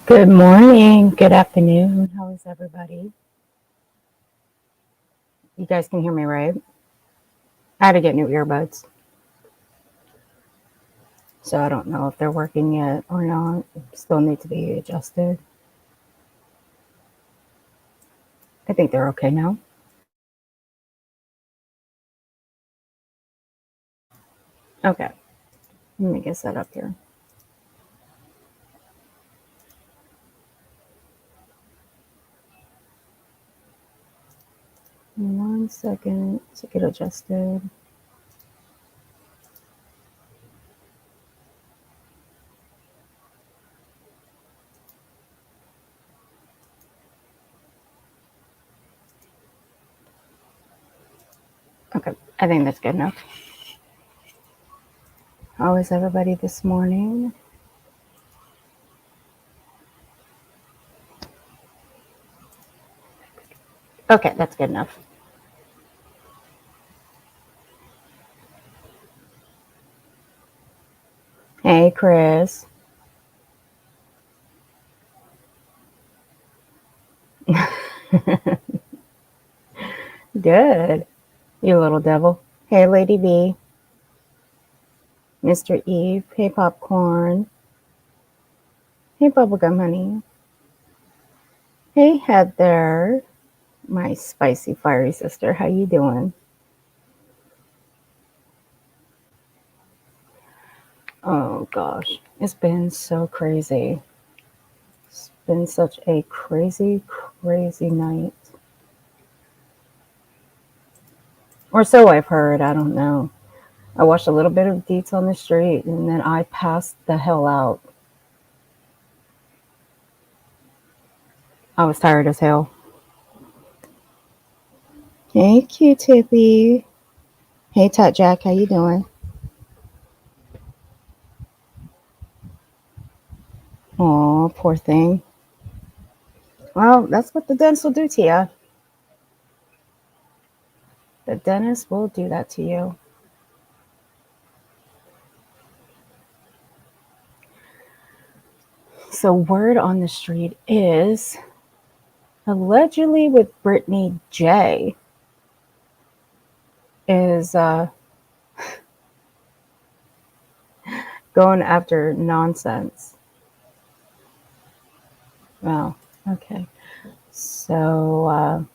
Good morning, good afternoon. How is everybody? You guys can hear me, right? I had to get new earbuds, so I don't know if they're working yet or not. Still need to be adjusted. I think they're okay now. Okay, let me get set up here. One second to get adjusted. Okay, I think that's good enough. How is everybody this morning? Okay, that's good enough. Hey, Chris. Good, you little devil. Hey, Lady B. Mr. Eve. Hey, Popcorn. Hey, Bubblegum Honey. Hey, Heather. My spicy, fiery sister. How you doing? Oh, gosh. It's been so crazy. It's been such a crazy, crazy night. Or so I've heard. I don't know. I watched a little bit of Deets on the Street, and then I passed the hell out. I was tired as hell. Hey, Q-Tippy. Hey, Tut Jack. How you doing? Aw, poor thing. Well, that's what the dentist will do to you. The dentist will do that to you. So word on the street is allegedly with Brittany J is going after nonsense. Wow. Okay. So,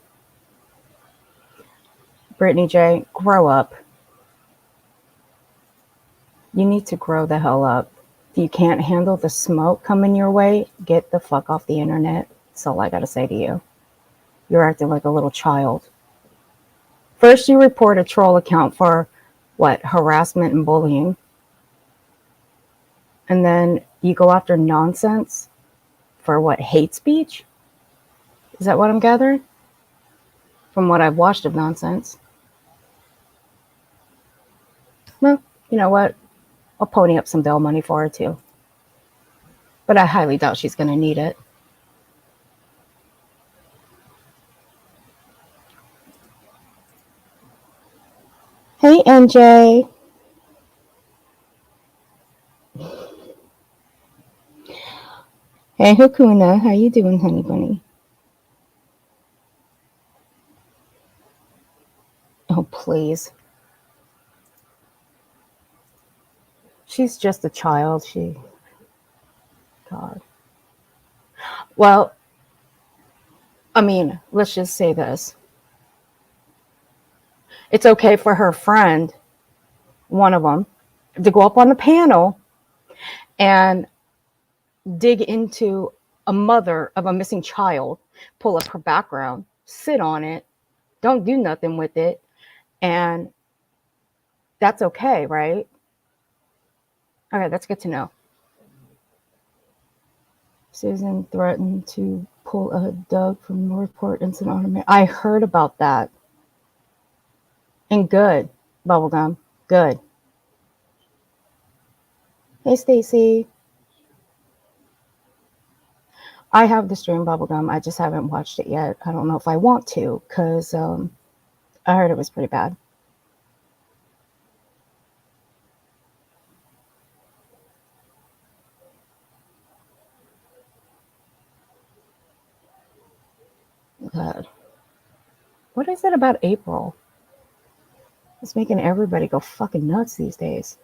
Brittany J, grow up. You need to grow the hell up. If you can't handle the smoke coming your way, get the fuck off the internet. That's all I gotta say to you. You're acting like a little child. First, you report a troll account for what? Harassment and bullying. And then you go after nonsense for what? Hate speech? Is that what I'm gathering? From what I've watched of nonsense. Well, you know what? I'll pony up some bail money for her too. But I highly doubt she's going to need it. Hey, NJ. Hey, Hakuna. How you doing, honey bunny? Oh, please. She's just a child. God. Well, I mean, let's just say this. It's okay for her friend, one of them, to go up on the panel and dig into a mother of a missing child, pull up her background, sit on it, don't do nothing with it, and that's okay, right? Okay, that's good to know. Susan threatened to pull a Doug from Northport incident on America. I heard about that. And good, bubblegum. Good. Hey, Stacy. I have the stream bubblegum. I just haven't watched it yet. I don't know if I want to because I heard it was pretty bad. God. What is it about April? It's making everybody go fucking nuts these days.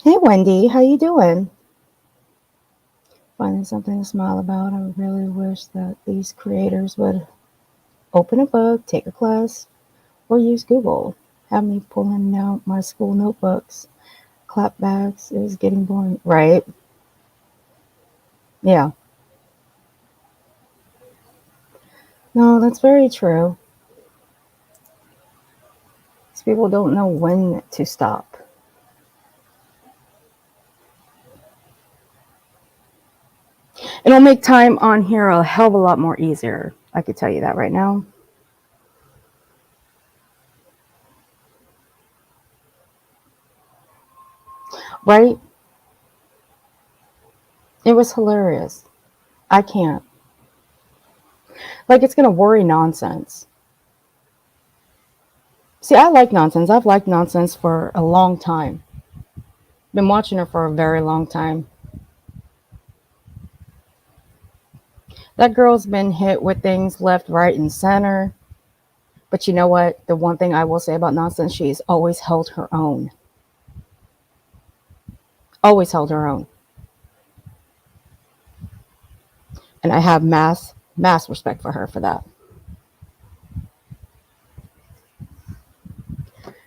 Hey, Wendy. How you doing? Finding something to smile about. I really wish that these creators would open a book, take a class, or use Google. Have me pulling out my school notebooks, clapbacks. It was getting boring. Right? Yeah. No, that's very true. These people don't know when to stop. It'll make time on here a hell of a lot more easier. I could tell you that right now. Right? It was hilarious. I can't. Like, it's going to worry nonsense. See, I like nonsense. I've liked nonsense for a long time. Been watching her for a very long time. That girl's been hit with things left, right, and center. But you know what? The one thing I will say about nonsense, she's always held her own. Always held her own. And I have mass respect for her for that.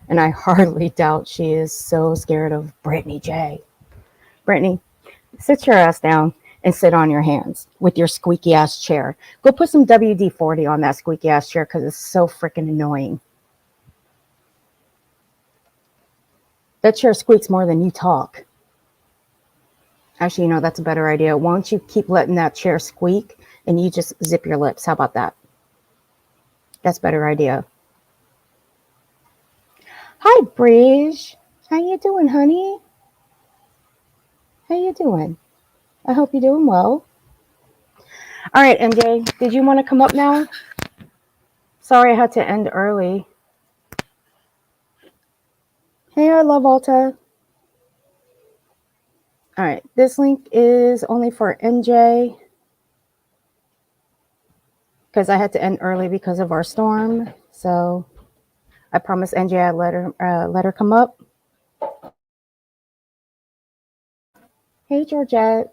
And I hardly doubt she is so scared of Brittany J. Brittany, sit your ass down and sit on your hands with your squeaky ass chair. Go put some WD-40 on that squeaky ass chair because it's so freaking annoying. That chair squeaks more than you talk. Actually, you know, that's a better idea. Why don't you keep letting that chair squeak and you just zip your lips? How about that? That's a better idea. Hi, Bridge. How you doing, honey? How you doing? I hope you're doing well. All right, MJ, did you want to come up now? Sorry I had to end early. Hey, I love Alta. All right, this link is only for NJ because I had to end early because of our storm. So I promised NJ I'd let her come up. Hey, Georgette.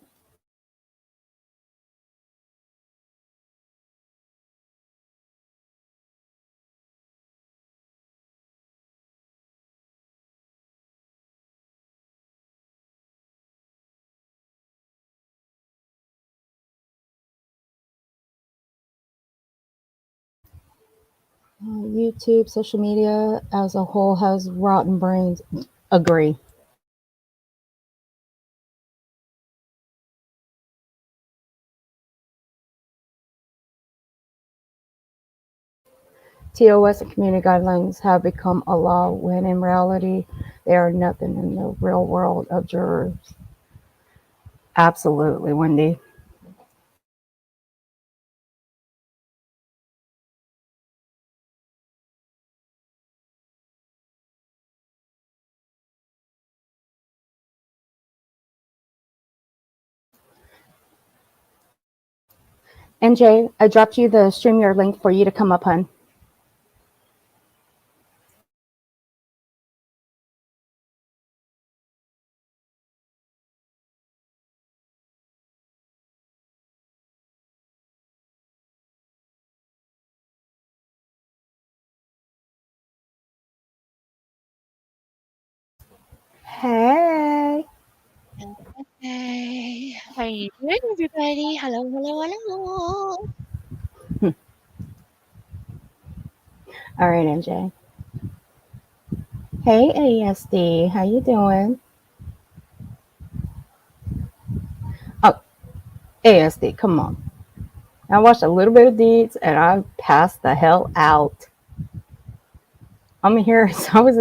YouTube, social media as a whole has rotten brains. Agree. TOS and community guidelines have become a law when in reality they are nothing in the real world of jurors. Absolutely, Wendy. NJ, I dropped you the StreamYard link for you to come up, hun. Hey. Hey, how you doing, everybody? Hello, hello, hello. All right, NJ. Hey, ASD. How you doing? Oh, ASD, come on. I watched a little bit of Deeds and I passed the hell out. I'm here. So I was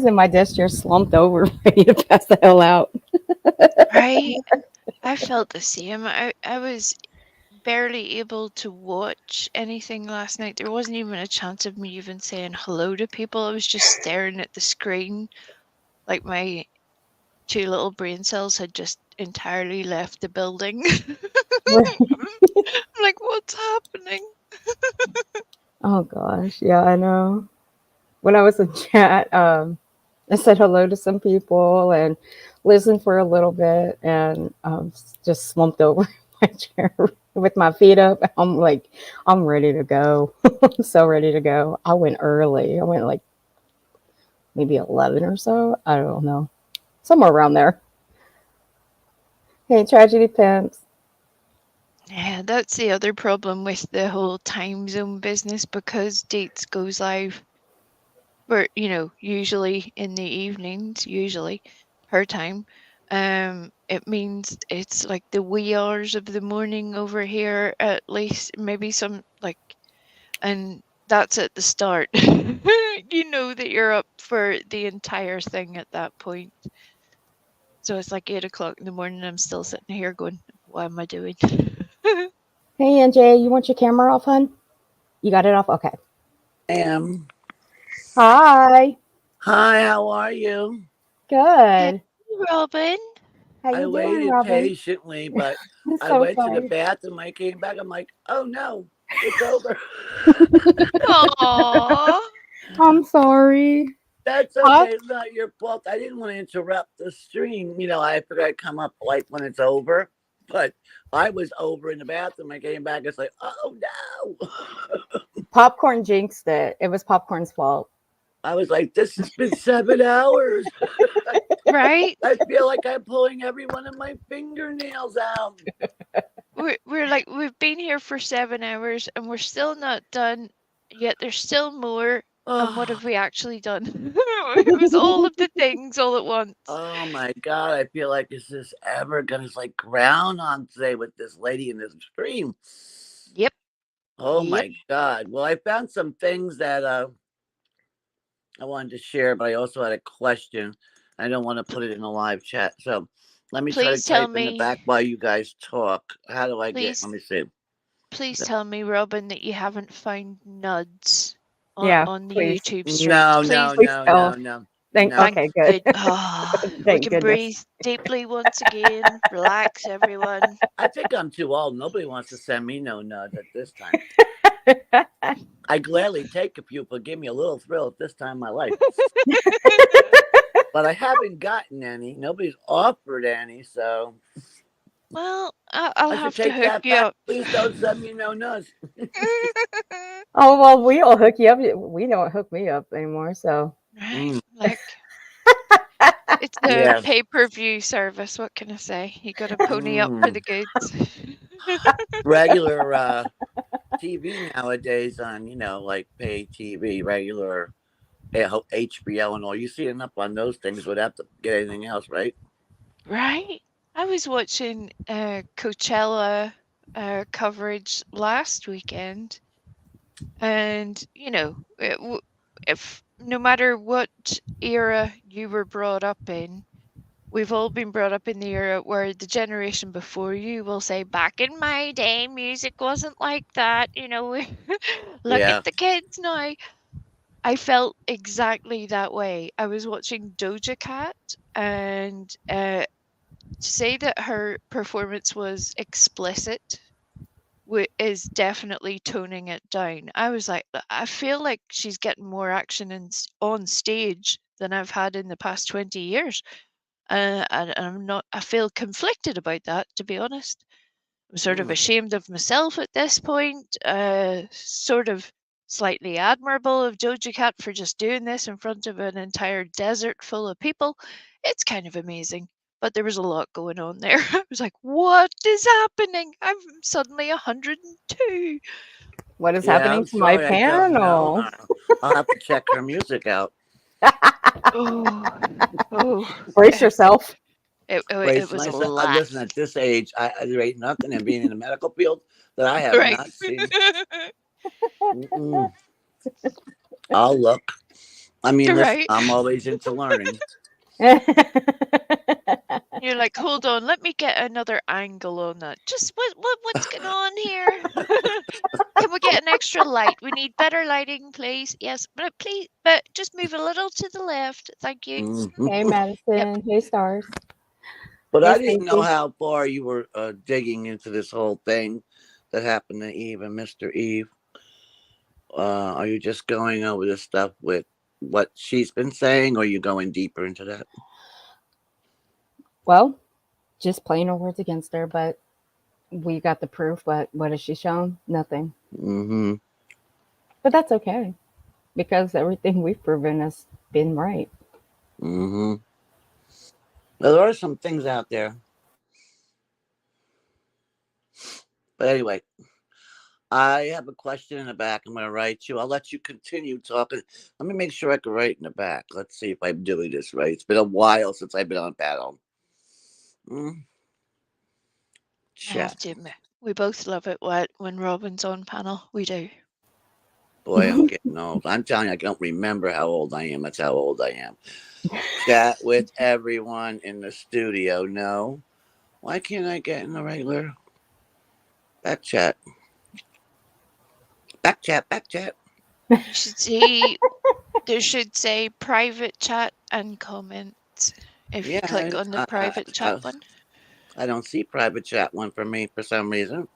in my desk chair, slumped over, ready to pass the hell out. Right? I felt the same. I was barely able to watch anything last night. There wasn't even a chance of me even saying hello to people. I was just staring at the screen like my two little brain cells had just entirely left the building. I'm like, what's happening? Oh gosh, yeah, I know. When I was in chat, I said hello to some people and listened for a little bit, and just slumped over my chair with my feet up. I'm like, I'm ready to go. I'm so ready to go. I went early. I went like maybe 11 or so. I don't know, somewhere around there. Hey, tragedy pimps. Yeah, that's the other problem with the whole time zone business, because Dates goes live for, usually in the evenings, usually her time. It means it's like the wee hours of the morning over here, at least, maybe some like, and that's at the start. You know that you're up for the entire thing at that point. So it's like 8 o'clock in the morning. I'm still sitting here going, what am I doing? Hey, NJ, you want your camera off, hun? You got it off? Okay. Am. Hi. Hi, how are you? Hey, Good. Robin. How I you doing, waited Robin? patiently, but I'm I so went to the sorry. bathroom. I came back. I'm like, oh no, it's over. Aww. I'm sorry. That's Huh? okay. It's not your fault. I didn't want to interrupt the stream. I figured I'd come up like when it's over, but I was over in the bathroom. I came back. It's like, oh no. Popcorn jinxed it. It was Popcorn's fault. I was like, this has been 7 hours. Right? I feel like I'm pulling every one of my fingernails out. We're like, we've been here for 7 hours and we're still not done, yet there's still more. And what Oh, have we actually done? It was all of the things all at once. oh my god! I feel like is this ever gonna like Groundhog Day with this lady in this stream? Yep. Oh Yep. my god! Well, I found some things that I wanted to share, but I also had a question. I don't want to P- put it in a live chat, so let me try to please tell type in the back me, while you guys talk. How do I get? Let please, me see. please tell me, Robin, that you haven't found nuds Yeah, on the please. YouTube streams. No, no, Please, Please no, no, tell. no. Thank. No, Thank Okay, good. good. Ah, we Thank can goodness. breathe deeply once again. Relax, everyone. I think I'm too old. Nobody wants to send me no nudes at this time. I gladly take if you will give me a little thrill at this time in my life. But I haven't gotten any. Nobody's offered any, so Well, I'll I should have to take hook that you back. up. Please don't send me no nudes. Oh well, we'll hook you up. We don't hook me up anymore. So Right? Mm, Like, it's a yeah. pay-per-view service. What can I say? You got to pony up for Mm. the goods. Regular TV nowadays on, like pay TV, regular HBO and all. You see enough on those things without to get anything else, right? Right? I was watching Coachella coverage last weekend, and if no matter what era you were brought up in, we've all been brought up in the era where the generation before you will say, back in my day, music wasn't like that. Look at Yeah. the kids now. I felt exactly that way. I was watching Doja Cat, and to say that her performance was explicit is definitely toning it down. I was like, I feel like she's getting more action on stage than I've had in the past 20 years. And I'm not, I feel conflicted about that, to be honest. I'm sort of Mm. ashamed of myself at this point, sort of slightly admirable of Doja Cat for just doing this in front of an entire desert full of people. It's kind of amazing. But there was a lot going on there. I was like, what is happening? I'm suddenly 102. what is Yeah, happening I'm to my sorry. I don't know. panel? I'll have to check her music out. Oh, oh, Brace yourself. it Brace was a myself. lot. Listen, at this age, there ain't nothing in being in the medical field that I have Right. not seen. Mm-mm. I'll look. I mean, listen, Right. I'm always into learning. You're like, hold on, let me get another angle on that. Just what's going on here? Can we get an extra light? We need better lighting, please. Yes, but please, but just move a little to the left. Thank you. Mhm. Hey, Yep. Madison. Hey, Stars. But Hey, I didn't know Stacy. how far you were digging into this whole thing that happened to Eve and Mr. Eve. Are you just going over this stuff with what she's been saying, or are you going deeper into that? Well, just playing her words against her, but we got the proof. But what has she shown? Nothing. Mm-hmm. But that's okay because everything we've proven has been right. Mm-hmm. Well, there are some things out there. But anyway, I have a question in the back. I'm going to write you. I'll let you continue talking. Let me make sure I can write in the back. Let's see if I'm doing this right. It's been a while since I've been on panel. Mm, I have chat. to admit, we both love it when Robin's on panel. We do. Boy, I'm getting old. I'm telling you, I don't remember how old I am. That's how old I am. Chat with everyone in the studio. No. Why can't I get in the regular back chat? Back chat, back chat. You should see. There should say private chat and comments. If you Yeah, click on the private chat one. I don't see private chat one for me for some reason.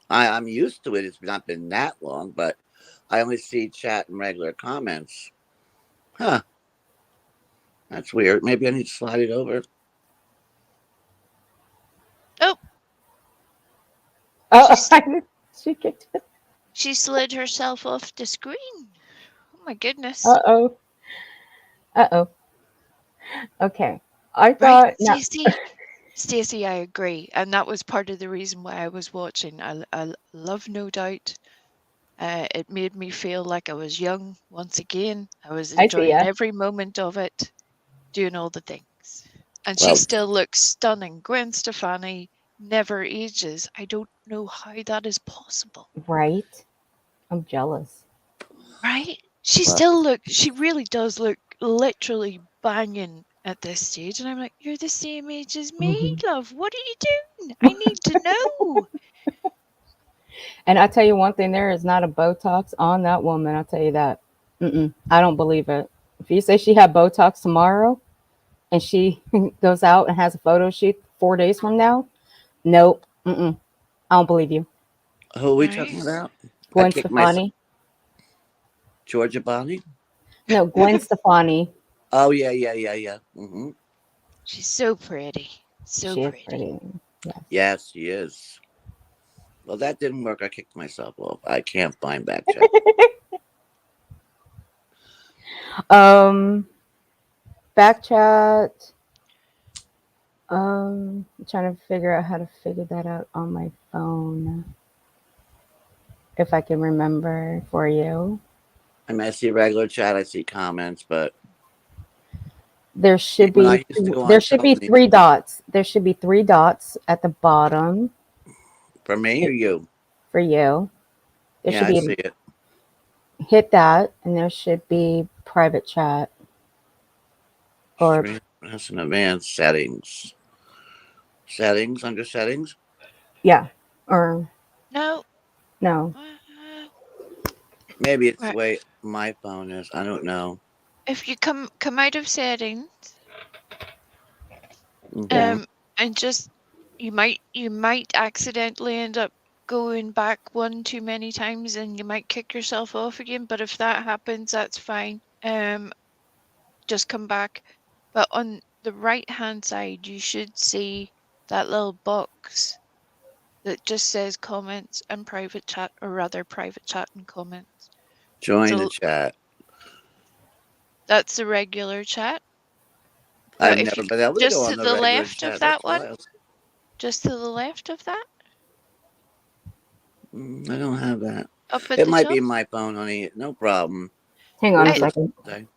I'm used to it. It's not been that long, but I only see chat and regular comments. Huh. That's weird. Maybe I need to slide it over. Oh, Oh, she's she kicked it. she slid herself off the screen. Oh my goodness. Uh oh. Uh oh. Okay. I Right, thought now. Stacey? Stacey, I agree. And that was part of the reason why I was watching. I love No Doubt. It made me feel like I was young once again. I was I see enjoying ya. every moment of it, doing all the things. And she Well, still looks stunning. Gwen Stefani never ages. I don't know how that is possible. Right. I'm jealous. Right? She well, still looks, she really does look literally banging at this stage. And I'm like, you're the same age as me, Hmm. love. What are you doing? I need to know. And I tell you one thing, there is not a Botox on that woman. I'll tell you that. Mm-mm, I don't believe it. If you say she had Botox tomorrow and she goes out and has a photo shoot 4 days from now, nope, I don't believe you. Who are we Right? talking about? I Gwen kicked myself. Stefani. Georgia Bonnie? No, Gwen Stefani. Oh, yeah, yeah, yeah, yeah. Hmm. She's so pretty. So She is pretty. pretty. Yes. Yes, she is. Well, that didn't work. I kicked myself off. I can't find back chat. Um, back chat. I'm trying to figure out how to figure that out on my phone. If I can remember for you. I mean, I see regular chat, I see comments, but There should when be I used to go there on should be Tony, three dots. There should be three dots at the bottom for me or you? for you. There Yeah, should I see be it. hit that, and there should be private chat or Stream has an advanced settings. Settings under settings. yeah, or No. no. Maybe it's the Right. way my phone is. I don't know. If you come out of settings, Okay. um, and just you might accidentally end up going back one too many times, and you might kick yourself off again. But if that happens, that's fine. Just come back. But on the right hand side, you should see that little box that just says comments and private chat, or rather private chat and comments. Join the So chat. that's the regular chat. I've But if you never been able to go just on to the the regular left of chat. That's that one, wild. just to the left of that, I don't have that. up at It the might be top. my phone, honey. No problem. Hang What on a does I it second. say?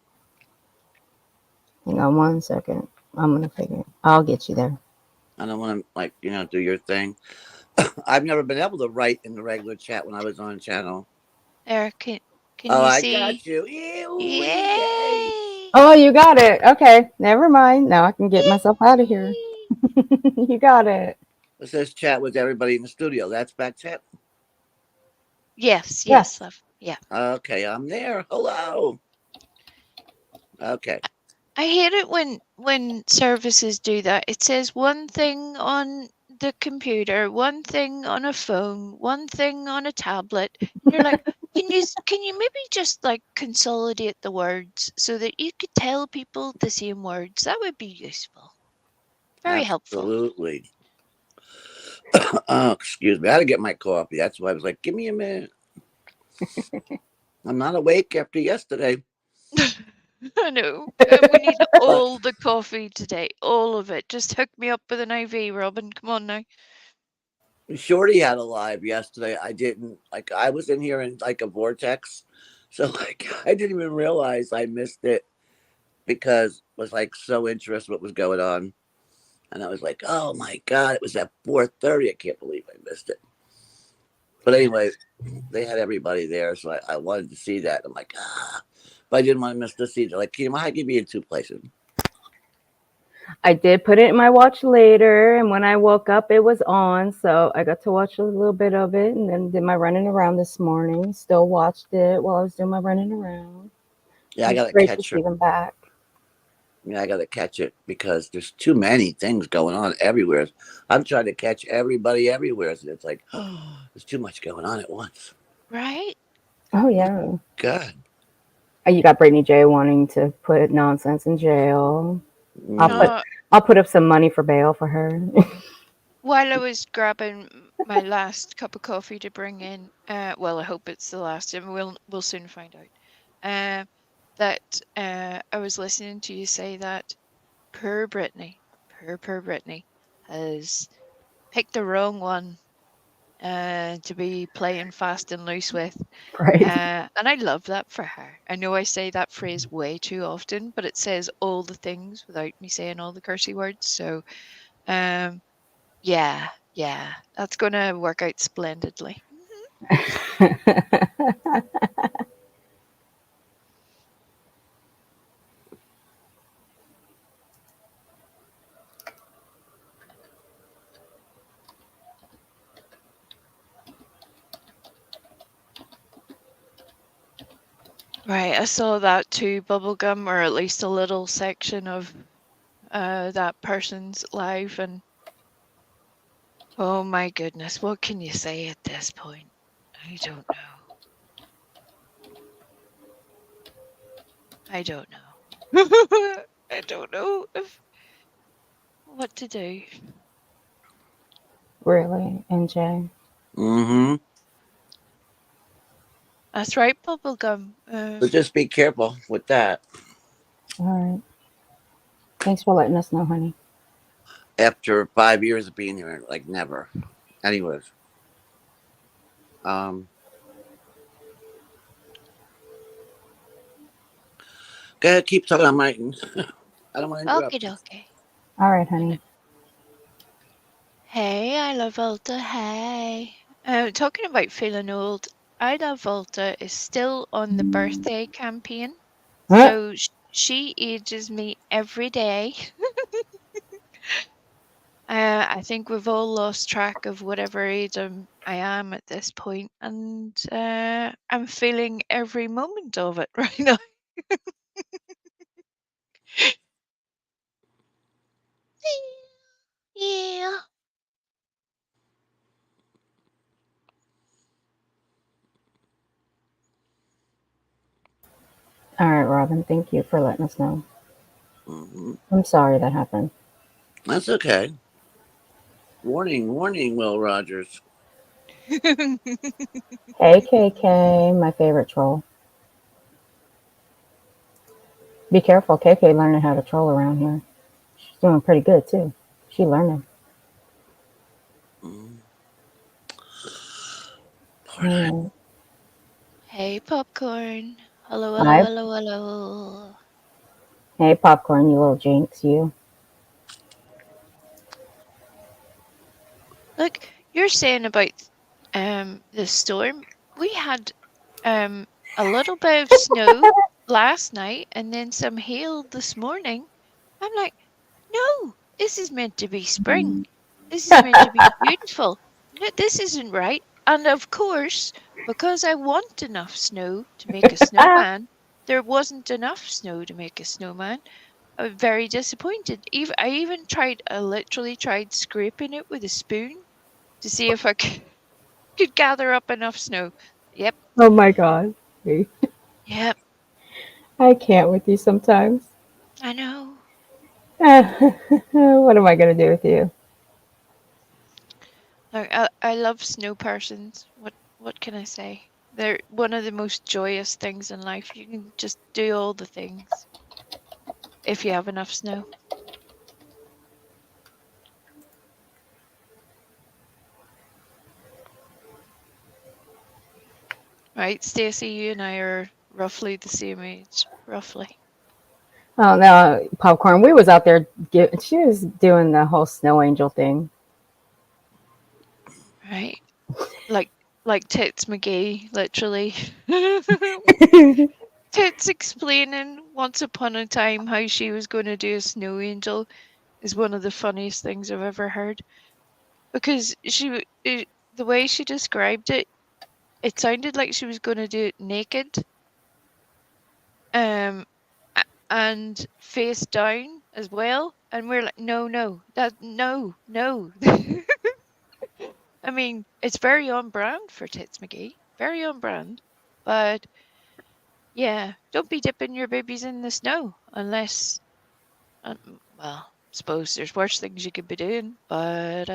Hang on 1 second. I'm gonna figure it. I'll get you there. I don't want to do your thing. I've never been able to write in the regular chat when I was on channel. there. Can Oh, you I see? got you. Ew, yay. Yay! Oh, you got it. Okay, never mind. Now I can get myself out of here. Yay! You got it. It says chat with everybody in the studio. That's back chat. Yes, yes, Yes. love. Yeah. Okay, I'm there. Hello. Okay. I hate it when services do that. It says one thing on the computer, one thing on a phone, one thing on a tablet, and you're like, can you maybe just like consolidate the words so that you could tell people the same words? That would be useful. Very helpful. Absolutely. Oh, excuse me. I had to get my coffee. That's why I was like, give me a minute. I'm not awake after yesterday. I know. And we need But all the coffee today. All of it. Just hook me up with an IV, Robin. Come on now. Shorty had a live yesterday. I didn't I was in here in like a vortex. So I didn't even realize I missed it because I was like so interested what was going on. And I was like, oh my God, it was at 4:30. I can't believe I missed it. But anyway, they had everybody there, so I wanted to see that. I'm like, ah, but I didn't want to miss the season. Like, you know, I could be in two places. I did put it in my watch later, and when I woke up, it was on. So I got to watch a little bit of it, and then did my running around this morning. Still watched it while I was doing my running around. Yeah, It I was gotta great to catch her. see them back. Yeah, I gotta catch it because there's too many things going on everywhere. I'm trying to catch everybody everywhere, so it's like, oh, there's too much going on at once. Right? Oh yeah. God. You got Brittany J wanting to put nonsense in jail. I'll Mm. put Uh, I'll put up some money for bail for her. while I was grabbing my last cup of coffee to bring in, well, I hope it's the last, and we'll soon find out. That I was listening to you say that poor Brittany, poor Brittany, has picked the wrong one to be playing fast and loose with. Right. And I love that for her. I know I say that phrase way too often, but it says all the things without me saying all the cursey words. So, um, yeah, that's gonna work out splendidly. Right, I saw that too, bubblegum, or at least a little section of that person's life, and oh my goodness, what can you say at this point? I don't know. I don't know. I don't know what to do. Really, NJ? Mm-hmm. That's right, bubblegum. So just be careful with that. All right. Thanks for letting us know, honey. After 5 years of being here, like never. Anyways, um, go ahead, keep talking. I'm writing. I don't want to Okay, interrupt. dokie. All right, honey. Hey, I love Volta. Hey. Talking about feeling old, I love Volta is still on the birthday campaign. Huh? So she ages me every day. I think we've all lost track of whatever age I am at this point, and I'm feeling every moment of it right now. Yeah. All right, Robin. Thank you for letting us know. Mm-hmm. I'm sorry that happened. That's okay. Warning, warning, Will Rogers. Hey, KK, my favorite troll. Be careful, KK learning how to troll around here. She's doing pretty good too. She learning. Mm. Poor night. All Hey, popcorn. Hello, right. hello, Hi. hello, hello. Hey, popcorn, you little jinx, you. Look, you're saying about the storm. We had a little bit of snow last night and then some hail this morning. I'm like, no, this is meant to be spring. This is meant to be beautiful. No, this isn't right. And of course, because I want enough snow to make a snowman, there wasn't enough snow to make a snowman. I was very disappointed. I literally tried scraping it with a spoon to see if I could gather up enough snow. Yep, Oh my god. yep, I can't with you sometimes. I know. What am I going to do with you? I love snow persons. What can I say? They're one of the most joyous things in life. You can just do all the things if you have enough snow. Right, Stacy, you and I are roughly the same age, roughly. Oh no, popcorn. We was out there. She was doing the whole snow angel thing. Right, like Tits McGee, literally. Tits explaining once upon a time how she was going to do a snow angel is one of the funniest things I've ever heard. Because the way she described it, it sounded like she was going to do it naked, um, and face down as well. And we're like, no, no, no. I mean, it's very on brand for Tits McGee, very on brand. But yeah, don't be dipping your babies in the snow unless, well, suppose there's worse things you could be doing, but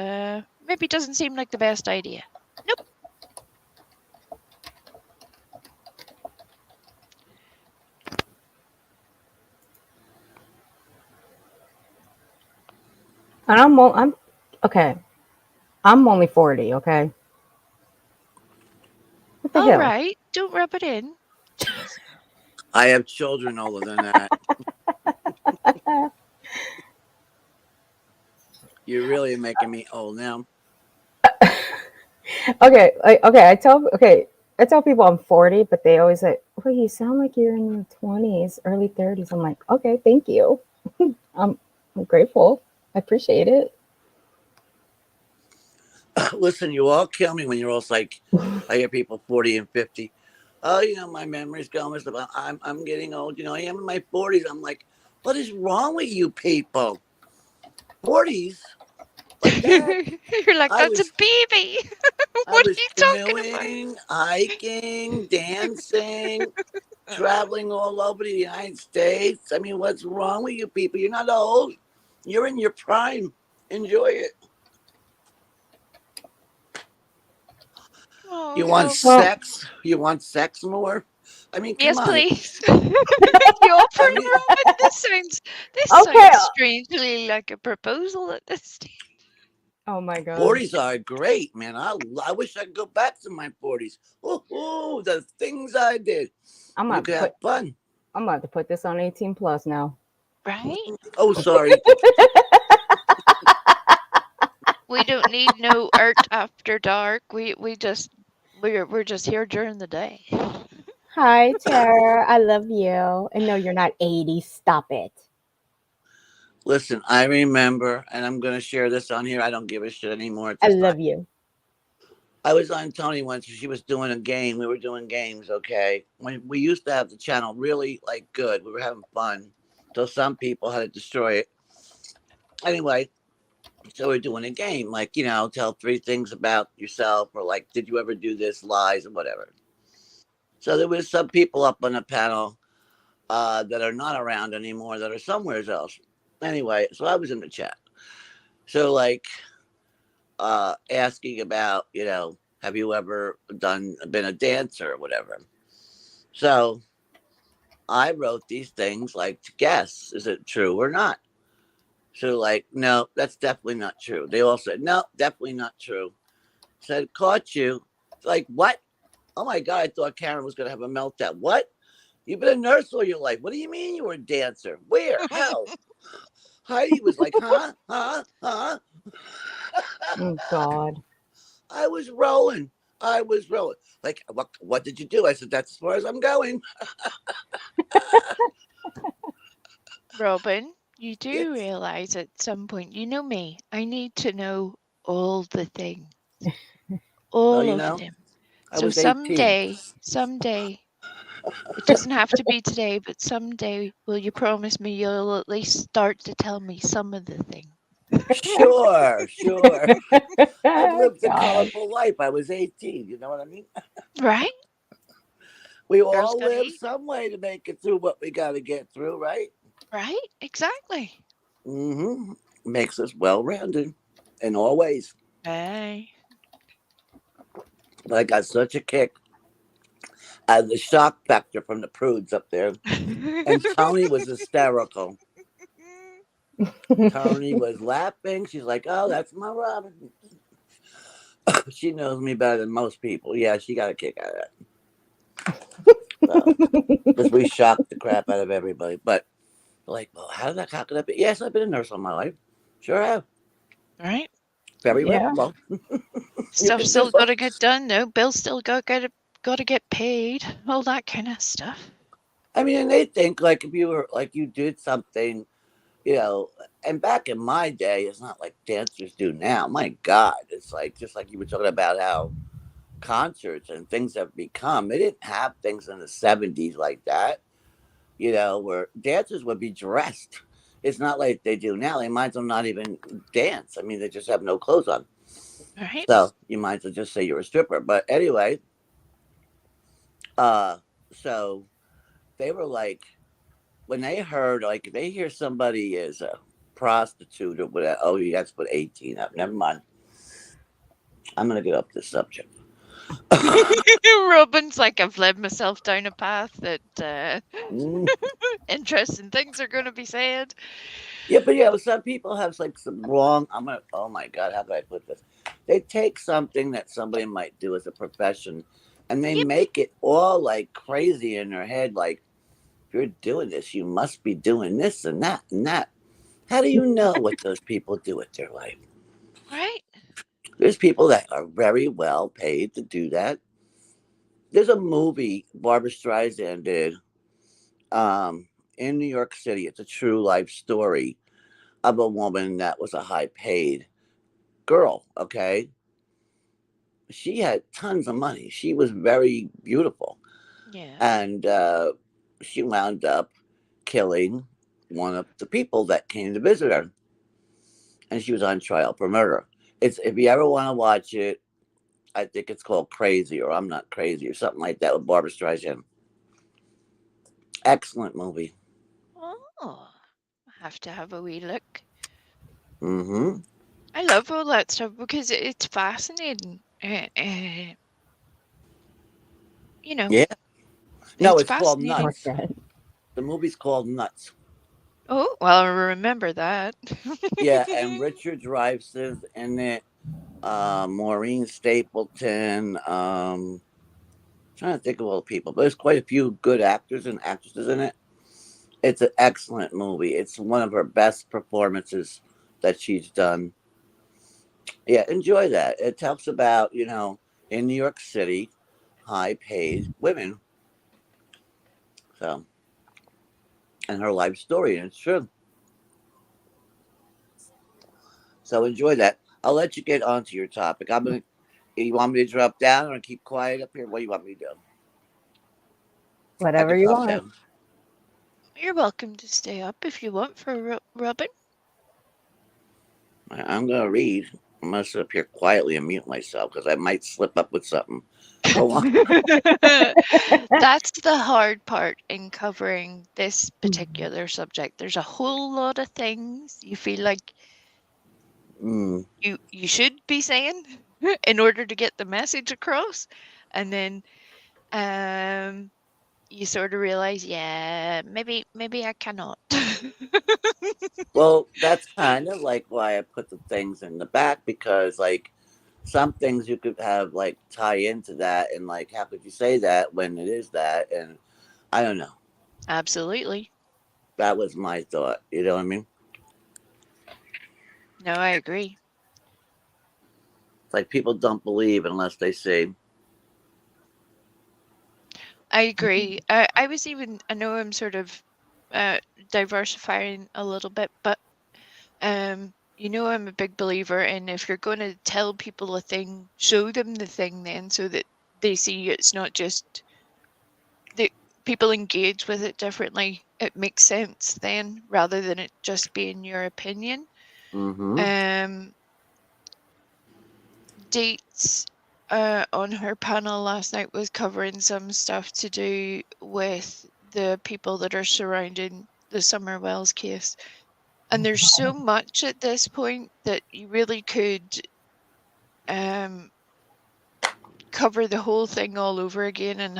maybe it doesn't seem like the best idea. Nope. And I'm okay. I'm only 40. Okay. What the All hell? right, don't rub it in. Jeez. I have children older than that. You're really making me old now. Okay. I tell people I'm 40, but they always say, "Well, you sound like you're in your 20s, early 30s." I'm like, "Okay, thank you. I'm, I'm grateful. I appreciate it." Listen, you all kill me when you're all like, I hear people 40 and 50. Oh, my memory's going. Stuff. I'm getting old. I am in my 40s. I'm like, what is wrong with you people? 40s like that. You're like, I that's a was baby. I What are was you talking about? canoeing, hiking, dancing, traveling all over the United States. I mean, what's wrong with you people? You're not old. You're in your prime. Enjoy it. Oh, You want Well, sex? You want sex more? I mean, come yes, on. please. You offer I it, mean, Robin. This okay. sounds strangely like a proposal at this stage. Oh my God. 40s are great, man. I wish I could go back to my 40s. Oh, the things I did. I'm You gonna could have put fun. I'm gonna have to put this on 18 plus now. Right? Oh, sorry. We don't need no art after dark. We're just here during the day. Hi, Tara. I love you. And no, you're not 80. Stop it. Listen, I remember, and I'm going to share this on here. I don't give a shit anymore at I this time. love you. I was on Tony once. She was doing a game. We were doing games, okay? When we used to have the channel really like good. We were having fun. So some people had to destroy it. Anyway, so we're doing a game, like, tell three things about yourself, or like, did you ever do this, lies, or whatever. So there was some people up on the panel that are not around anymore, that are somewhere else. Anyway, so I was in the chat. So like asking about, have you ever been a dancer or whatever. So I wrote these things like to guess, is it true or not? So like, no, that's definitely not true. They all said, no, definitely not true. Said, caught you. Like, what? Oh my God, I thought Karen was going to have a meltdown. What? You've been a nurse all your life. What do you mean you were a dancer? Where? How? Heidi was like, huh? Huh? Huh? Oh God. I was rolling. I was rolling. Like, what did you do? I said, that's as far as I'm going. Robin, you do Yes. realize at some point, you know me, I need to know all the things, Well, all of them. I So was 18. someday, it doesn't have to be today, but someday, will you promise me you'll at least start to tell me some of the things? Sure, sure. I've lived a God. colorful life. I was 18. You know what I mean? Right? We Girls all gotta live eat. some way to make it through what we got to get through, right? Right? Exactly. Mm-hmm. Makes us well rounded in all ways. Hey. But I got such a kick out of the shock factor from the prudes up there. And Tony was hysterical. Tony was laughing. She's like, oh, that's my Robin. She knows me better than most people. Yeah, she got a kick out of that. So, because we shocked the crap out of everybody. But, like, well, how could that be? Yes, I've been a nurse all my life. Sure have. Right? Very Yeah. reputable. You Stuff can do still so. gotta get done though. Bills still gotta get paid. All that kind of stuff. I mean, and they think, like, if you were, like, you did something, you know, and back in my day, it's not like dancers do now. My God, it's like, just like you were talking about how concerts and things have become. They didn't have things in the 70s like that, where dancers would be dressed. It's not like they do now. They might as well not even dance. I mean, they just have no clothes on. Right? So you might as well just say you're a stripper. But anyway, uh, so they were like, when they heard, like, if they hear somebody is a prostitute or whatever, oh, you got to put 18 up. Never mind. I'm going to get off this subject. Robin's like, I've led myself down a path that Mm. interesting things are going to be said. Yeah, but yeah, some people have like some wrong. Oh my God, how could I put this? They take something that somebody might do as a profession and they Yep. make it all like crazy in their head. Like, if you're doing this, you must be doing this and that and that. How do you know what those people do with their life? Right? There's people that are very well paid to do that. There's a movie Barbara Streisand did in New York City. It's a true life story of a woman that was a high paid girl. Okay, she had tons of money. She was very beautiful. Yeah. And she wound up killing one of the people that came to visit her, and she was on trial for murder. It's if you ever want to watch it, I think it's called Crazy or I'm Not Crazy or something like that with Barbara Streisand. Excellent movie. Oh, I have to have a wee look. Mm-hmm. I love all that stuff because it's fascinating. You know, Yeah. No, it's it's called fascinating. Nuts. Okay. The movie's called Nuts. Oh, well, I remember that. Yeah, and Richard Dreyfuss is in it. Maureen Stapleton. Trying to think of all the people, but there's quite a few good actors and actresses in it. It's an excellent movie. It's one of her best performances that she's done. Yeah, enjoy that. It talks about, in New York City, high paid women. So, and her life story, and it's true. So enjoy that. I'll let you get on to your topic. You want me to drop down or keep quiet up here? What do you want me to do? I Whatever can you drop want. down. You're welcome to stay up if you want for Robin. I'm going to read. I'm going to sit up here quietly and mute myself because I might slip up with something. Go on. That's the hard part in covering this particular subject. There's a whole lot of things you feel like Mm. you should be saying in order to get the message across, and then you sort of realize, yeah, maybe I cannot. Well, that's kind of like why I put the things in the back because, like, some things you could have like tie into that, and like, how could you say that when it is that? And I don't know. Absolutely. That was my thought. You know what I mean? No, I agree. It's like people don't believe unless they see. I agree. I was even, I know I'm sort of uh, diversifying a little bit, but I'm a big believer in if you're going to tell people a thing, show them the thing then so that they see it's not just that people engage with it differently. It makes sense then rather than it just being your opinion. Mm-hmm. Um, Dates on her panel last night was covering some stuff to do with the people that are surrounding the Summer Wells case. And there's so much at this point that you really could um, cover the whole thing all over again, and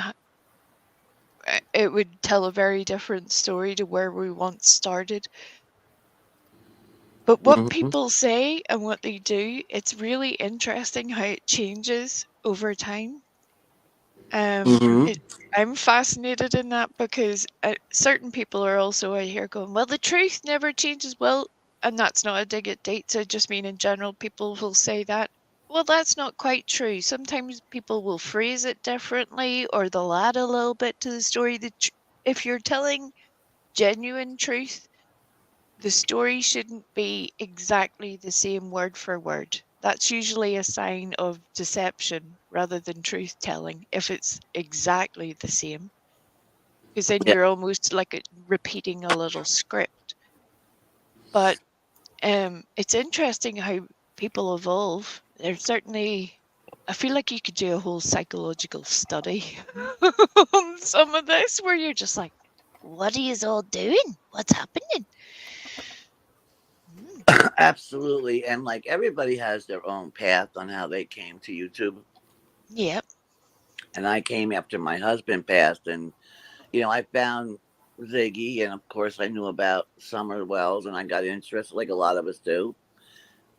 it would tell a very different story to where we once started. But what Mm-hmm. people say and what they do, it's really interesting how it changes over time. Mm-hmm. It, I'm fascinated in that because certain people are also out here going, well, the truth never changes. Well, and that's not a dig at dates. I just mean in general, people will say that. Well, that's not quite true. Sometimes people will phrase it differently or they'll add a little bit to the story. If you're telling genuine truth, the story shouldn't be exactly the same word for word. That's usually a sign of deception rather than truth telling if it's exactly the same, because then Yeah. you're almost like repeating a little script. But it's interesting how people evolve. There's certainly, I feel like you could do a whole psychological study on some of this where you're just like, what are you all doing? What's happening? Mm, Absolutely. And like everybody has their own path on how they came to YouTube. yep. And I came after my husband passed, and I found Ziggy, and of course I knew about Summer Wells, and I got interested, like a lot of us do,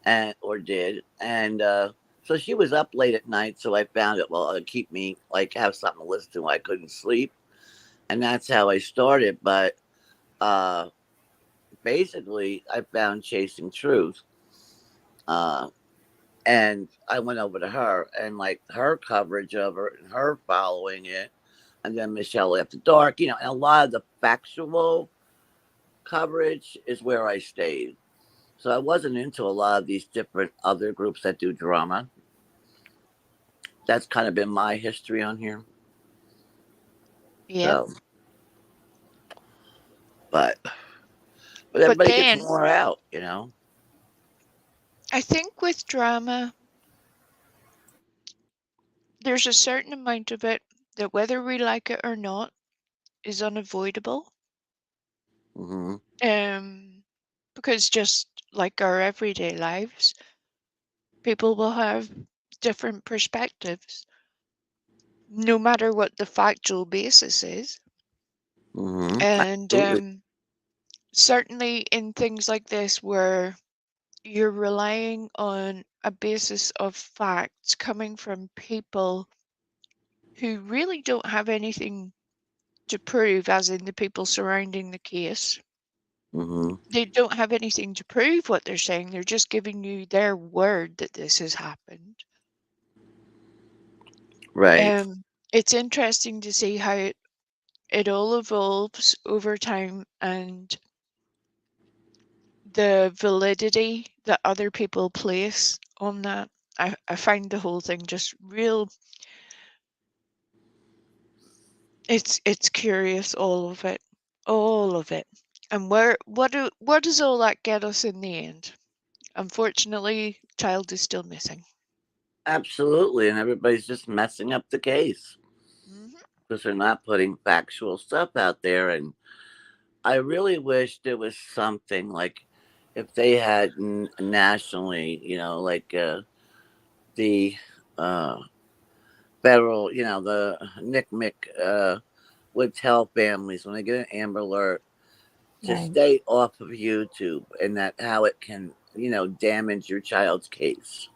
and or did, and so she was up late at night, so I found it. Well, it'd keep me like have something to listen to. When I couldn't sleep, and that's how I started. But uh, basically, I found Chasing Truth, uh, and I went over to her, and like her coverage of her and her following it, and then Michelle After Dark, and a lot of the factual coverage is where I stayed. So I wasn't into a lot of these different other groups that do drama. That's kind of been my history on here. Yep. So, but But everybody gets then more out, you know. I think with drama, there's a certain amount of it that whether we like it or not is unavoidable. Hmm. Um, because just like our everyday lives, people will have different perspectives, no matter what the factual basis is. Hmm. And Absolutely. certainly in things like this, where you're relying on a basis of facts coming from people who really don't have anything to prove, as in the people surrounding the case. Hmm. They don't have anything to prove what they're saying. They're just giving you their word that this has happened. Right. It's interesting to see how it all evolves over time, and the validity that other people place on that. I find the whole thing just real. It's curious, all of it, all of it. And what does all that get us in the end? Unfortunately, child is still missing. Absolutely. And everybody's just messing up the case Hmm. because they're not putting factual stuff out there. And I really wish there was something like if they had nationally, like the uh, federal, the NICMIC would tell families when they get an Amber Alert to Right. stay off of YouTube and that how it can, damage your child's case.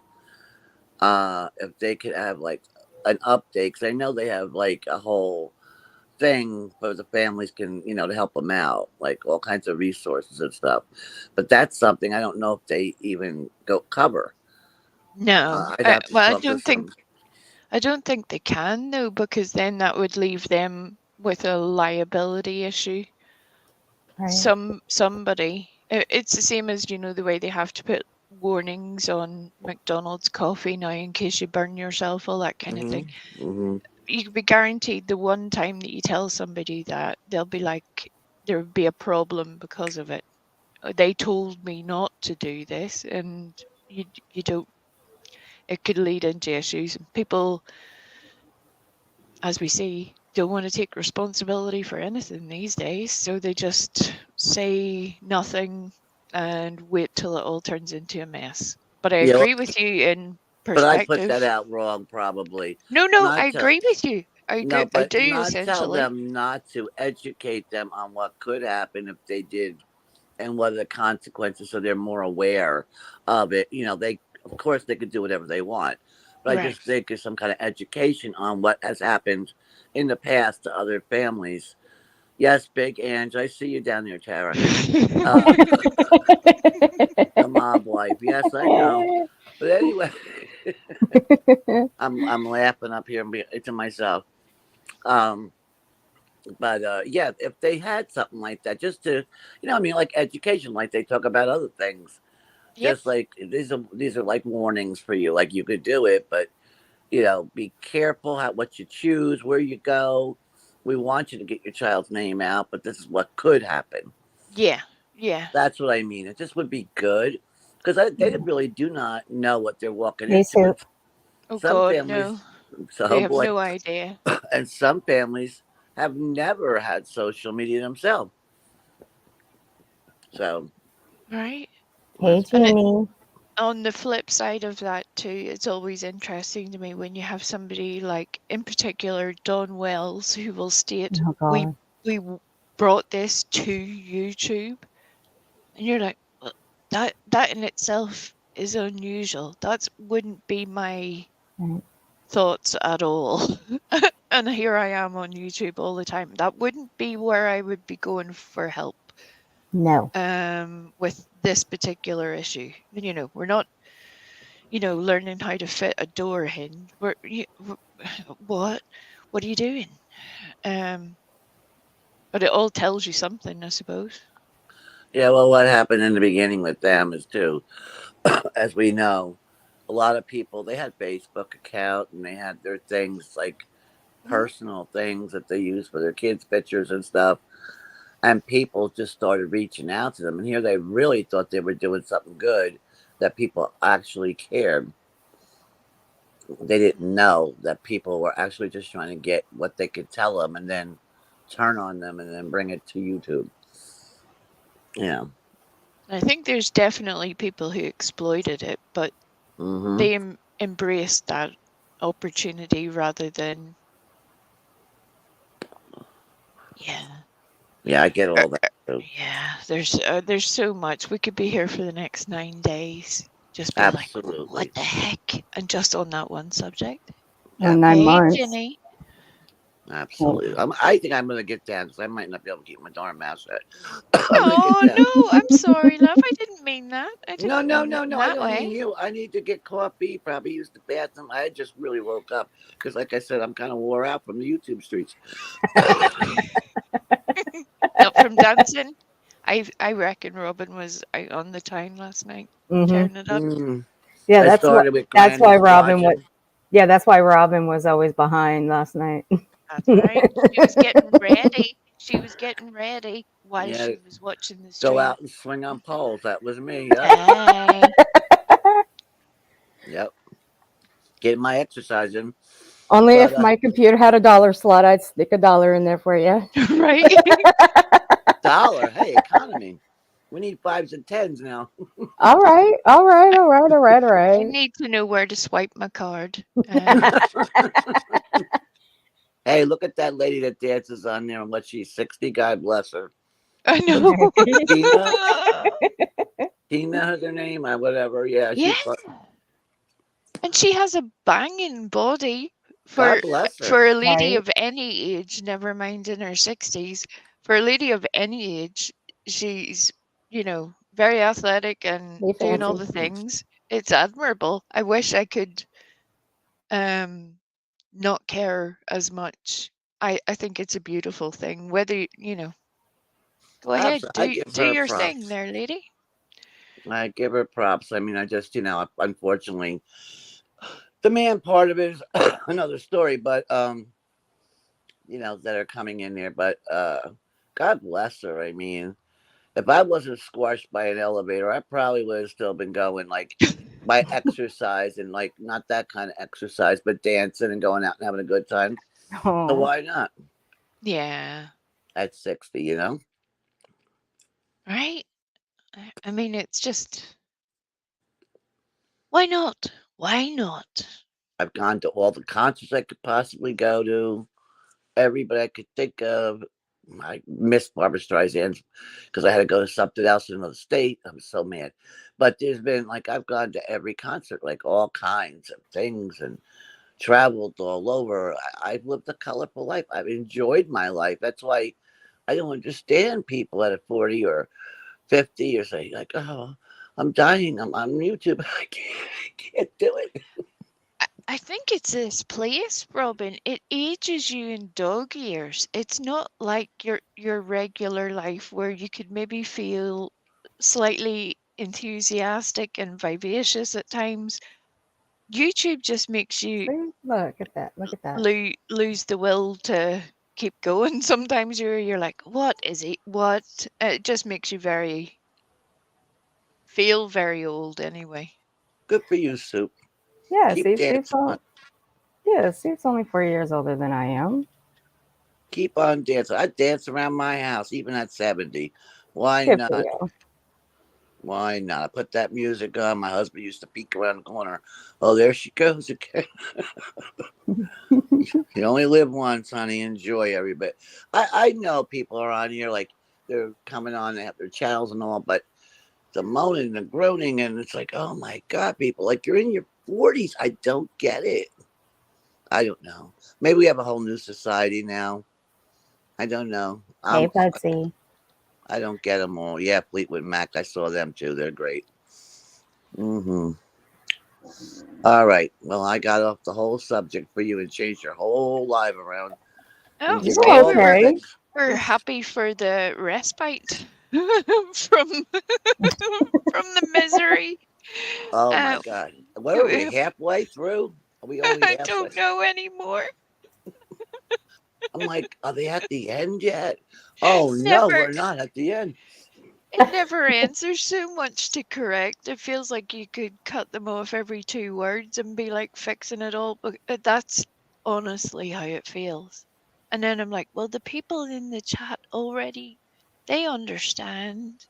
If they could have like an update, because I know they have like a whole thing for the families can, to help them out, like all kinds of resources and stuff. But that's something I don't know if they even go cover. No, I'd have to well, talk to some. I don't think they can though, because then that would leave them with a liability issue. Right. Somebody, it's the same as, the way they have to put warnings on McDonald's coffee now in case you burn yourself, all that kind of Hmm. thing. Hmm. You can be guaranteed the one time that you tell somebody that, they'll be like, there would be a problem because of it. They told me not to do this, and you don't. It could lead into issues. And people, as we see, don't want to take responsibility for anything these days, so they just say nothing and wait till it all turns into a mess. But I Yeah, well, agree with you in but I put that perspective. out wrong, probably. No, no, I Not to agree with you. No, I but do not tell essentially. them not to educate them on what could happen if they did and what are the consequences so they're more aware of it. They of course they could do whatever they want. But I Right. just think there's some kind of education on what has happened in the past to other families. Yes, Big Ange, I see you down there, Tara. Uh, the mob wife. Yes, I know. But anyway, I'm laughing up here to myself. Um, but yeah, if they had something like that, just to, I mean, like education, like they talk about other things, Yep. just like these are like warnings for you, like you could do it, but be careful what you choose, where you go. We want you to get your child's name out, but this is what could happen. Yeah. Yeah. That's what I mean. It just would be good because they really do not know what they're walking Me into, and too. Oh some God, no. families, so They oh have boy, no idea. and some families have never had social media themselves. So Right. Hey, that's And Jeannie. on the flip side of that too, it's always interesting to me when you have somebody like, in particular, Don Wells, who will state, Oh "We God. brought this to YouTube," and you're like, well, that in itself is unusual. That wouldn't be my Right. thoughts at all. And here I am on YouTube all the time. That wouldn't be where I would be going for help. No. With this particular issue, we're not, learning how to fit a door hinge. What? What are you doing? Um, but it all tells you something, I suppose. Yeah, well, what happened in the beginning with them is too, as we know, a lot of people they had Facebook account and they had their things like personal things that they use for their kids' pictures and stuff. And people just started reaching out to them. And here they really thought they were doing something good, that people actually cared. They didn't know that people were actually just trying to get what they could tell them and then turn on them and then bring it to YouTube. Yeah. I think there's definitely people who exploited it, but Mm-hmm. they embraced that opportunity rather than, yeah. Yeah, I get all that too. Yeah, there's so much. We could be here for the next 9 days. Just be like, what Absolutely. the heck? And just on that one subject. And Absolutely. 9 months. Ginny. Absolutely. I think I'm going to get down because I might not be able to keep my darn mouth shut. Oh no, I'm sorry, love. I didn't mean that. I No, didn't no, mean no, it in no. I that don't mean way. you. I need to get coffee, probably use the bathroom. I just really woke up because, like I said, I'm kind of wore out from the YouTube streets. Not from dancing. I reckon Robin was out on the town last night, tearing it up. Mm. Yeah, I started with that's Granny why Robin was. squatching. Yeah, that's why Robin was always behind last night. That's right. She was getting ready. She was getting ready while Yeah, she was watching the go stream. out and swing on poles. That was me. Yep. Hey. Yep. Getting my exercise in. Only But if my computer had a dollar slot, I'd stick a dollar in there for you. Right? dollar. Hey, economy. We need fives and tens now. All right, all right, all right, all right, all I right. need to know where to swipe my card. Hey, look at that lady that dances on there and what she's 60. God bless her. I know. Tina. Tina is her name, or whatever. Yeah, Yeah. she's. And she has a banging body God bless her. for a lady Right. of any age, never mind in her 60s. For a lady of any age, she's, very athletic and Be doing all fancy. the things. It's admirable. I wish I could not care as much. I think it's a beautiful thing. Whether, go ahead, I do give do her your thing props. there, lady. I give her props. I mean, I just, unfortunately, the man part of it is another story, but that are coming in there. But God bless her. I mean, if I wasn't squashed by an elevator, I probably would have still been going like by exercise and like not that kind of exercise, but dancing and going out and having a good time. So Oh, why not Yeah. at 60? Right? I mean, it's just, why not? Why not? I've gone to all the concerts I could possibly go to, everybody I could think of. I missed Barbara Streisand because I had to go to something else in another state. I was so mad. But there's been like I've gone to every concert, like all kinds of things, and traveled all over. I've lived a colorful life. I've enjoyed my life. That's why I don't understand people at a 40 or 50 or say like, "Oh, I'm dying. I'm on YouTube. I can't do it." I think it's this place, Robin. It ages you in dog years. It's not like your regular life where you could maybe feel slightly enthusiastic and vivacious at times. YouTube just makes you see, look at that, look at that. lose the will to keep going. Sometimes you're like, what is it? What? It just makes you feel very old anyway. Good for you, Soup. Yeah, Keep see, Steve's dancing. yeah, Steve's only 4 years older than I am. Keep on dancing. I dance around my house, even at 70. Why Good for not? you. Why not? I put that music on. My husband used to peek around the corner. Oh, there she goes again. You only live once, honey. Enjoy every bit. I know people are on here like they're coming on, they have their channels and all, but the moaning, the groaning, and it's like, oh my God, people, like you're in your 40s. I don't get it. I don't know. Maybe we have a whole new society now. I don't know. Hey, Betsy. I don't get them all. Yeah, Fleetwood Mac. I saw them too. They're great. Mm-hmm. All right. Well, I got off the whole subject for you and changed your whole life around. Oh, it Into was You're good. all the okay. things. We're happy for the respite from from the misery. Oh my Uh, God. What are we halfway through? Are we only I halfway? don't know anymore. I'm like, are they at the end yet? Oh no, Never we're not at the end. It never ends. There's so much to correct. It feels like you could cut them off every 2 words and be like fixing it all. But that's honestly how it feels. And then I'm like, well, the people in the chat already, they understand.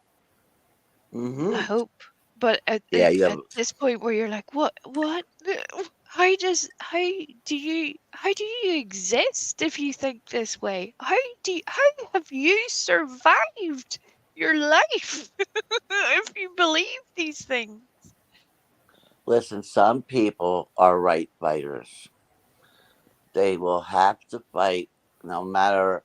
I Mm-hmm. hope. But Yeah, you at have. this point where you're like, what? How do you exist if you think this way? How have you survived your life if you believe these things? Listen, some people are right fighters. They will have to fight no matter,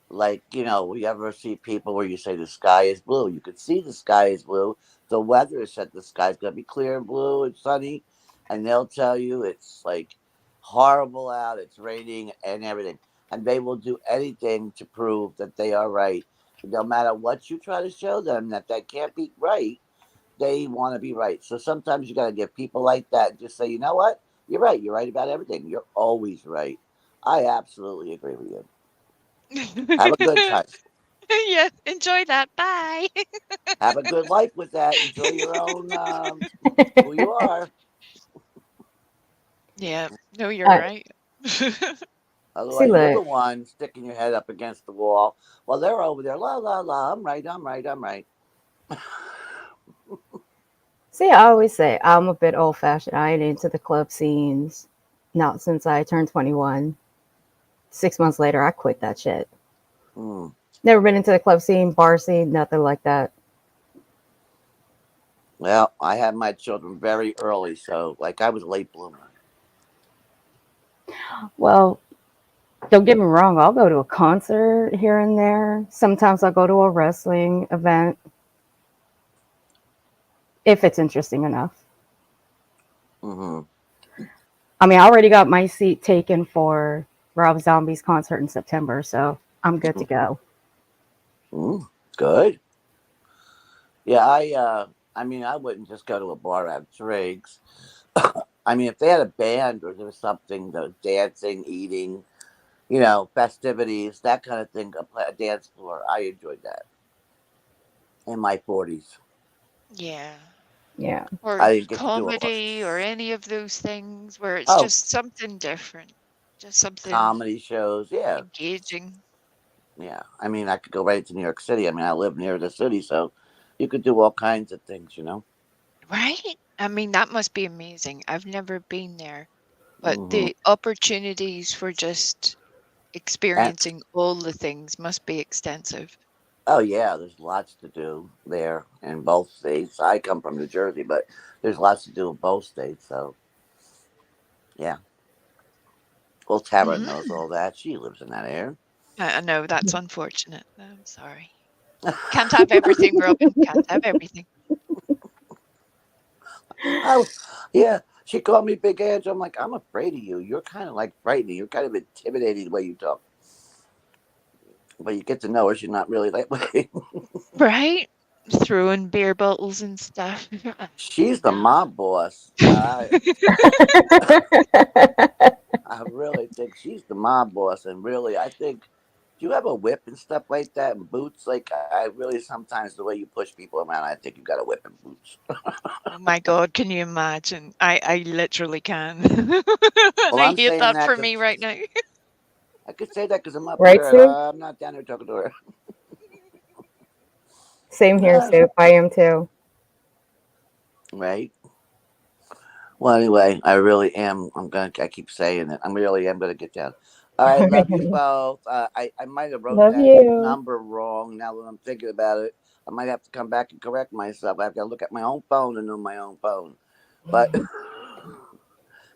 like, you ever see people where you say the sky is blue? You could see the sky is blue. The weather said the sky's going to be clear and blue and sunny. And they'll tell you it's like horrible out, it's raining and everything. And they will do anything to prove that they are right. No matter what you try to show them that they can't be right, they want to be right. So sometimes you got to get people like that and just say, you know what? You're right. You're right about everything. You're always right. I absolutely agree with you. Have a good time. Yeah, enjoy that. Bye. Have a good life with that. Enjoy your own who you are. Yeah, no, you're uh, right. see, Otherwise, you're the look, one sticking your head up against the wall while they're over there. La la la. I'm right. I'm right. I'm right. see, I always say I'm a bit old fashioned. I ain't into the club scenes. Not since I turned 21. 6 months later, I quit that shit. Mm. Never been into the club scene, bar scene, nothing like that. Well, I had my children very early, so like I was a late bloomer. Well, don't get me wrong, I'll go to a concert here and there. Sometimes I'll go to a wrestling event if it's interesting enough. Mm-hmm. I mean, I already got my seat taken for Rob Zombie's concert in September, so I'm good to go. Mm. Good. Yeah, I mean, I wouldn't just go to a bar to have drinks. I mean, if they had a band or there was something, the dancing, eating, festivities, that kind of thing, a dance floor, I enjoyed that in my 40s. Yeah. Yeah. Or I didn't get to do a lot. comedy or any of those things where it's Oh, just something different, just something comedy shows, yeah, engaging. yeah. I mean, I could go right to New York City. I mean, I live near the city, so you could do all kinds of things. Right? I mean, that must be amazing. I've never been there, but Hmm. the opportunities for just And experiencing all the things must be extensive. oh yeah, there's lots to do there in both states. I come from New Jersey, but there's lots to do in both states. So yeah. Well, Tara knows Mm. all that. She lives in that area. I know that's unfortunate. I'm sorry. Can't have everything, Robin. Can't have everything. Oh, yeah. She called me Big Edge. I'm like, I'm afraid of you. You're kind of like frightening. You're kind of intimidating the way you talk. But you get to know her. She's not really that way. Right? Throwing beer bottles and stuff. She's the No. mob boss. I really think she's the mob boss. And really, I think, do you have a whip and stuff like that and boots? Like, I really sometimes the way you push people around, I think you got a whip and boots. Oh my God, can you imagine? I literally can. Well, I I'm hate saying that that for because me right now. I could say that because I'm up Right, here and Sue? I'm not down there talking to her. Same here, Sue. I am too. Right. Well, anyway, I really am. I keep saying it. I really am gonna get down. All right, love you both. I might have wrote Love that you. number wrong. Now that I'm thinking about it, I might have to come back and correct myself. I've got to look at my own phone and know my own phone. But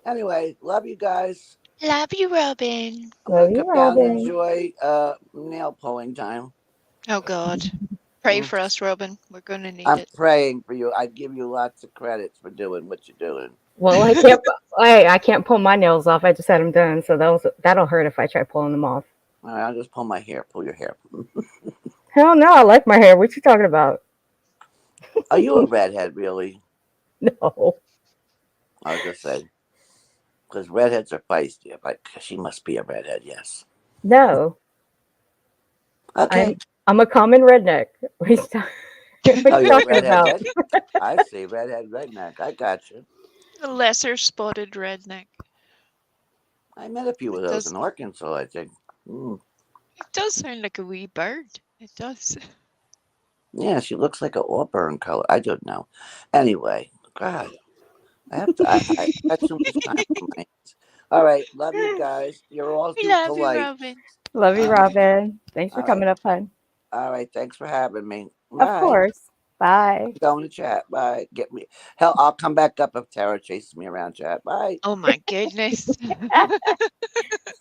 anyway, love you guys. Love you, Robin. I'm gonna Love you, come down and Robin. enjoy nail pulling time. Oh God. Pray Mm. for us, Robin. We're gonna need I'm it. praying for you. I give you lots of credits for doing what you're doing. Well, I can't. I can't pull my nails off. I just had them done, so that'll hurt if I try pulling them off. All right, I'll just pull my hair. Pull your hair. Hell no, I like my hair. What you talking about? Are you a redhead, really? No. I was gonna say because redheads are feisty. Like she must be a redhead. Yes. No, Okay. I'm a common redneck. What Oh, are you you're a talking redhead about? red. I see, redhead redneck. I got you. A lesser spotted redneck. I met a few It of those in does. Arkansas, I think. Mm. It does sound like a wee bird. It does. Yeah, she looks like an auburn color. I don't know. Anyway, God, I have to. I got too much time on my hands. All right, love you guys. You're all I too love you, polite. Robin. Love you, All right, Robin. Thanks for all right, coming up, hon. all right. Thanks for having me. Of Bye. course. Bye. I'm going to chat. Bye. Get me. Hell, I'll come back up if Tara chases me around chat. Bye. Oh my goodness.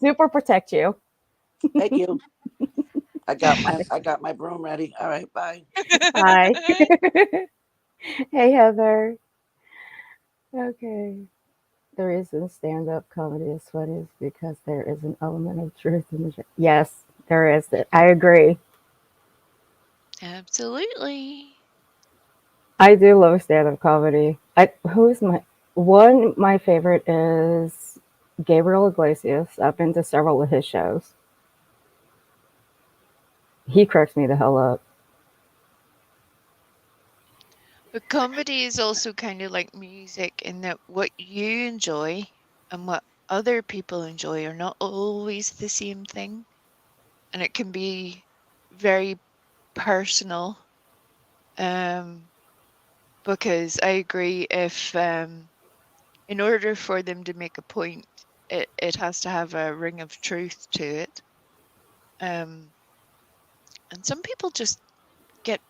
Super protect you. Thank you. I got my broom ready. All right. Bye. Bye. Hey, Heather. Okay. The reason stand up comedy is funny is because there is an element of truth in the show. Yes, there is. I agree. Absolutely. I do love stand up comedy. Who's my favorite is Gabriel Iglesias. I've been to several of his shows. He cracks me the hell up. But comedy is also kind of like music in that what you enjoy and what other people enjoy are not always the same thing. And it can be very personal. Um, because I agree if in order for them to make a point, it has to have a ring of truth to it. Um, and some people just get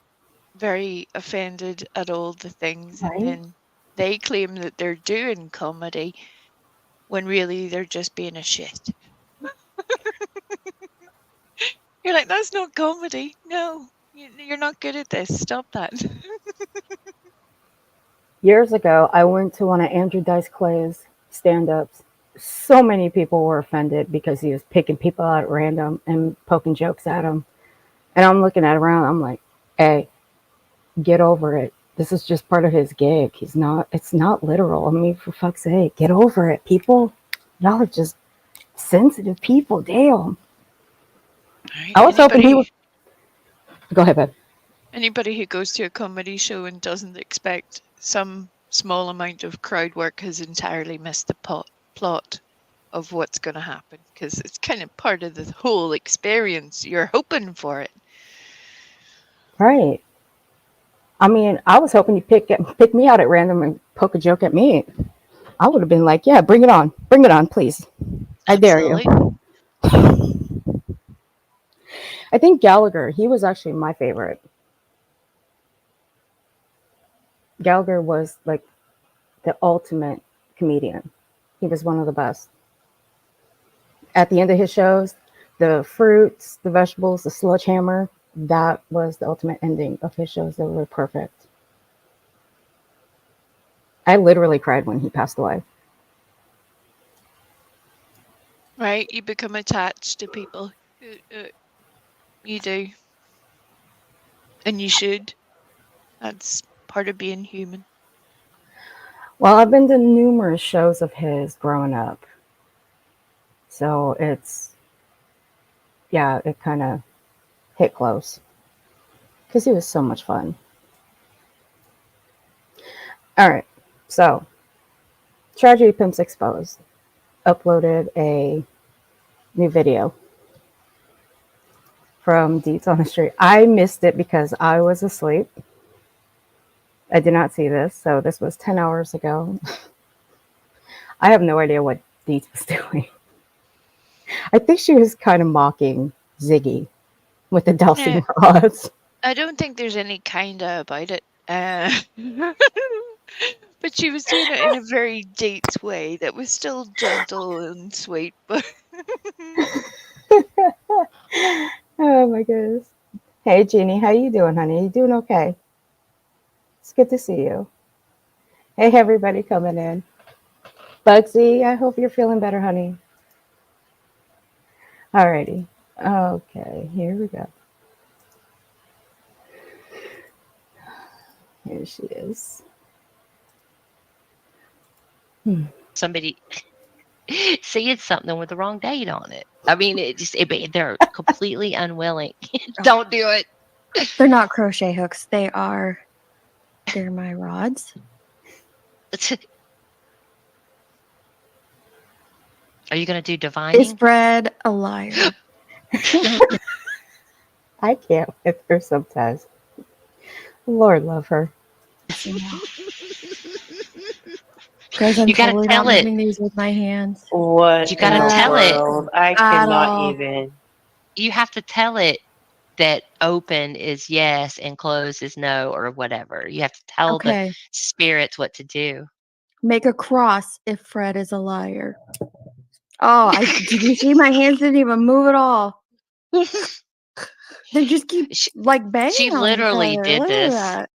very offended at all the things, and Right? then they claim that they're doing comedy when really they're just being a shit. You're like, that's not comedy. No, you're not good at this. Stop that. Years ago, I went to one of Andrew Dice Clay's stand ups. So many people were offended because he was picking people out at random and poking jokes at them. And I'm looking at around, I'm like, hey, get over it. This is just part of his gig. It's not literal. I mean, for fuck's sake, get over it. People, y'all are just sensitive people. Damn. Right? I was hoping he would. Go ahead, babe. Anybody who goes to a comedy show and doesn't expect some small amount of crowd work has entirely missed the plot of what's going to happen, because it's kind of part of the whole experience. You're hoping for it. Right. I mean, I was hoping you'd pick me out at random and poke a joke at me. I would have been like, yeah, bring it on, please. I dare you. Absolutely. I think Gallagher, he was actually my favorite. Gallagher was like the ultimate comedian. He was one of the best. At the end of his shows, the fruits, the vegetables, the sledgehammer, that was the ultimate ending of his shows. They were perfect. I literally cried when he passed away. Right? You become attached to people. You do. And you should. That's part of being human. Well, I've been to numerous shows of his growing up. So yeah, it kind of hit close because he was so much fun. All right. So, Tragedy Pimps Exposed uploaded a new video from Deets on the Street. I missed it because I was asleep. I did not see this. So, this was 10 hours ago. I have no idea what Deets was doing. I think she was kind of mocking Ziggy with the Yeah, dowsing rods. I don't think there's any kinda about it. But she was doing it in a very date way that was still gentle and sweet. But Oh my goodness. Hey Jeannie, how you doing, honey? You doing okay? It's good to see you. Hey everybody coming in. Bugsy, I hope you're feeling better, honey. Alrighty. Okay, here we go. Here she is. Somebody seeing something with the wrong date on it. I mean, they're completely unwilling. Don't do it. They're not crochet hooks. They're my rods. Are you going to do Is divining? Fred a liar? I can't with her sometimes. Lord love her. Guys, I'm You got to totally tell not it. moving these with my hands. What You in got to the tell it. world? I At cannot all. even. You have to tell it that open is yes and closed is no or whatever. You have to tell the Okay. spirits what to do. Make a cross if Fred is a liar. Oh, did you see my hands didn't even move at all? They just keep She, like banging she on each literally other. did Look at this, that.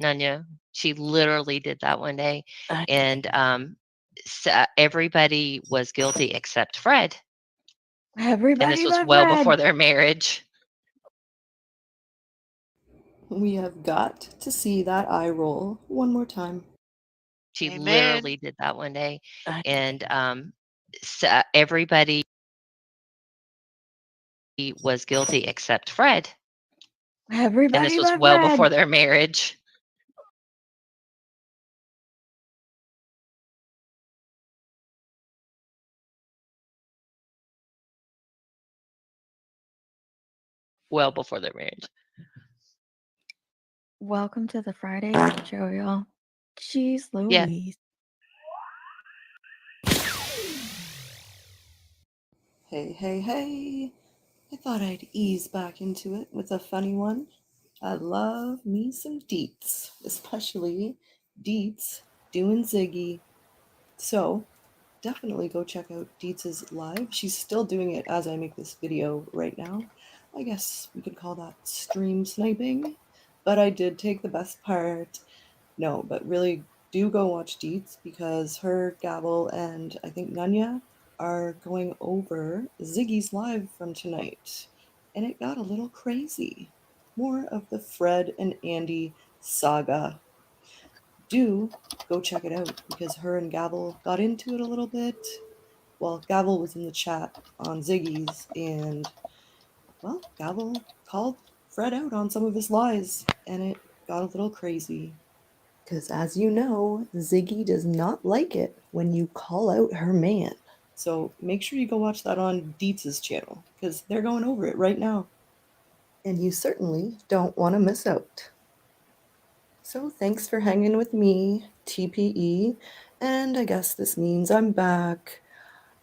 Nanya. She literally did that one day. I And everybody was guilty except Fred. And Everybody this was but well Fred. before their marriage. We have got to see that eye roll one more time. She Amen. literally did that one day. I And everybody was guilty except Fred. And Everybody this was but well Fred. before their marriage. Well before their marriage. Welcome to the Friday show, y'all. Jeez Yeah. Louise. Hey, hey, hey. I thought I'd ease back into it with a funny one. I love me some deets, especially Deets doing Ziggy. So definitely go check out Deets' live. She's still doing it as I make this video right now. I guess we could call that stream sniping, but I did take the best part. No, but really do go watch Deets because her, Gabble, and I think Nanya are going over Ziggy's live from tonight. And it got a little crazy. More of the Fred and Andy saga. Do go check it out because her and Gabble got into it a little bit. Well, Gabble was in the chat on Ziggy's, and well, Gabble called Fred out on some of his lies, and it got a little crazy. Because as you know, Ziggy does not like it when you call out her man. So make sure you go watch that on Deets' channel, because they're going over it right now. And you certainly don't want to miss out. So thanks for hanging with me, TPE, and I guess this means I'm back.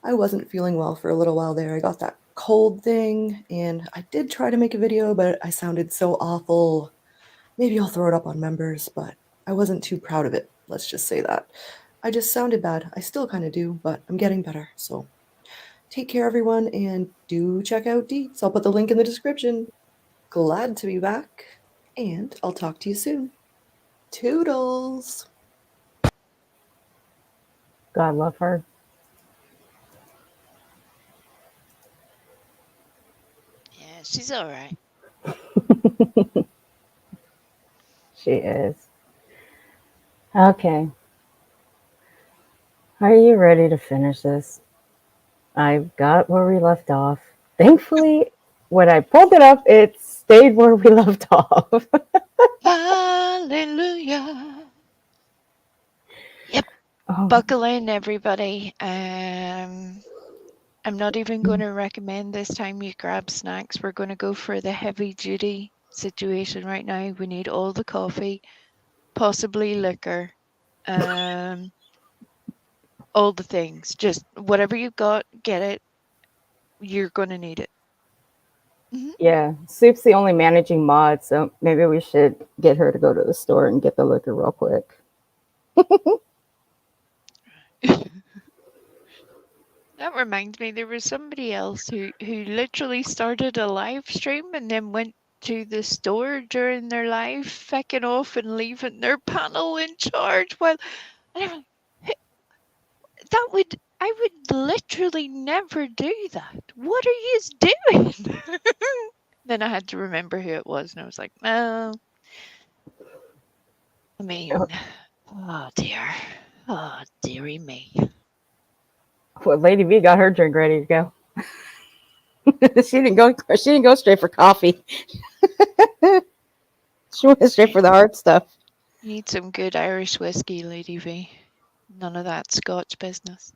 I wasn't feeling well for a little while there. I got that cold thing, and I did try to make a video, but I sounded so awful. Maybe I'll throw it up on members, but I wasn't too proud of it. Let's just say that. I just sounded bad. I still kind of do, but I'm getting better. So take care, everyone, and do check out Deets. I'll put the link in the description. Glad to be back, and I'll talk to you soon. Toodles! God love her. Yeah, she's all right. She is. Okay. Are you ready to finish this? I've got where we left off. Thankfully, when I pulled it up, it stayed where we left off. Hallelujah. Yep. Oh, Buckle in, everybody. I'm not even going to recommend this time you grab snacks. We're going to go for the heavy duty situation right now. We need all the coffee, possibly liquor, all the things. Just whatever you've got, get it. You're going to need it. yeah. Soup's the only managing mod, so maybe we should get her to go to the store and get the liquor real quick. That reminds me, there was somebody else who literally started a live stream and then went to the store during their live, fecking off and leaving their panel in charge. While I would literally never do that. What are you doing? Then I had to remember who it was, and I was like, well, I mean, oh dear, oh dearie me. Well, Lady V got her drink ready to go. She didn't go. She didn't go straight for coffee. She went straight for the hard stuff. You need some good Irish whiskey, Lady V. None of that Scotch business.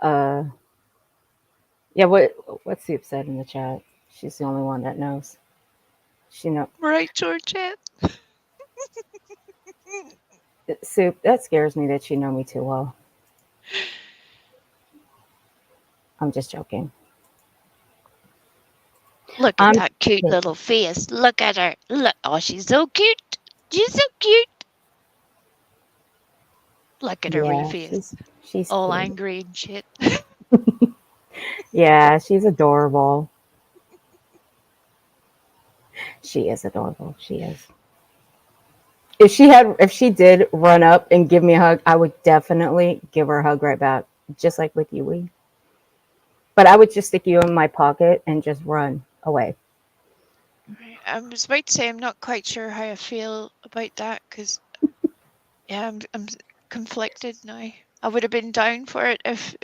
Uh, yeah. What Soup said in the chat. She's the only one that knows. She know Right, Georgette? Soup. That scares me that you know me too well. I'm just joking. Look at I'm that cute kidding. little face. Look at her. Look. Oh, she's so cute. She's so cute. Look at her wee Yeah, face. she's All cute. angry and shit. Yeah, she's adorable. She is adorable. She is. If she did run up and give me a hug, I would definitely give her a hug right back, just like with you, Wee. But I would just stick you in my pocket and just run away. I was about to say I'm not quite sure how I feel about that because yeah, I'm conflicted now. I would have been down for it if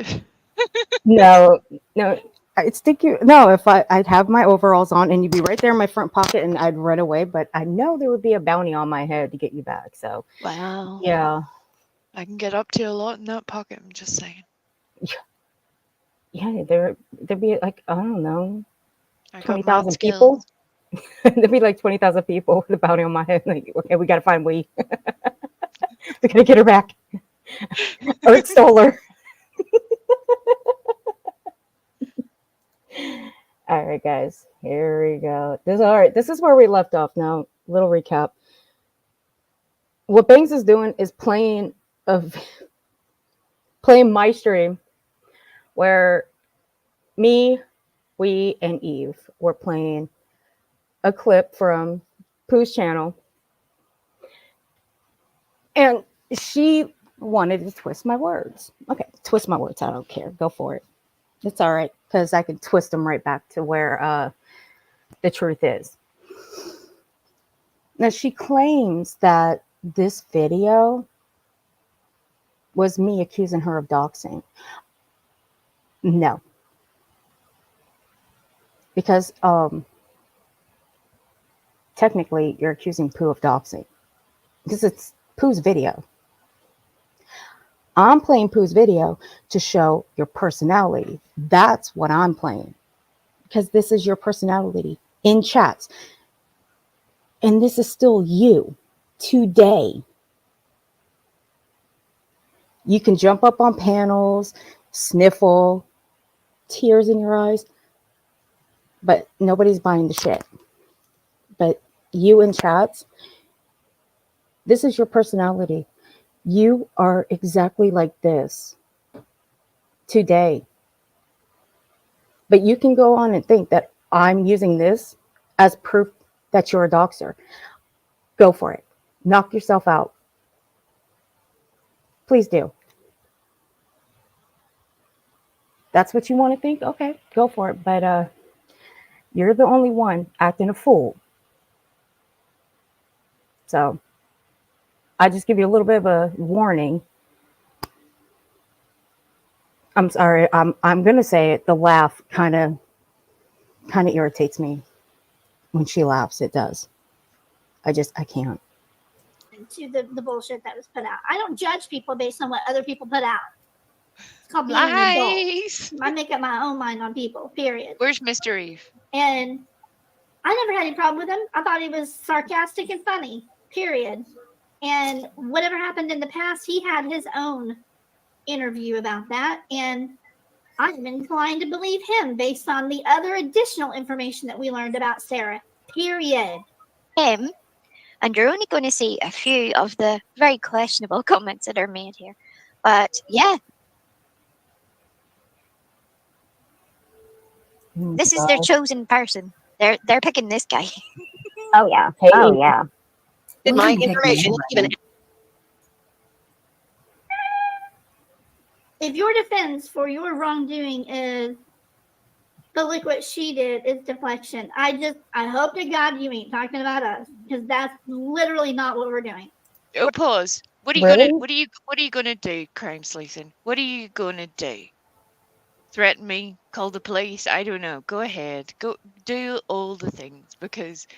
No, no, I'd stick you. No, if I'd have my overalls on and you'd be right there in my front pocket and I'd run away, but I know there would be a bounty on my head to get you back. So, wow, yeah, I can get up to a lot in that pocket. I'm just saying. yeah, there'd be like I don't know, I got mad 20,000 skills. people. There'd be like 20,000 people with a bounty on my head. Like, okay, we gotta find Wee. We gotta get her back. Earth stole her. All right, guys, here we go. All right. This is where we left off. Now, little recap. What Banks is doing is playing my stream, where me, we, and Eve were playing a clip from Pooh's channel, and she wanted to twist my words. Okay, twist my words. I don't care. Go for it. It's all right because I can twist them right back to where the truth is. Now, she claims that this video was me accusing her of doxing. No. Because technically you're accusing Pooh of doxing. Because it's Pooh's video. I'm playing Pooh's video to show your personality. That's what I'm playing. Because this is your personality in chats. And this is still you today. You can jump up on panels, sniffle, tears in your eyes, but nobody's buying the shit. But you in chats, this is your personality. You are exactly like this today. But you can go on and think that I'm using this as proof that you're a doxer. Go for it. Knock yourself out. Please do. That's what you want to think? Okay, go for it. But you're the only one acting a fool. So I just give you a little bit of a warning. I'm sorry. I'm gonna say it. The laugh kind of irritates me when she laughs. It does. I can't. To the bullshit that was put out. I don't judge people based on what other people put out. It's called being an adult. Lies. I make up my own mind on people, period. Where's Mr. Eve? And I never had any problem with him. I thought he was sarcastic and funny, period. And whatever happened in the past, he had his own interview about that. And I'm inclined to believe him based on the other additional information that we learned about Sarah, period. Him, and you're only going to see a few of the very questionable comments that are made here. But yeah, this is their chosen person. They're picking this guy. Oh yeah. Hey, oh yeah. Did my information even? If your defense for your wrongdoing is But look what she did is deflection. I hope to God you ain't talking about us, because that's literally not what we're doing. Oh, pause. What are you Really? gonna do, Crime Slicing? What are you gonna do? Threaten me? Call the police? I don't know. Go ahead. Go do all the things, because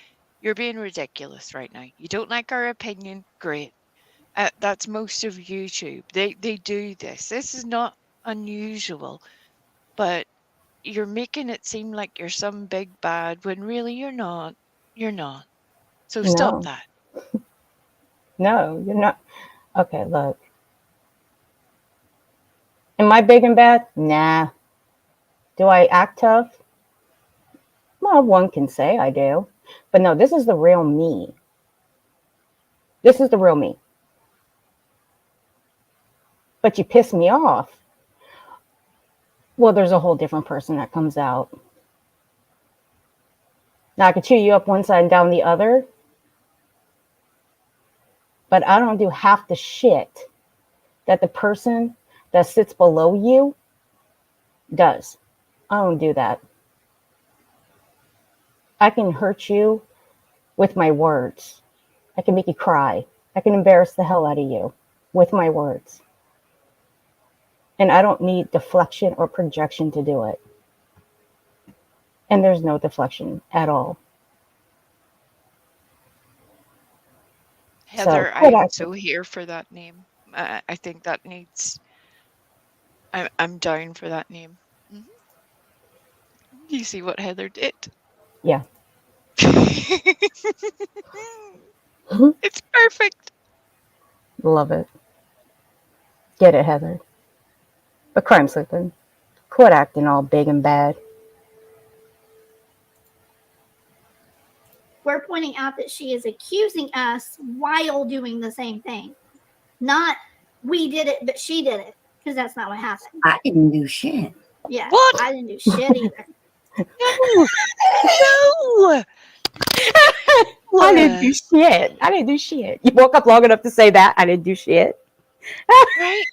you're being ridiculous right now. You don't like our opinion? Great. That's most of YouTube. They do this. This is not unusual, but you're making it seem like you're some big bad when really you're not. You're not. So stop No. that. No, you're not. Okay, look. Am I big and bad? Nah. Do I act tough? Well, one can say I do. But no, this is the real me. This is the real me. But you piss me off. Well, there's a whole different person that comes out. Now, I could chew you up one side and down the other, but I don't do half the shit that the person that sits below you does. I don't do that. I can hurt you with my words. I can make you cry. I can embarrass the hell out of you with my words. And I don't need deflection or projection to do it. And there's no deflection at all. Heather, So, quit I'm acting. so here for that name. I think that needs. I'm down for that name. Mhm. You see what Heather did? Yeah. It's perfect. Love it. Get it, Heather. But crime slipping. Quit acting all big and bad. We're pointing out that she is accusing us while doing the same thing. Not we did it, but she did it, because that's not what happened. I didn't do shit. Yeah, What? I didn't do shit either. No. No. I didn't do shit. I didn't do shit. You woke up long enough to say that. I didn't do shit. Right?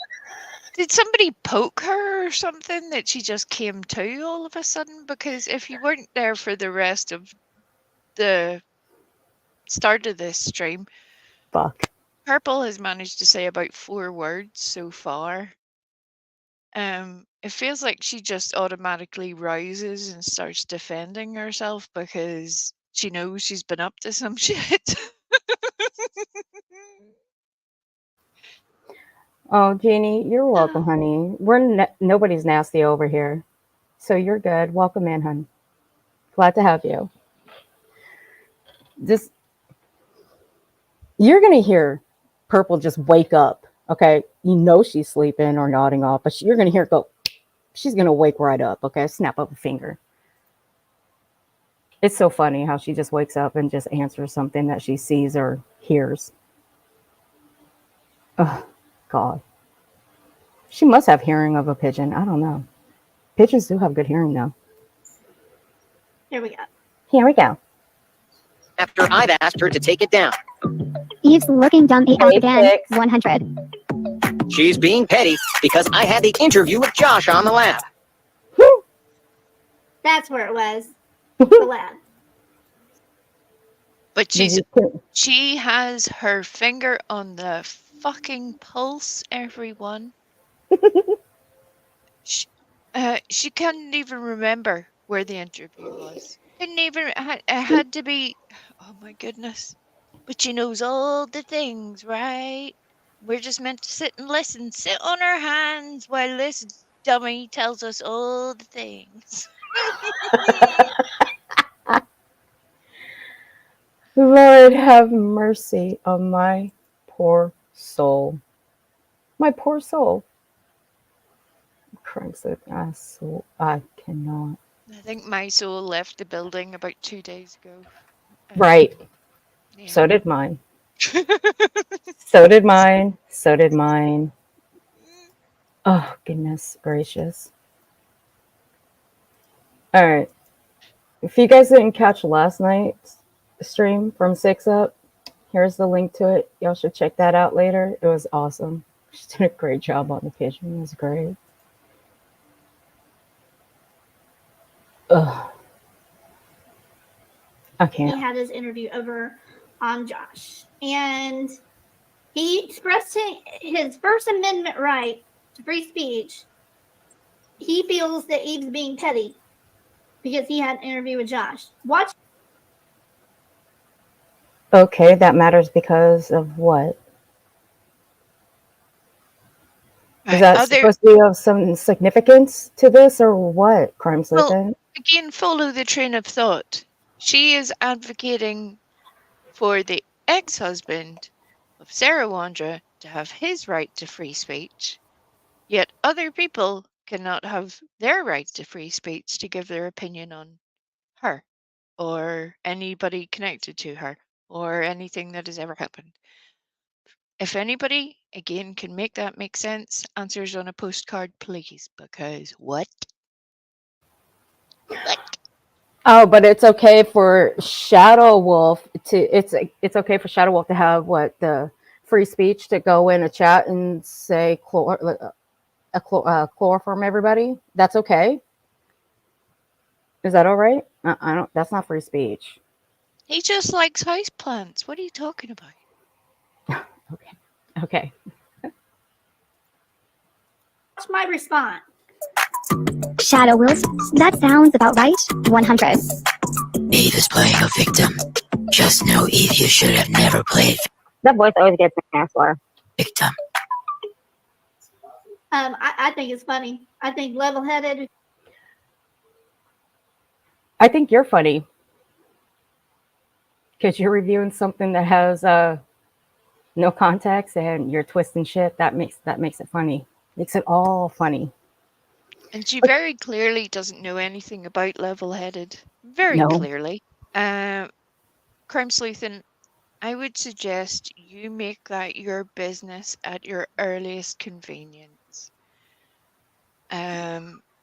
Did somebody poke her or something that she just came to all of a sudden? Because if you weren't there for the rest of the start of this stream, Fuck. Purple has managed to say about 4 words so far. It feels like she just automatically rises and starts defending herself because she knows she's been up to some shit. Oh, Jeannie, you're welcome, honey. Nobody's nasty over here. So you're good. Welcome in, honey. Glad to have you. You're going to hear Purple just wake up, okay? You know she's sleeping or nodding off, but you're going to hear it go. She's going to wake right up, okay? Snap up a finger. It's so funny how she just wakes up and just answers something that she sees or hears. Oh, God. She must have hearing of a pigeon. I don't know. Pigeons do have good hearing, though. Here we go. Here we go. After I've asked her to take it down. Eve's looking dumb AF again. Six. 100. She's being petty because I had the interview with Josh on the lab. That's where it was. The lab. But she has her finger on the fucking pulse, everyone. She couldn't even remember where the interview was. Couldn't even, it had to be, oh my goodness. But she knows all the things, right? We're just meant to sit and listen, sit on our hands while this dummy tells us all the things. Lord have mercy on my poor soul. My poor soul. Christ, I cannot. I think my soul left the building about 2 days ago. Right. Yeah. So did mine. So did mine. So did mine. Oh, goodness gracious. All right. If you guys didn't catch last night's stream from 6 Up, here's the link to it. Y'all should check that out later. It was awesome. She did a great job on the pigeon. It was great. Ugh. I He can't. had his interview over on Josh, and he expressed his First Amendment right to free speech. He feels that Eve's being petty because he had an interview with Josh. Watch. Okay, that matters because of what? Is Right. that Other supposed to be of some significance to this or what, Crime well, Sleuthing? again, follow the train of thought. She is advocating for the ex-husband of Sarah Wandra to have his right to free speech, yet other people cannot have their right to free speech to give their opinion on her or anybody connected to her or anything that has ever happened. If anybody, again, can make that make sense, answers on a postcard, please, because what? What? Oh, but it's okay for Shadow Wolf to it's okay for Shadow Wolf to have what the free speech to go in a chat and say chloroform everybody. That's okay. Is that all right? I don't. That's not free speech. He just likes houseplants. What are you talking about? Okay. Okay. Watch my response. Shadow Wolf. That sounds about right. 100. Eve is playing a victim. Just know, Eve, you should have never played That voice always gets me for. victim. I think it's funny. I think level-headed. I think you're funny because you're reviewing something that has no context and you're twisting shit. That makes it funny. Makes it all funny. And she very clearly doesn't know anything about level-headed. Very No. clearly. Crime sleuthing, I would suggest you make that your business at your earliest convenience.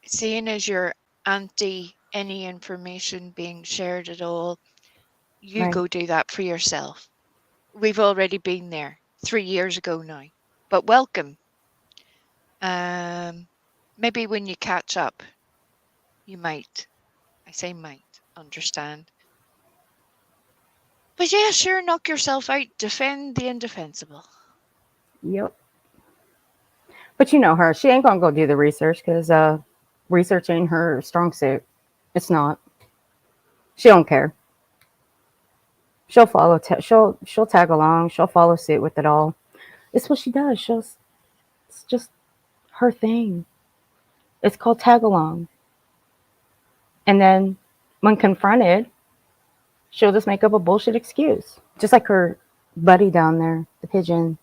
Seeing as you're anti any information being shared at all, you Right. go do that for yourself. We've already been there 3 years ago now, but welcome. Maybe when you catch up, you might, I say might, understand. But yeah, sure, knock yourself out. Defend the indefensible. Yep. But you know her. She ain't gonna go do the research because research ain't her strong suit. It's not. She don't care. She'll follow. She'll tag along. She'll follow suit with it all. It's what she does. It's just her thing. It's called tag along. And then when confronted, she'll just make up a bullshit excuse, just like her buddy down there, the pigeon.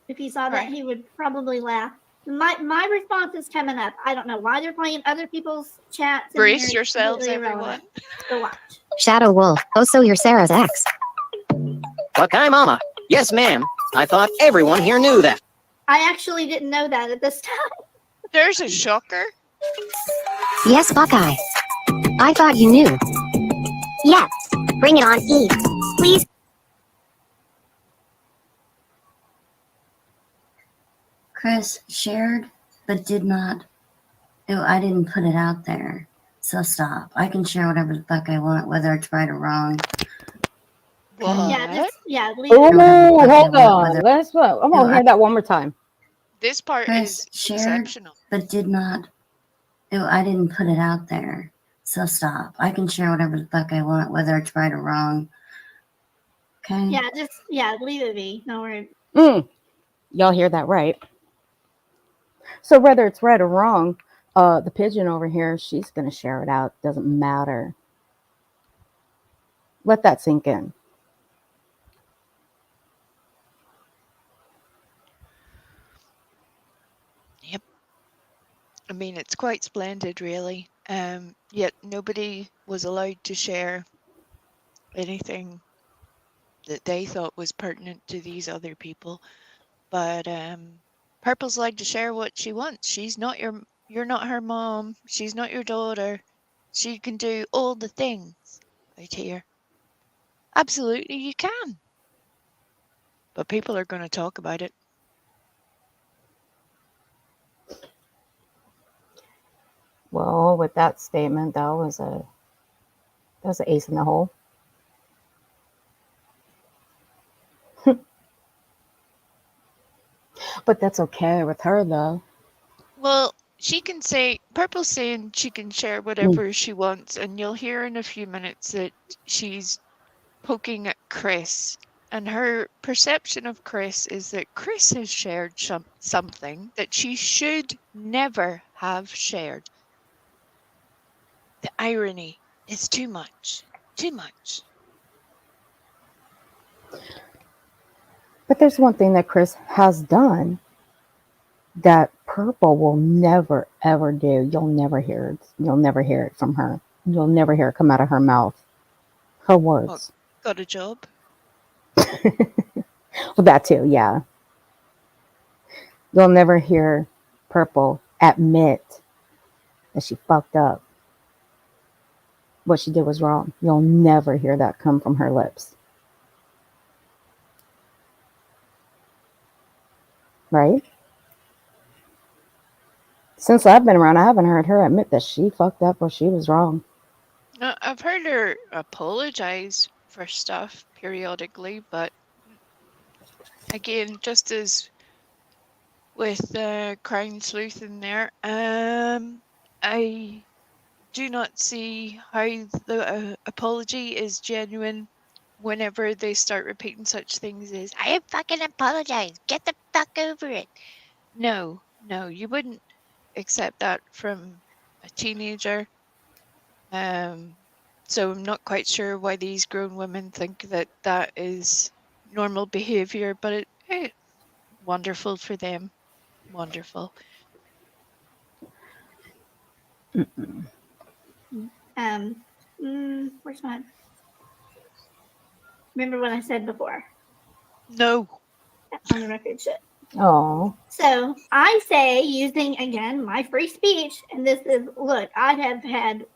If he saw that, Right. he would probably laugh. My response is coming up. I don't know why they're playing other people's chats. Brace yourselves, everyone. So watch. Shadow Wolf. Oh, so you're Sarah's ex. Okay, Mama. Yes, ma'am. I thought everyone here knew that. I actually didn't know that at this time. There's a shocker. Yes, Buckeye. I thought you knew. Yes. Bring it on, Eve. Please. Chris shared, but did not. Oh, I didn't put it out there. So stop. I can share whatever the fuck I want, whether it's right or wrong. What? Leave Oh, it. hold on. I'm gonna hear that one more time. This part Chris is shared, exceptional. but did not. Oh, I didn't put it out there. So stop. I can share whatever the fuck I want, whether it's right or wrong. Okay? Leave it be. No worries. Y'all hear that right? So whether it's right or wrong, the pigeon over here, she's gonna share it out. Doesn't matter. Let that sink in. Yep. I mean, it's quite splendid, really. Yet nobody was allowed to share anything that they thought was pertinent to these other people. But Purple's allowed to share what she wants. You're not her mom. She's not your daughter. She can do all the things out here. Absolutely, you can. But people are going to talk about it. Well, know with that statement, that was an ace in the hole. But that's okay with her, though. Well, she can say, Purple's saying she can share whatever she wants, and you'll hear in a few minutes that she's poking at Chris. And her perception of Chris is that Chris has shared something that she should never have shared. The irony is too much. Too much. But there's one thing that Chris has done that Purple will never ever do. You'll never hear it. You'll never hear it from her. You'll never hear it come out of her mouth. Her words. Got a job? Well, that too, yeah. You'll never hear Purple admit that she fucked up. What she did was wrong. You'll never hear that come from her lips. Right? Since I've been around, I haven't heard her admit that she fucked up or she was wrong. I've heard her apologize for stuff periodically, but again, just as with Crown Sleuth in there, I do not see how the apology is genuine whenever they start repeating such things as, I fucking apologize, get the fuck over it. No, you wouldn't accept that from a teenager. So I'm not quite sure why these grown women think that that is normal behavior, but wonderful for them. Wonderful. Where's my? Remember what I said before? No. On the record, shit. Oh. So I say, using again my free speech, and this is, look, I have had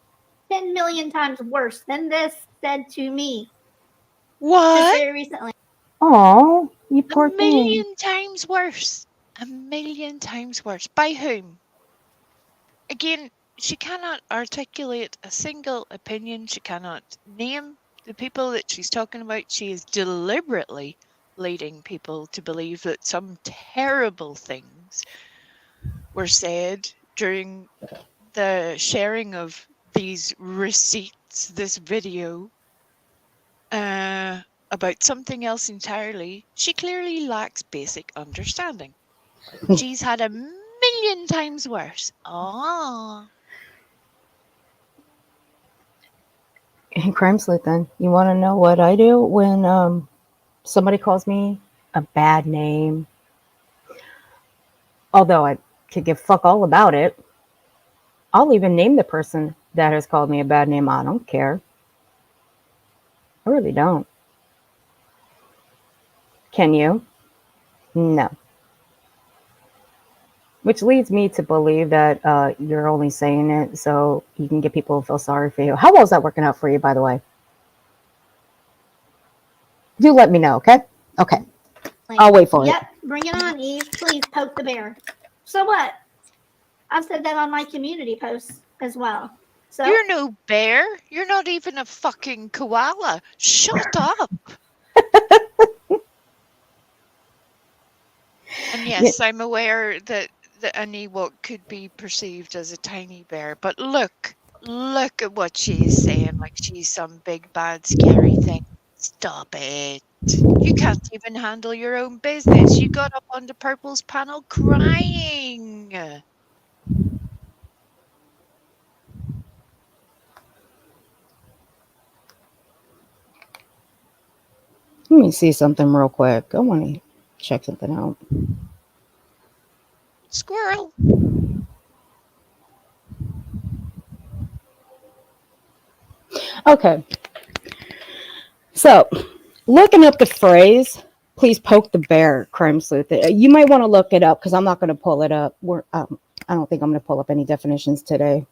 10 million times worse than this said to me. What? Just very recently. Oh, you poor A thing. million times worse. A million times worse. By whom? Again, she cannot articulate a single opinion. She cannot name the people that she's talking about. She is deliberately leading people to believe that some terrible things were said during the sharing of these receipts, this video, about something else entirely. She clearly lacks basic understanding. She's had a million times worse. And Crime Sleuth, then, you want to know what I do when somebody calls me a bad name? Although I could give fuck all about it. I'll even name the person that has called me a bad name. I don't care. I really don't. Can you? No. Which leads me to believe that you're only saying it so you can get people to feel sorry for you. How well is that working out for you, by the way? Do let me know, okay? Okay. I'll wait for it. Yep, bring it on, Eve. Please poke the bear. So what? I've said that on my community posts as well. So you're no bear. You're not even a fucking koala. Shut up. And yes, I'm aware that an Ewok could be perceived as a tiny bear, but look at what she's saying, like she's some big bad scary thing. Stop it. You can't even handle your own business. You got up onto Purple's panel crying. Let me see something real quick. I want to check something out. Squirrel. Okay. So, looking up the phrase, please poke the bear, Crime Sleuth. You might want to look it up because I'm not going to pull it up. I don't think I'm going to pull up any definitions today.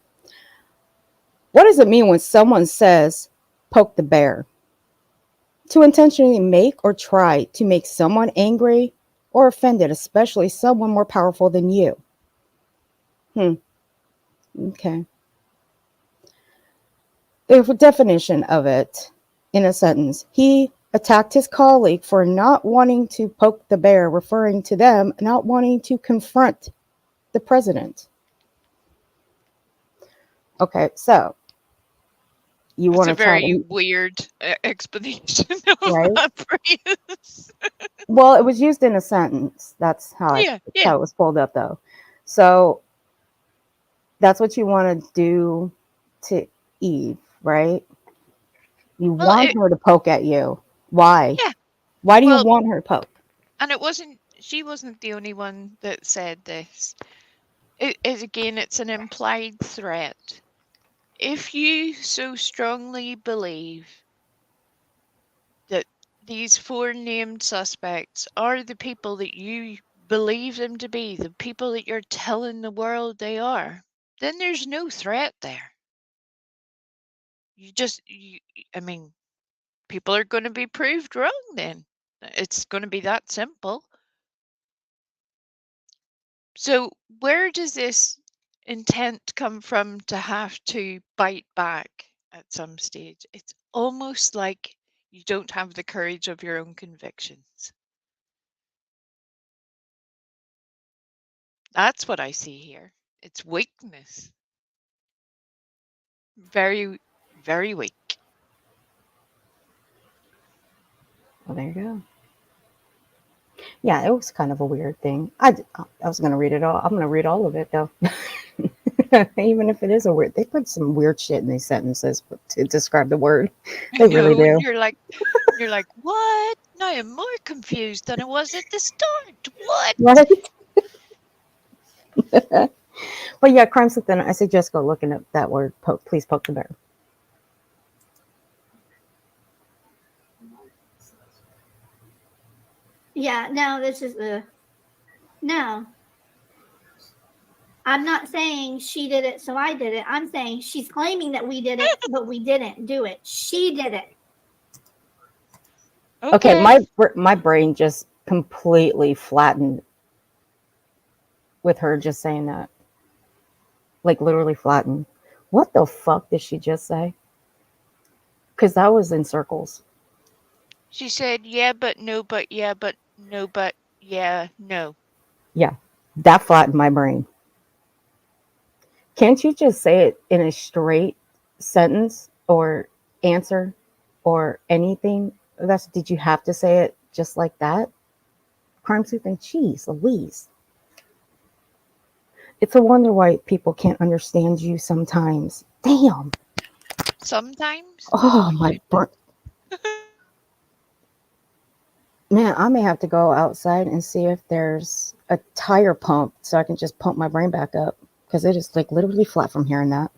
What does it mean when someone says, poke the bear? To intentionally make or try to make someone angry or offended, especially someone more powerful than you. Okay. The definition of it in a sentence: he attacked his colleague for not wanting to poke the bear, referring to them not wanting to confront the president. Okay, so you It's want a to try very to, weird explanation of right? that phrase. Well, it was used in a sentence. That's how Yeah, it was pulled up, though. So that's what you want to do to Eve, right? You Well, want her to poke at you. Why? yeah. Why do you Well, want her to poke? and she wasn't the only one that said this. Again, it's an implied threat. If you so strongly believe that these four named suspects are the people that you believe them to be, the people that you're telling the world they are, then there's no threat there. I mean, people are going to be proved wrong then. It's going to be that simple. So, where does this intent come from to have to bite back at some stage? It's almost like you don't have the courage of your own convictions. That's what I see here. It's weakness. Very, very weak. Well, there you go. Yeah, it was kind of a weird thing. I was going to read it all. I'm going to read all of it, though. Even if it is a weird, they put some weird shit in these sentences to describe the word. They really No, do. you're like, what? Now I'm more confused than I was at the start. What? Right? But yeah, crime something. I suggest go looking up that word. Please poke the bear. Yeah, no, this is no. I'm not saying she did it, so I did it. I'm saying she's claiming that we did it, but we didn't do it. She did it. Okay, my brain just completely flattened with her just saying that. Like literally flattened. What the fuck did she just say? Because that was in circles. She said, yeah, but no, but yeah, but no, but yeah, no. Yeah, that flattened my brain. Can't you just say it in a straight sentence or answer or anything? Did you have to say it just like that? Crime soup and cheese, Louise. It's a wonder why people can't understand you sometimes. Damn. Sometimes? Oh my brain. Man, I may have to go outside and see if there's a tire pump so I can just pump my brain back up because it is like literally flat from hearing that.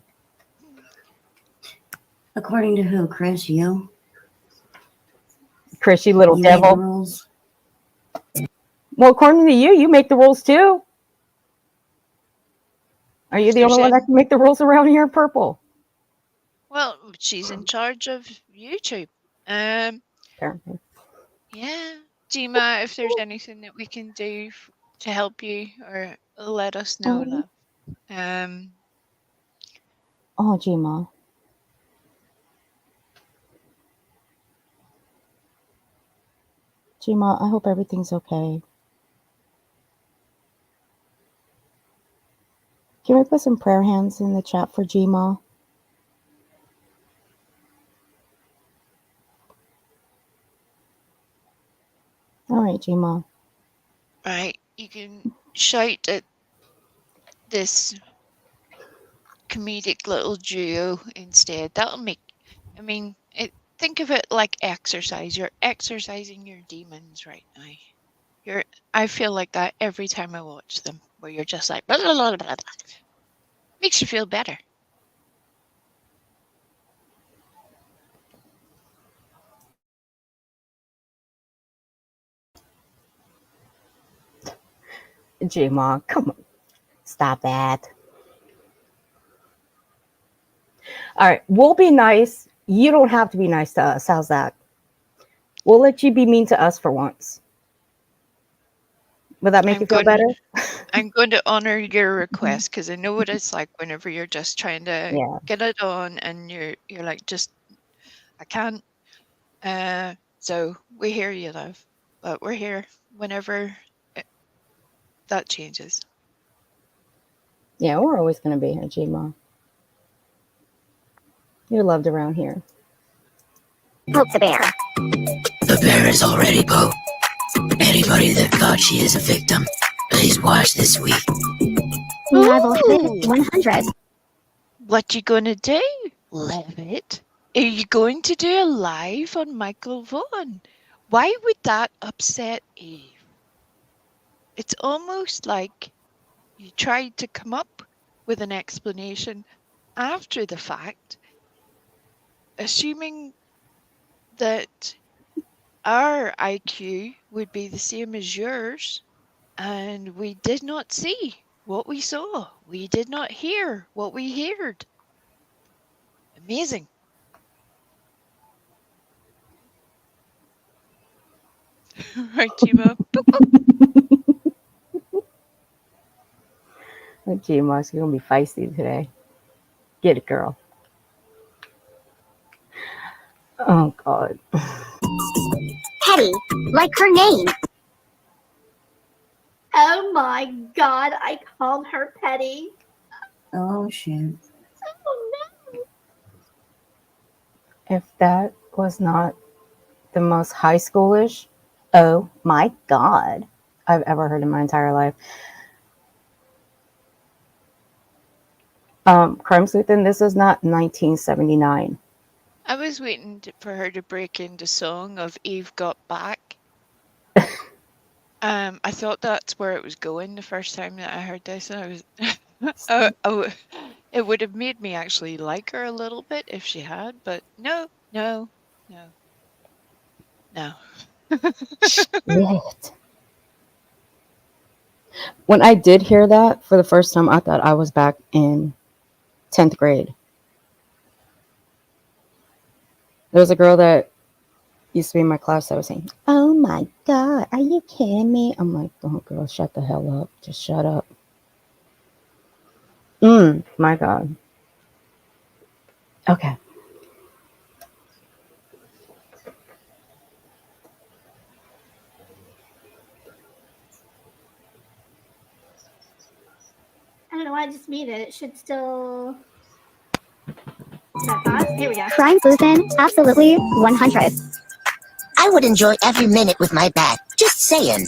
According to who, Chris? You? Chris, you little You devil. made the rules? Well, according to you, you make the rules too. Are you the Mr. only one that Sim? can make the rules around here, Purple? Well, she's in charge of YouTube. Apparently. Yeah. Gma, if there's anything that we can do to help you, or let us know, Oh, love. oh, Gma. Gma, I hope everything's okay. Can we put some prayer hands in the chat for Gma? All right, Gma. Right. You can shout at this comedic little duo instead. That'll make, I mean, think of it like exercise. You're exercising your demons right now. I feel like that every time I watch them, where you're just like, blah, blah, blah, blah, blah. Makes you feel better. Gma, come on. Stop that. All right, we'll be nice. You don't have to be nice to us. How's that? We'll let you be mean to us for once. Would that make you feel better? I'm going to honor your request because I know what it's like whenever you're just trying to Yeah. get it on and you're like, just I can't. So we hear you, love, but we're here whenever that changes. Yeah, we're always going to be here, G-Ma. You're loved around here. Poke the bear. The bear is already poked. Anybody that thought she is a victim, please watch this week. Level Ooh, 100. what you gonna do, Levitt? Are you going to do a live on Michael Vaughan? Why would that upset Eve? It's almost like you tried to come up with an explanation after the fact, assuming that our IQ would be the same as yours, and we did not see what we saw. We did not hear what we heard. Amazing. Right, Chima? G-Ma's going to be feisty today. Get it, girl. Oh, God. Petty. Like her name. Oh my god, I called her petty. Oh, shoot. Oh no. If that was not the most high schoolish, oh my God, I've ever heard in my entire life. Crime Sleuth, this is not 1979. I was waiting for her to break into song of Eve Got Back. I thought that's where it was going the first time that I heard this, and I was, it would have made me actually like her a little bit if she had, but no. Shit. When I did hear that for the first time, I thought I was back in 10th grade. There was a girl that used to be in my class that was saying, "Oh my God, are you kidding me?" I'm like, "Oh, girl, shut the hell up. Just shut up." My God. Okay. I don't know why I just muted. It should still. Is that pause? Here we go. Crime Sleuth, absolutely 100. I would enjoy every minute with my bat. Just saying.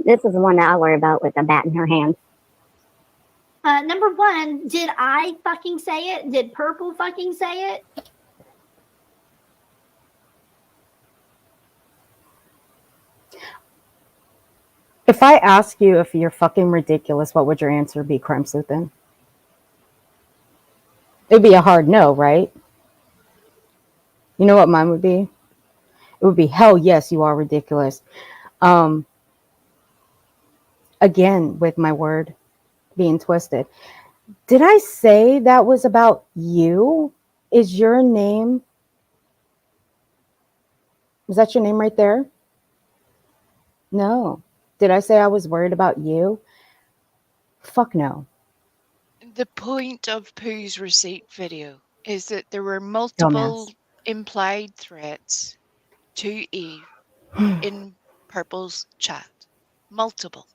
This is the one that I worry about with the bat in her hand. Number one, did I fucking say it? Did Purple fucking say it? If I ask you if you're fucking ridiculous, what would your answer be, Crime Sleuth? It'd be a hard no, right? You know what mine would be? It would be, hell yes, you are ridiculous. Again, with my word being twisted. Did I say that was about you? Is your name? Is that your name right there? No. Did I say I was worried about you? Fuck no. The point of Pooh's receipt video is that there were multiple Dumbass. implied threats to Eve in Purple's chat. Multiple.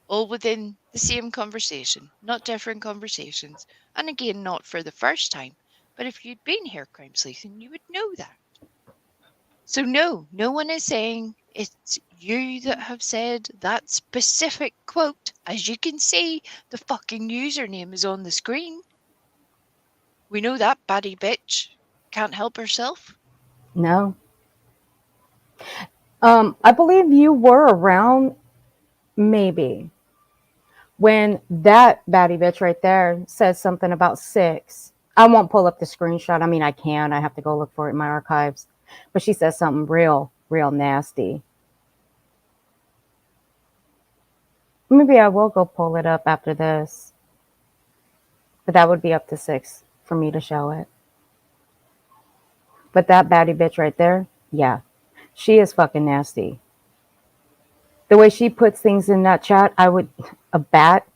All within the same conversation, not different conversations. And again, not for the first time. But if you'd been here, Crime Sleuthing, you would know that. So no one is saying it's you that have said that specific quote. As you can see, the fucking username is on the screen. We know that baddie bitch can't help herself. No. I believe you were around, maybe, when that baddie bitch right there says something about 6. I won't pull up the screenshot. I mean, I can. I have to go look for it in my archives. But she says something real nasty. Maybe I will go pull it up after this. But that would be up to 6 for me to show it. But that baddie bitch right there, yeah, she is fucking nasty. The way she puts things in that chat, I would a bat,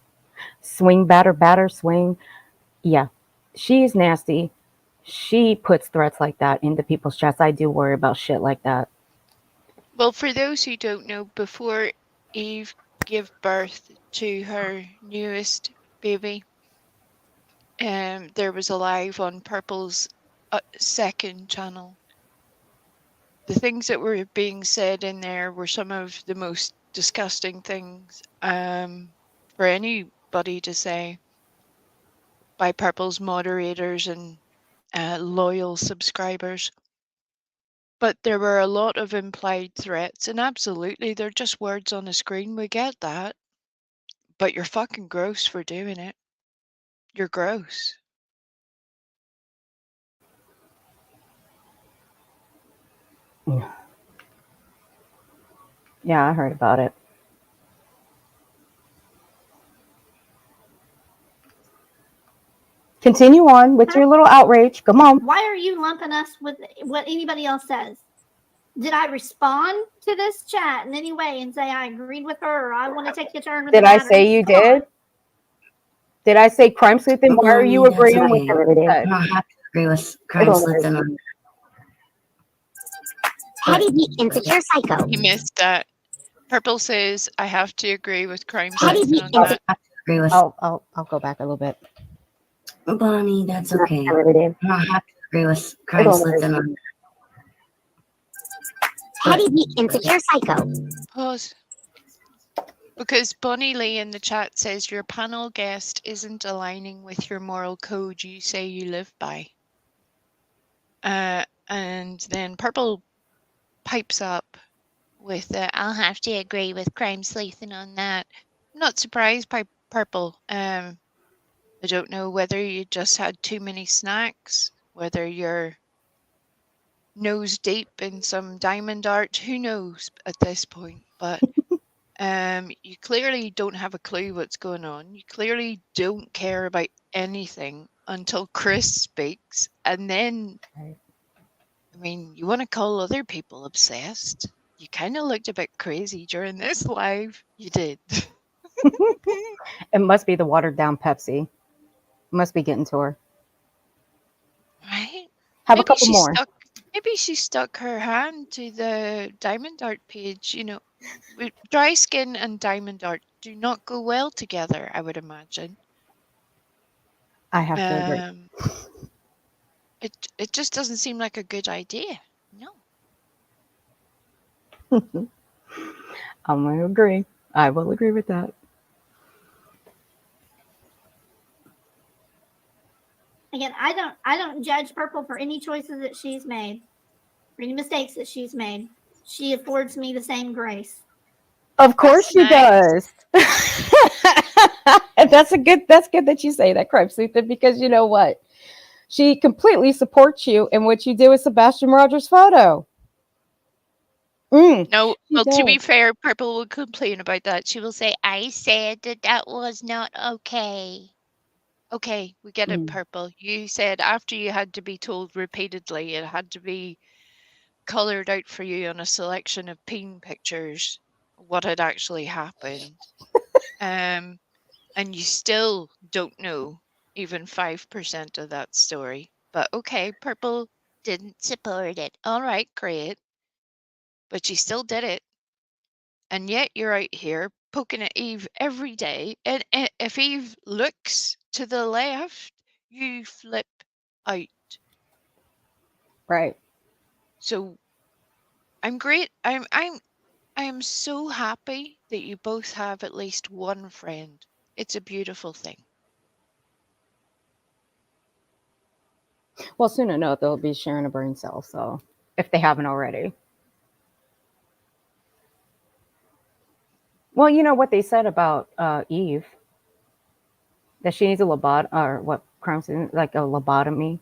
swing, batter, batter, swing. Yeah, she's nasty. She puts threats like that into people's chats. I do worry about shit like that. Well, for those who don't know, before Eve gave birth to her newest baby, there was a live on Purple's second channel. The things that were being said in there were some of the most disgusting things for anybody to say by Purple's moderators and loyal subscribers. But there were a lot of implied threats, and absolutely, they're just words on a screen. We get that. But you're fucking gross for doing it. You're gross. Yeah, I heard about it. Continue on with your little outrage. Come on. Why are you lumping us with what anybody else says? Did I respond to this chat in any way and say I agreed with her or I want to take a turn with Did the I batteries? say you Come on. did? Did I say crime sleuthing? Why are you That's agreeing with okay. her? I don't have to agree with crime sleuthing on Petty, weak, insecure psycho. He missed that. Purple says, I have to agree with crime Petty, sleuthing weak, on insecure. that. agree with I'll go back a little bit. Bonnie, that's okay. I don't have to agree with crime sleuthing on that. Petty, weak, insecure psycho. Pause. Because Bonnie Lee in the chat says your panel guest isn't aligning with your moral code you say you live by. And then Purple pipes up with, I'll have to agree with crime sleuthing on that. I'm not surprised by Purple. I don't know whether you just had too many snacks, whether you're nose deep in some diamond art, who knows at this point, but you clearly don't have a clue what's going on. You clearly don't care about anything until Chris speaks, and then I mean, you want to call other people obsessed? You kind of looked a bit crazy during this live. You did. It must be the watered down Pepsi. Must be getting to her. Right? Have a couple more. Maybe she stuck her hand to the diamond art page. You know, dry skin and diamond art do not go well together, I would imagine. I have to agree. It just doesn't seem like a good idea. No. I'm going to agree. I will agree with that. Again, I don't judge Purple for any choices that she's made, for any mistakes that she's made. She affords me the same grace. Of course she does. That's good that you say that, crime sleuthing, because you know what? She completely supports you in what you do with Sebastian Rogers' photo. No, well, to be does. fair, Purple will complain about that. She will say, I said that was not okay. Okay, we get it, Purple. You said after you had to be told repeatedly, it had to be colored out for you on a selection of peen pictures what had actually happened. And you still don't know even 5% of that story. But okay, Purple didn't support it. All right, great. But she still did it. And yet you're out here poking at Eve every day. And if Eve looks to the left, you flip out. Right. So I'm great. I am so happy that you both have at least one friend. It's a beautiful thing. Well, soon enough, they'll be sharing a brain cell, so if they haven't already. Well, you know what they said about Eve, that she needs a or what crime scene, like a lobotomy.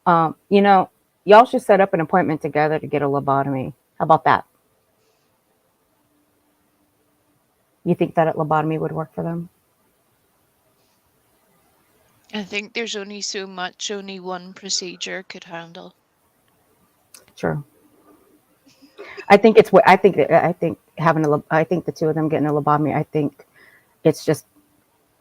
You know, y'all should set up an appointment together to get a lobotomy. How about that? You think that a lobotomy would work for them? I think there's only so much only one procedure could handle. True. I think I think the two of them getting a lobotomy, I think it's just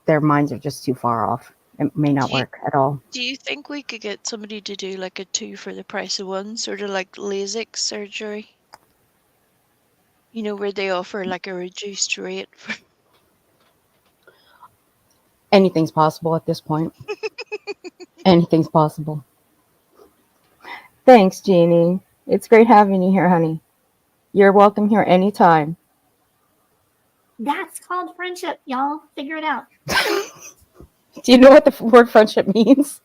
their minds are just too far off. It may not work at all. Do you think we could get somebody to do like a 2 for the price of 1, sort of like LASIK surgery? You know, where they offer like a reduced rate for. Anything's possible at this point. Anything's possible. Thanks, Jeannie. It's great having you here, honey. You're welcome here anytime. That's called friendship, y'all. Figure it out. Do you know what the word friendship means?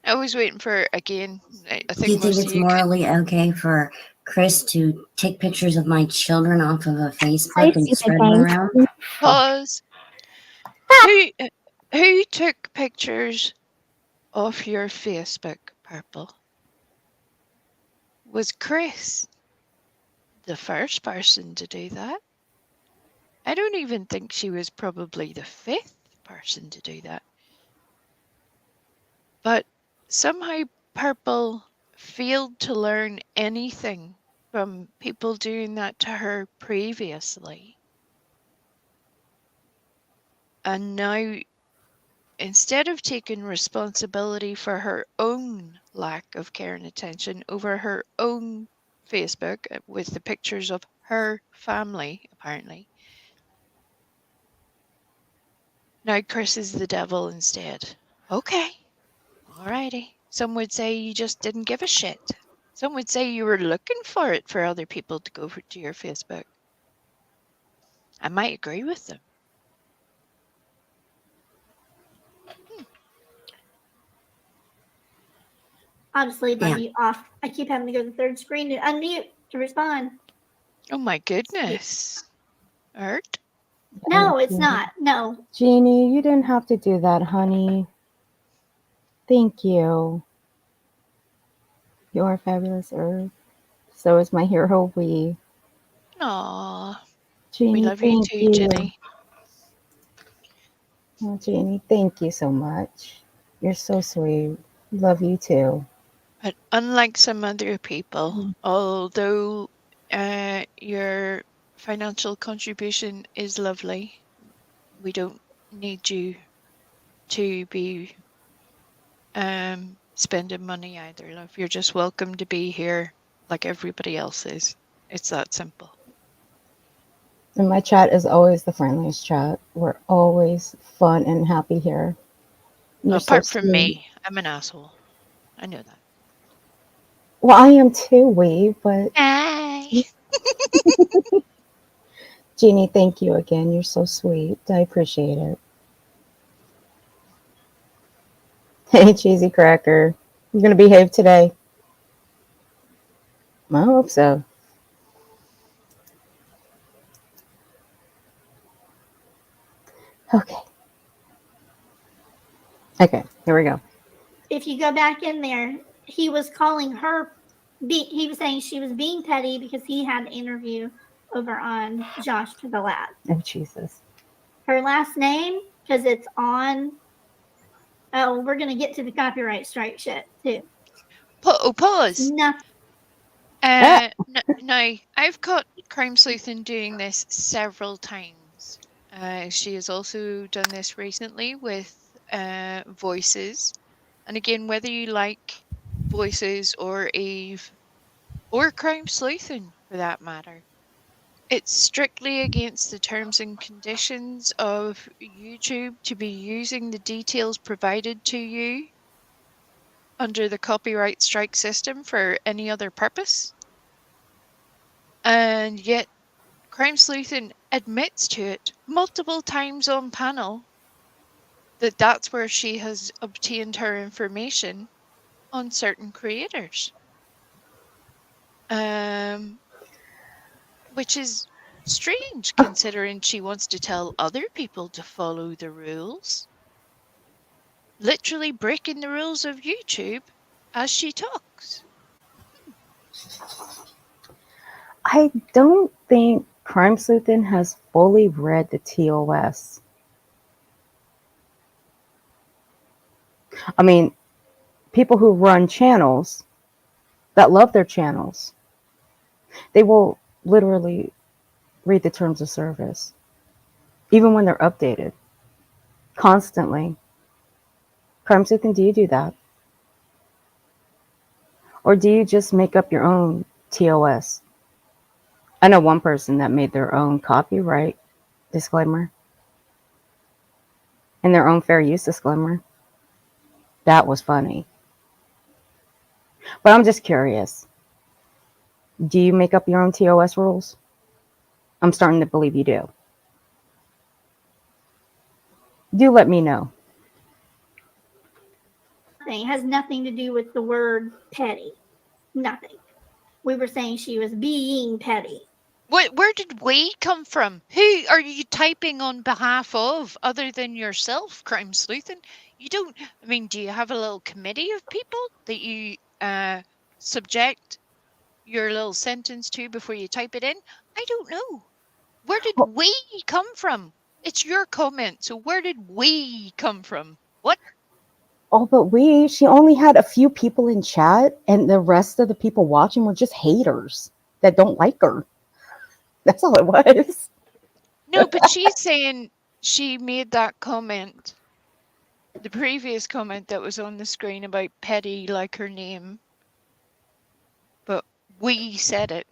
I was waiting for again. I Do think you think most it's of you can. morally okay for Chris to take pictures of my children off of a Hi, Facebook and stupid spread them thing. around? Pause. Who took pictures of your Facebook, Purple? Was Chris the first person to do that? I don't even think she was probably the 5th person to do that. But somehow Purple failed to learn anything from people doing that to her previously. And now, instead of taking responsibility for her own lack of care and attention over her own Facebook with the pictures of her family, apparently, now Chris is the devil instead. Okay, alrighty. Some would say you just didn't give a shit. Some would say you were looking for it for other people to go to your Facebook. I might agree with them. I'll just leave my Yeah. mute off. I keep having to go to the third screen to unmute to respond. Oh my goodness. Art? No, it's not. No. Jeannie, you didn't have to do that, honey. Thank you. You are fabulous, Earth. So is my hero, we. Aww. Jeannie, We love you thank too, Jenny. Oh, Jeannie, thank you so much. You're so sweet. Love you too. But unlike some other people, although your financial contribution is lovely, we don't need you to be spending money either, love. You're just welcome to be here like everybody else is. It's that simple. And my chat is always the friendliest chat. We're always fun and happy here. You're Apart so from sweet. me, I'm an asshole. I know that. Well, I am too, Wee, but Hey. Jeannie, thank you again. You're so sweet. I appreciate it. Hey, Cheesy Cracker. You gonna behave today? I hope so. Okay. Okay, here we go. If you go back in there, he was calling her. He was saying she was being petty because he had an interview over on Josh to the Lab. Oh, Jesus. Her last name, because it's on. Oh, we're gonna get to the copyright strike shit too. Pause. No. Now, I've caught Crime Sleuthin doing this several times. She has also done this recently with Voices. And again, whether you like Voices or Eve or Crime Sleuthin for that matter, it's strictly against the terms and conditions of YouTube to be using the details provided to you under the copyright strike system for any other purpose. And yet, Crime Sleuthin admits to it multiple times on panel that that's where she has obtained her information on certain creators. Which is strange considering she wants to tell other people to follow the rules. Literally breaking the rules of YouTube as she talks. I don't think Crime Sleuthin has fully read the TOS. I mean, people who run channels that love their channels, they will literally read the terms of service, even when they're updated constantly. Crime Sleuthing, do you do that? Or do you just make up your own TOS? I know one person that made their own copyright disclaimer and their own fair use disclaimer. That was funny. But I'm just curious. Do you make up your own TOS rules? I'm starting to believe you do. Do let me know. Thing has nothing to do with the word petty. Nothing. We were saying she was being petty. Where did we come from? Who are you typing on behalf of other than yourself, Crime Sleuthing? You don't, I mean, do you have a little committee of people that you subject your little sentence to before you type it in? I don't know. Where did we come from? It's your comment, so where did we come from? What? Oh, but she only had a few people in chat, and the rest of the people watching were just haters that don't like her. That's all it was. No, but she's saying she made that comment, the previous comment that was on the screen about petty like her name, but we said it.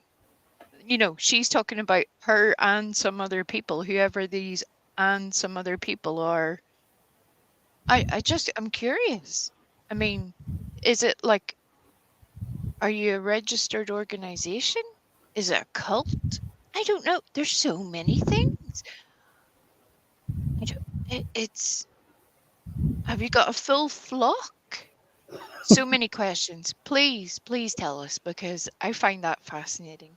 You know, she's talking about her and some other people, whoever these and some other people are. I'm curious. I mean, is it like, are you a registered organization? Is it a cult? I don't know. There's so many things. It's, have you got a full flock? So many questions. Please tell us, because I find that fascinating.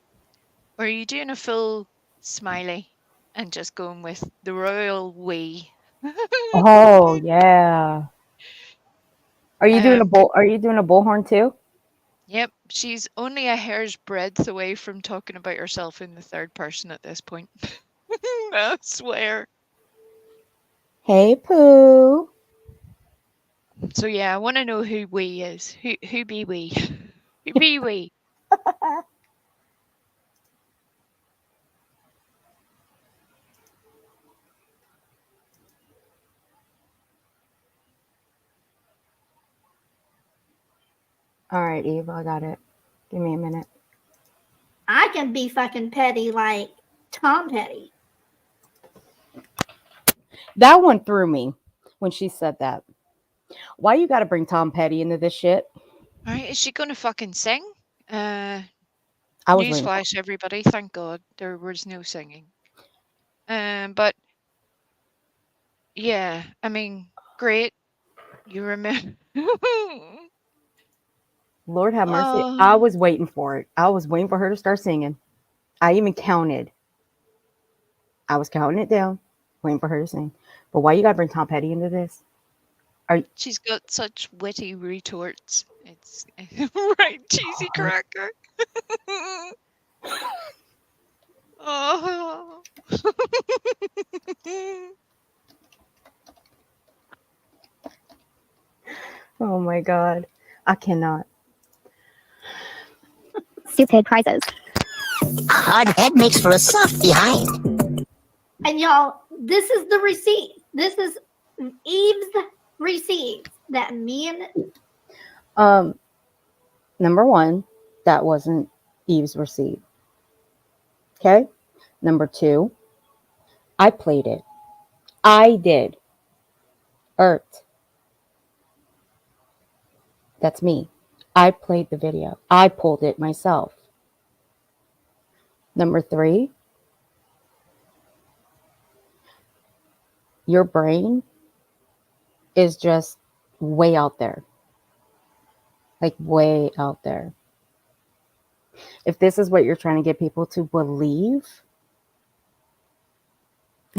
Or are you doing a full smiley and just going with the royal we? Oh yeah. Are you doing a Um, bullhorn too? Yep, she's only a hair's breadth away from talking about herself in the third person at this point. I swear. Hey Pooh. So yeah, I want to know who we is. Who be we? Who be we? All right, Eve, I got it. Give me a minute. I can be fucking petty like Tom Petty. That one threw me when she said that. Why you got to bring Tom Petty into this shit? All right, is she gonna fucking sing? I was waiting. Newsflash, everybody! Thank God there was no singing. But yeah, I mean, great. You remember? Lord have mercy. Oh. I was waiting for it. I was waiting for her to start singing. I even counted. I was counting it down, waiting for her to sing. But why you got to bring Tom Petty into this? She's got such witty retorts. It's right, cheesy cracker. Oh. Oh my God. I cannot. Stupid prizes. A hard head makes for a soft behind. And y'all, this is the receipt. This is Eve's receipt that me and Number one, that wasn't Eve's receipt. Okay. Number two, I played it. I did. That's me. I played the video. I pulled it myself. Number three, your brain is just way out there. Like way out there. If this is what you're trying to get people to believe,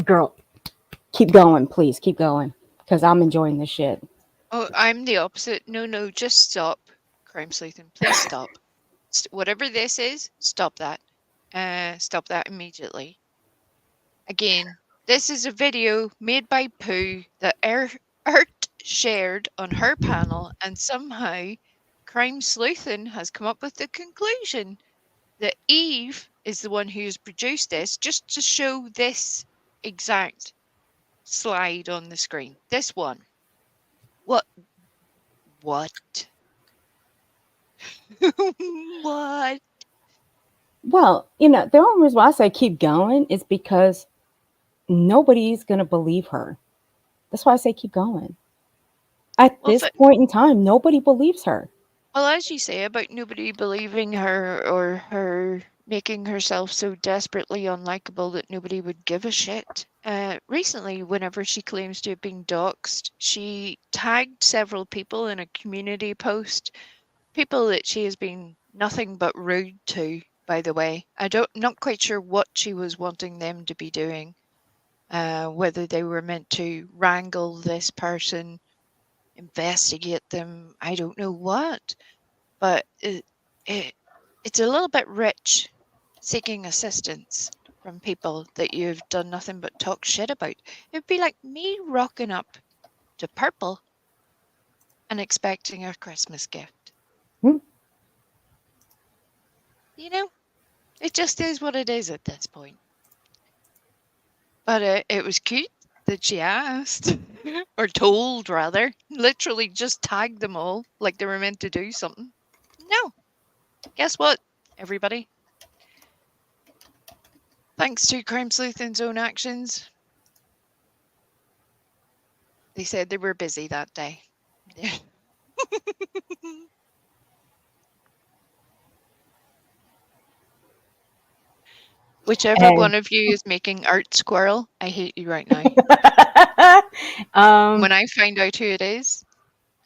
girl, keep going, please. Keep going. Because I'm enjoying this shit. Oh, I'm the opposite. No, just stop. Crime Sleuthing, please stop. Whatever this is, stop that. Stop that immediately. Again, this is a video made by Pooh that Ert shared on her panel, and somehow Crime Sleuthing has come up with the conclusion that Eve is the one who's produced this just to show this exact slide on the screen. This one. What? What? What? Well, the only reason why I say keep going is because nobody's going to believe her. That's why I say keep going. At Well, this point in time, nobody believes her. Well, as you say about nobody believing her or her making herself so desperately unlikable that nobody would give a shit. Recently, whenever she claims to have been doxxed, she tagged several people in a community post, people that she has been nothing but rude to, by the way. Not quite sure what she was wanting them to be doing, whether they were meant to wrangle this person, investigate them, I don't know what. But it's a little bit rich seeking assistance from people that you've done nothing but talk shit about. It'd be like me rocking up to Purple and expecting a Christmas gift. Hmm. It just is what it is at this point. But it was cute that she asked, or told rather, literally just tagged them all like they were meant to do something. No. Guess what, everybody? Thanks to Crime Sleuthing's own actions, they said they were busy that day. Whichever one of you is making Art Squirrel, I hate you right now. When I find out who it is,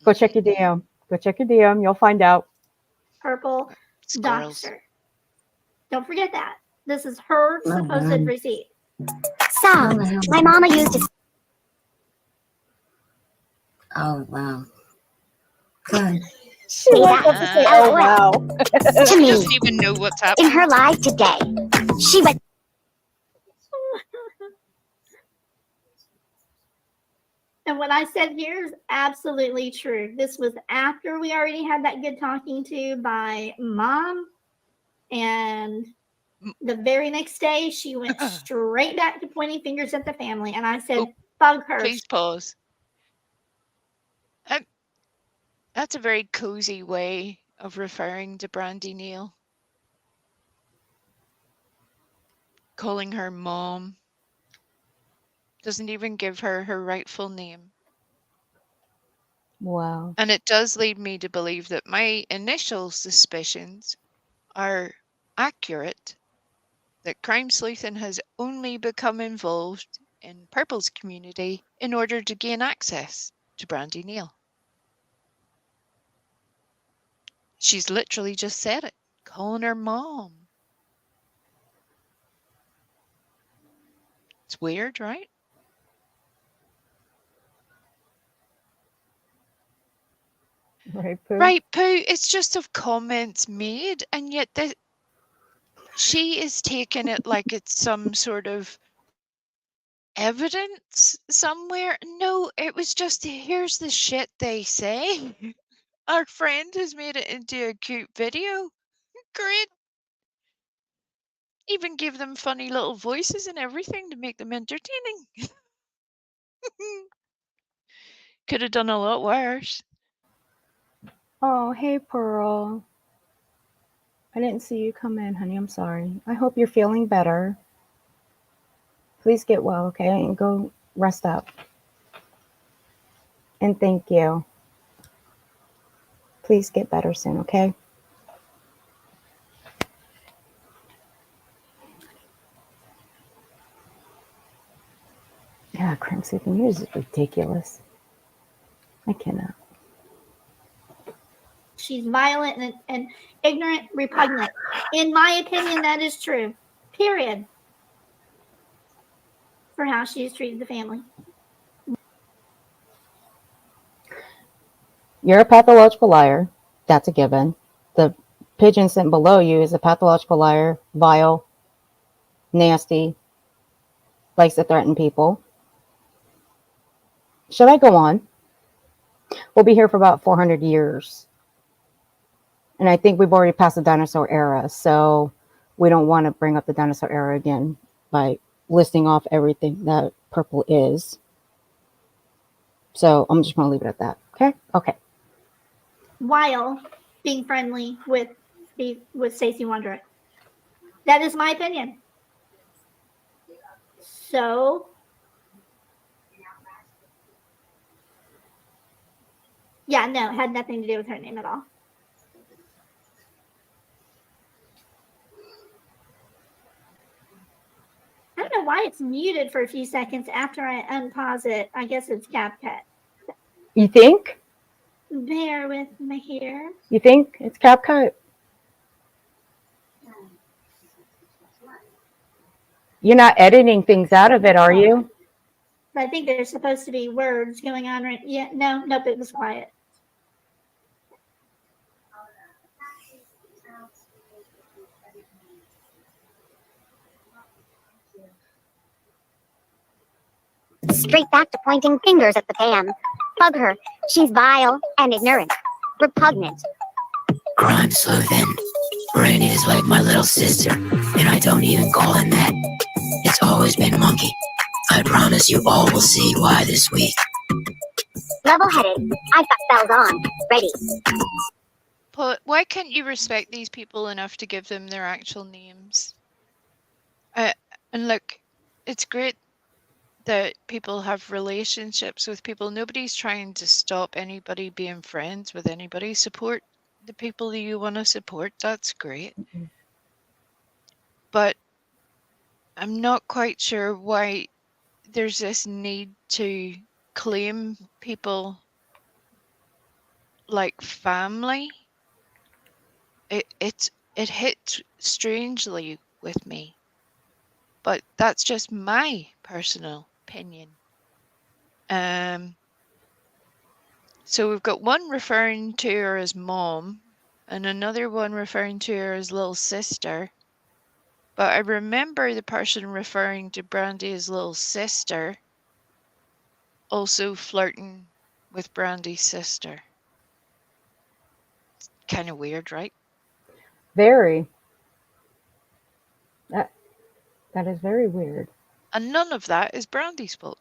Go check your DM. Go check your DM. You'll find out. Purple Squirrels. Doxer. Don't forget that. This is her supposed receipt. So, my mama used to. Oh, wow. Good. She wants us to say, oh, wow. To She me, doesn't even know what's happening. in her life today, she was. And what I said here is absolutely true. This was after we already had that good talking to by mom. And the very next day, she went straight back to pointing fingers at the family. And I said, bug her. Please pause. That's a very cozy way of referring to Brandy Neal. Calling her mom. Doesn't even give her her rightful name. Wow. And it does lead me to believe that my initial suspicions are accurate, that Crime Sleuthing has only become involved in Purple's community in order to gain access to Brandy Neal. She's literally just said it, calling her mom. It's weird, right? Right, Pooh? Right, Pooh. It's just of comments made, and yet she is taking it like it's some sort of evidence somewhere. No, it was just, here's the shit they say. Our friend has made it into a cute video. Great. Even give them funny little voices and everything to make them entertaining. Could have done a lot worse. Oh, hey, Pearl. I didn't see you come in, honey. I'm sorry. I hope you're feeling better. Please get well, okay? And go rest up. And thank you. Please get better soon, okay? Yeah, Crime Sleuthing News is ridiculous. I cannot. She's violent and ignorant, repugnant. In my opinion, that is true. Period. For how she's treated the family. You're a pathological liar. That's a given. The pigeon sent below you is a pathological liar, vile, nasty, likes to threaten people. Should I go on? We'll be here for about 400 years. And I think we've already passed the dinosaur era. So we don't want to bring up the dinosaur era again by listing off everything that purple is. So I'm just going to leave it at that. Okay? Okay. While being friendly with Stacey Wondrick. That is my opinion. So, yeah, no, it had nothing to do with her name at all. I don't know why it's muted for a few seconds after I unpause it. I guess it's CapCut. You think? Bear with me here. You think it's CapCut? You're not editing things out of it, are you? I think there's supposed to be words going on right. Yeah, nope, it was quiet. Straight back to pointing fingers at the Pam. Bug her. She's vile and ignorant. Repugnant. Crime sleuthing. Brandy is like my little sister, and I don't even call him that. It's always been Monkey. I promise you all will see why this week. Level-headed. I've got spells on. Ready. But why can't you respect these people enough to give them their actual names? And look, it's great that people have relationships with people. Nobody's trying to stop anybody being friends with anybody. Support the people that you want to support. That's great. But I'm not quite sure why there's this need to claim people like family. It hit strangely with me, but that's just my personal opinion. So we've got one referring to her as mom and another one referring to her as little sister. But I remember the person referring to Brandy as little sister also flirting with Brandy's sister. It's kind of weird, right? Very. That is very weird. And none of that is Brandy's fault.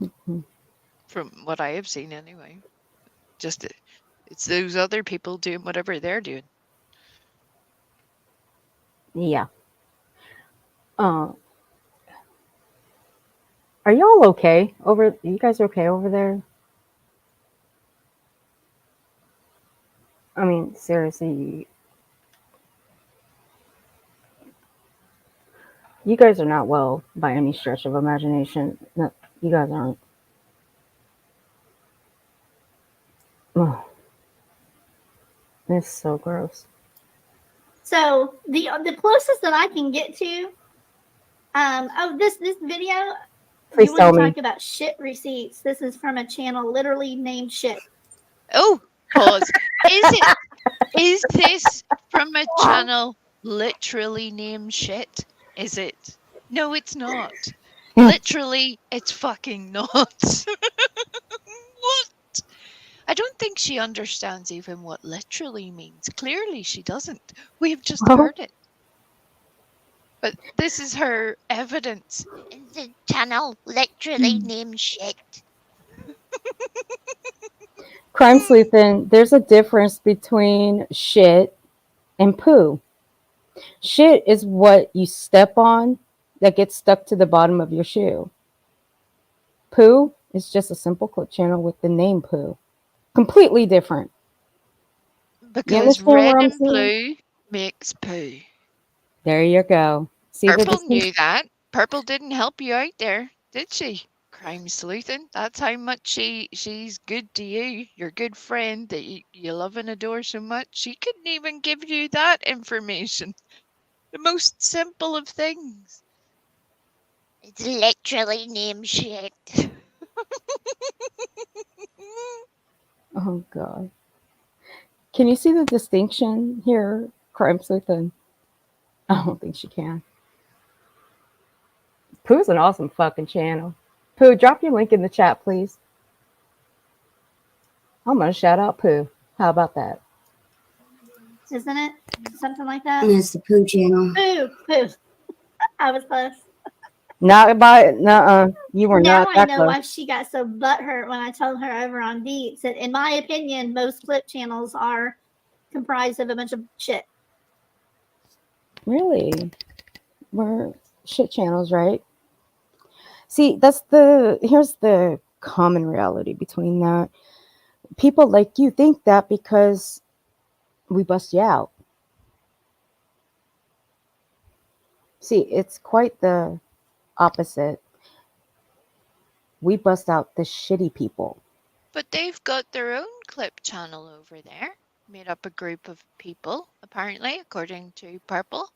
Mm-hmm. From what I have seen anyway. Just it's those other people doing whatever they're doing. Yeah. Are y'all okay you guys okay over there? I mean, seriously, you guys are not well by any stretch of imagination. No, you guys aren't. Oh, it's so gross. So the closest that I can get to, this video. Please you tell want to me. talk about shit receipts? This is from a channel literally named Shit. Oh, pause. Is this from a channel literally named Shit? Is it? No, it's not. Literally, it's fucking not. What? I don't think she understands even what literally means. Clearly, she doesn't. We have just heard it. But this is her evidence. The channel literally named Shit. Crime sleuthing, there's a difference between shit and poo. Shit is what you step on that gets stuck to the bottom of your shoe. Poo is just a simple clip channel with the name poo. Completely different. Because red and blue makes poo. There you go. See, Purple knew that. Purple didn't help you out there, did she? Crime sleuthing. That's how much she's good to you. Your good friend that you love and adore so much. She couldn't even give you that information. The most simple of things. It's literally named Shit. Oh, God. Can you see the distinction here, crime sleuthing? I don't think she can. Pooh's an awesome fucking channel. Pooh, drop your link in the chat, please. I'm going to shout out Pooh. How about that? isn't it? Something like that. It's the poo channel. Poo. I was close. Not by nuh-uh. You were Now not I that know close. why she got so butthurt when I told her over on Deets that, in my opinion, most clip channels are comprised of a bunch of shit. Really? We're shit channels, right? See, here's the common reality between that. People like you think that because we bust you out. See, it's quite the opposite. We bust out the shitty people. But they've got their own clip channel over there, made up a group of people, apparently, according to Purple.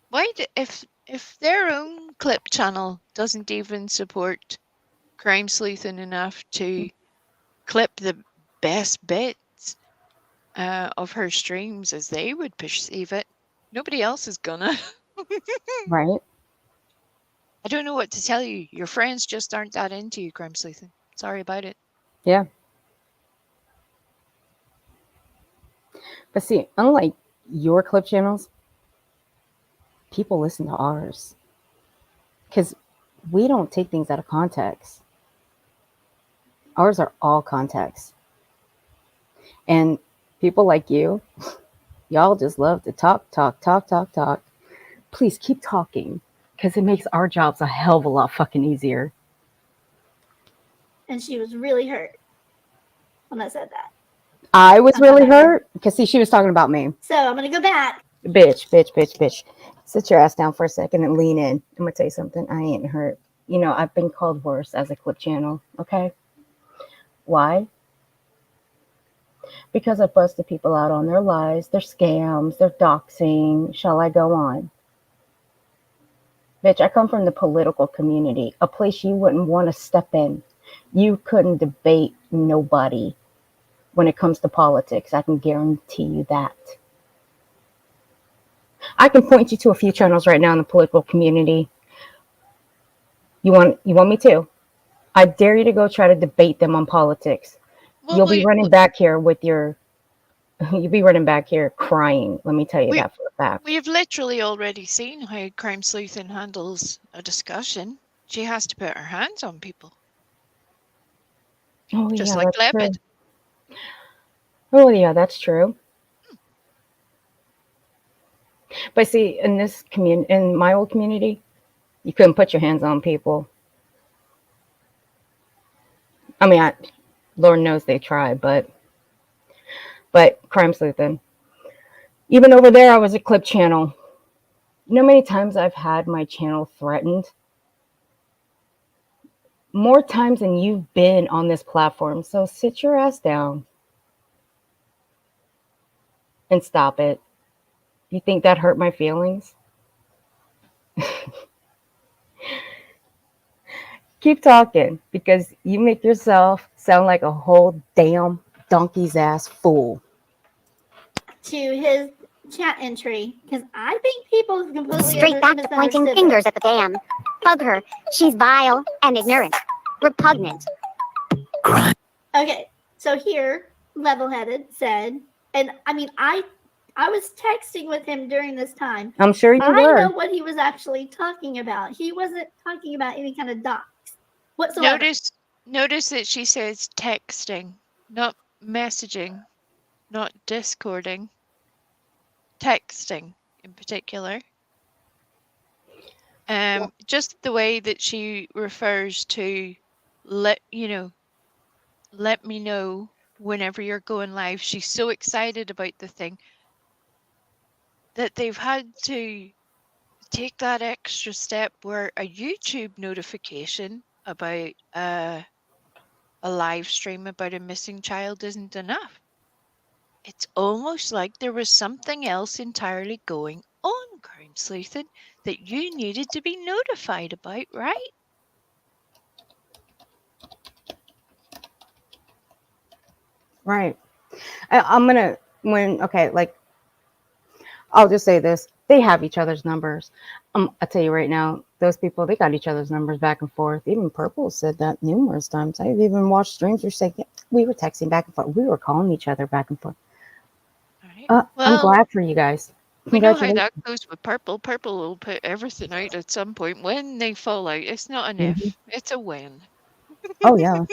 Why, if their own clip channel doesn't even support crime sleuthing enough to clip the best bits of her streams as they would perceive it, nobody else is gonna. Right? I don't know what to tell you. Your friends just aren't that into you, crime sleuthing. Sorry about it. Yeah. But see, unlike your clip channels, people listen to ours. Because we don't take things out of context. Ours are all context. And people like you, y'all just love to talk. Please keep talking. Because it makes our jobs a hell of a lot fucking easier. And she was really hurt when I said that. I was really hurt. Because see, she was talking about me. So I'm going to go back. Bitch. Sit your ass down for a second and lean in. I'm going to tell you something. I ain't hurt. You know, I've been called worse as a clip channel. Okay? Why? Because I busted people out on their lies, their scams, their doxing. Shall I go on? Bitch, I come from the political community, a place you wouldn't want to step in. You couldn't debate nobody when it comes to politics. I can guarantee you that. I can point you to a few channels right now in the political community. You want me to? I dare you to go try to debate them on politics. Well, You'll be running back here with your... You'll be running back here crying. Let me tell you that for a fact. We have literally already seen how crime sleuthing handles a discussion. She has to put her hands on people. Oh, just yeah, like that's true. Leopard. Oh, yeah, that's true. But see, in this community, in my old community, you couldn't put your hands on people. I mean, Lord knows they tried, but crime sleuthing. Even over there, I was a clip channel. You know how many times I've had my channel threatened? More times than you've been on this platform. So sit your ass down and stop it. You think that hurt my feelings? Keep talking, because you make yourself sound like a whole damn donkey's ass fool. To his chat entry, because I think people completely Straight back to pointing fingers at the dam. Bug her. She's vile and ignorant. Repugnant. Okay, so here, level-headed said, and I mean, I was texting with him during this time. I'm sure you were. I know what he was actually talking about. He wasn't talking about any kind of docs whatsoever. Notice that she says texting, not messaging, not discording. Texting in particular. Just the way that she refers to let me know whenever you're going live. She's so excited about the thing that they've had to take that extra step where a YouTube notification about a live stream about a missing child isn't enough. It's almost like there was something else entirely going on, crime sleuthing, that you needed to be notified about, right? Right. I'm gonna I'll just say this: they have each other's numbers. I'll tell you right now, those people, they got each other's numbers back and forth. Even Purple said that numerous times. I've even watched streams where she said, yeah, we were texting back and forth. We were calling each other back and forth. Right. I'm Well, glad for you guys. we know how Congratulations. that goes with Purple. Purple will put everything out at some point. When they fall out, it's not an Mhm. if, it's a when. Oh yeah,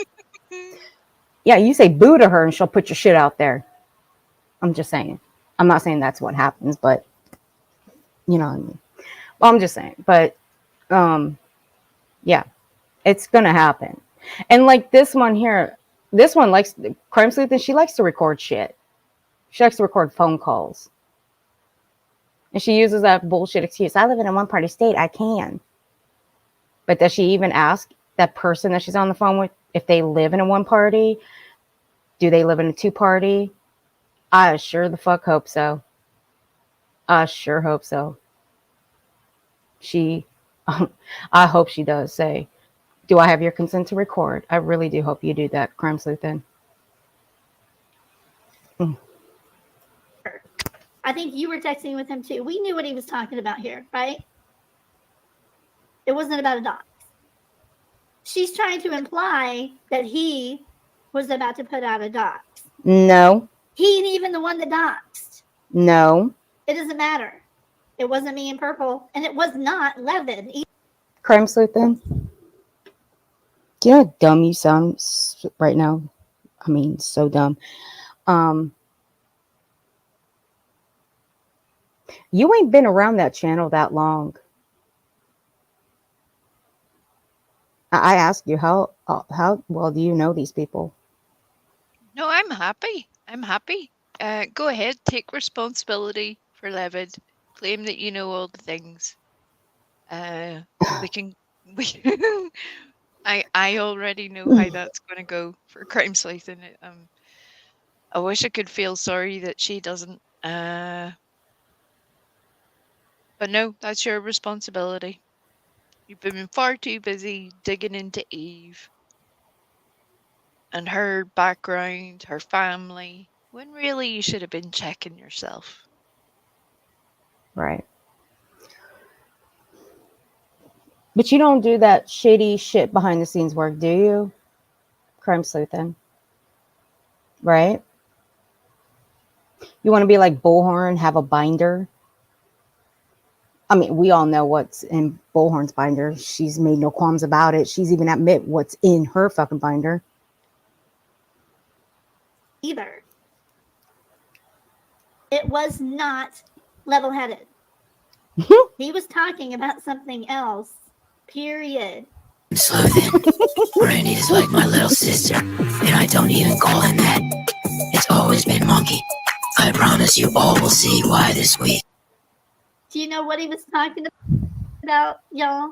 yeah. You say boo to her, and she'll put your shit out there. I'm just saying. I'm not saying that's what happens, but you know what I mean. Well, I'm just saying. But yeah, it's gonna happen. And like this one here, this one likes crime sleuth, and she likes to record shit. She likes to record phone calls, and she uses that bullshit excuse. I live in a one-party state. I can. But does she even ask that person that she's on the phone with if they live in a one-party? Do they live in a two-party? I sure the fuck hope so. I sure hope so. She, I hope she does say, do I have your consent to record? I really do hope you do that, crime sleuth. I think you were texting with him too. We knew what he was talking about here, right? It wasn't about a dox. She's trying to imply that he was about to put out a dox. No. He ain't even the one that doxed. No. It doesn't matter. It wasn't me in purple, and it was not Levin. Crime sleuth. Do you know how dumb you sound right now? I mean, so dumb. You ain't been around that channel that long. I asked you how well do you know these people? No, I'm happy. I'm happy. Go ahead, take responsibility for Levid. Claim that you know all the things. We can. We. I already know how that's going to go for crime sleuthing. I wish I could feel sorry that she doesn't. But no, that's your responsibility. You've been far too busy digging into Eve and her background, her family, when really you should have been checking yourself. Right. But you don't do that shady shit behind the scenes work, do you? Crime sleuthing. Right? You want to be like Bullhorn, have a binder? I mean, we all know what's in Bullhorn's binder. She's made no qualms about it. She's even admit what's in her fucking binder. Either. It was not level-headed. He was talking about something else. Period. Sleuthing. Brandy is like my little sister, and I don't even call him that. It's always been Monkey. I promise you all will see why this week. Do you know what he was talking about, y'all?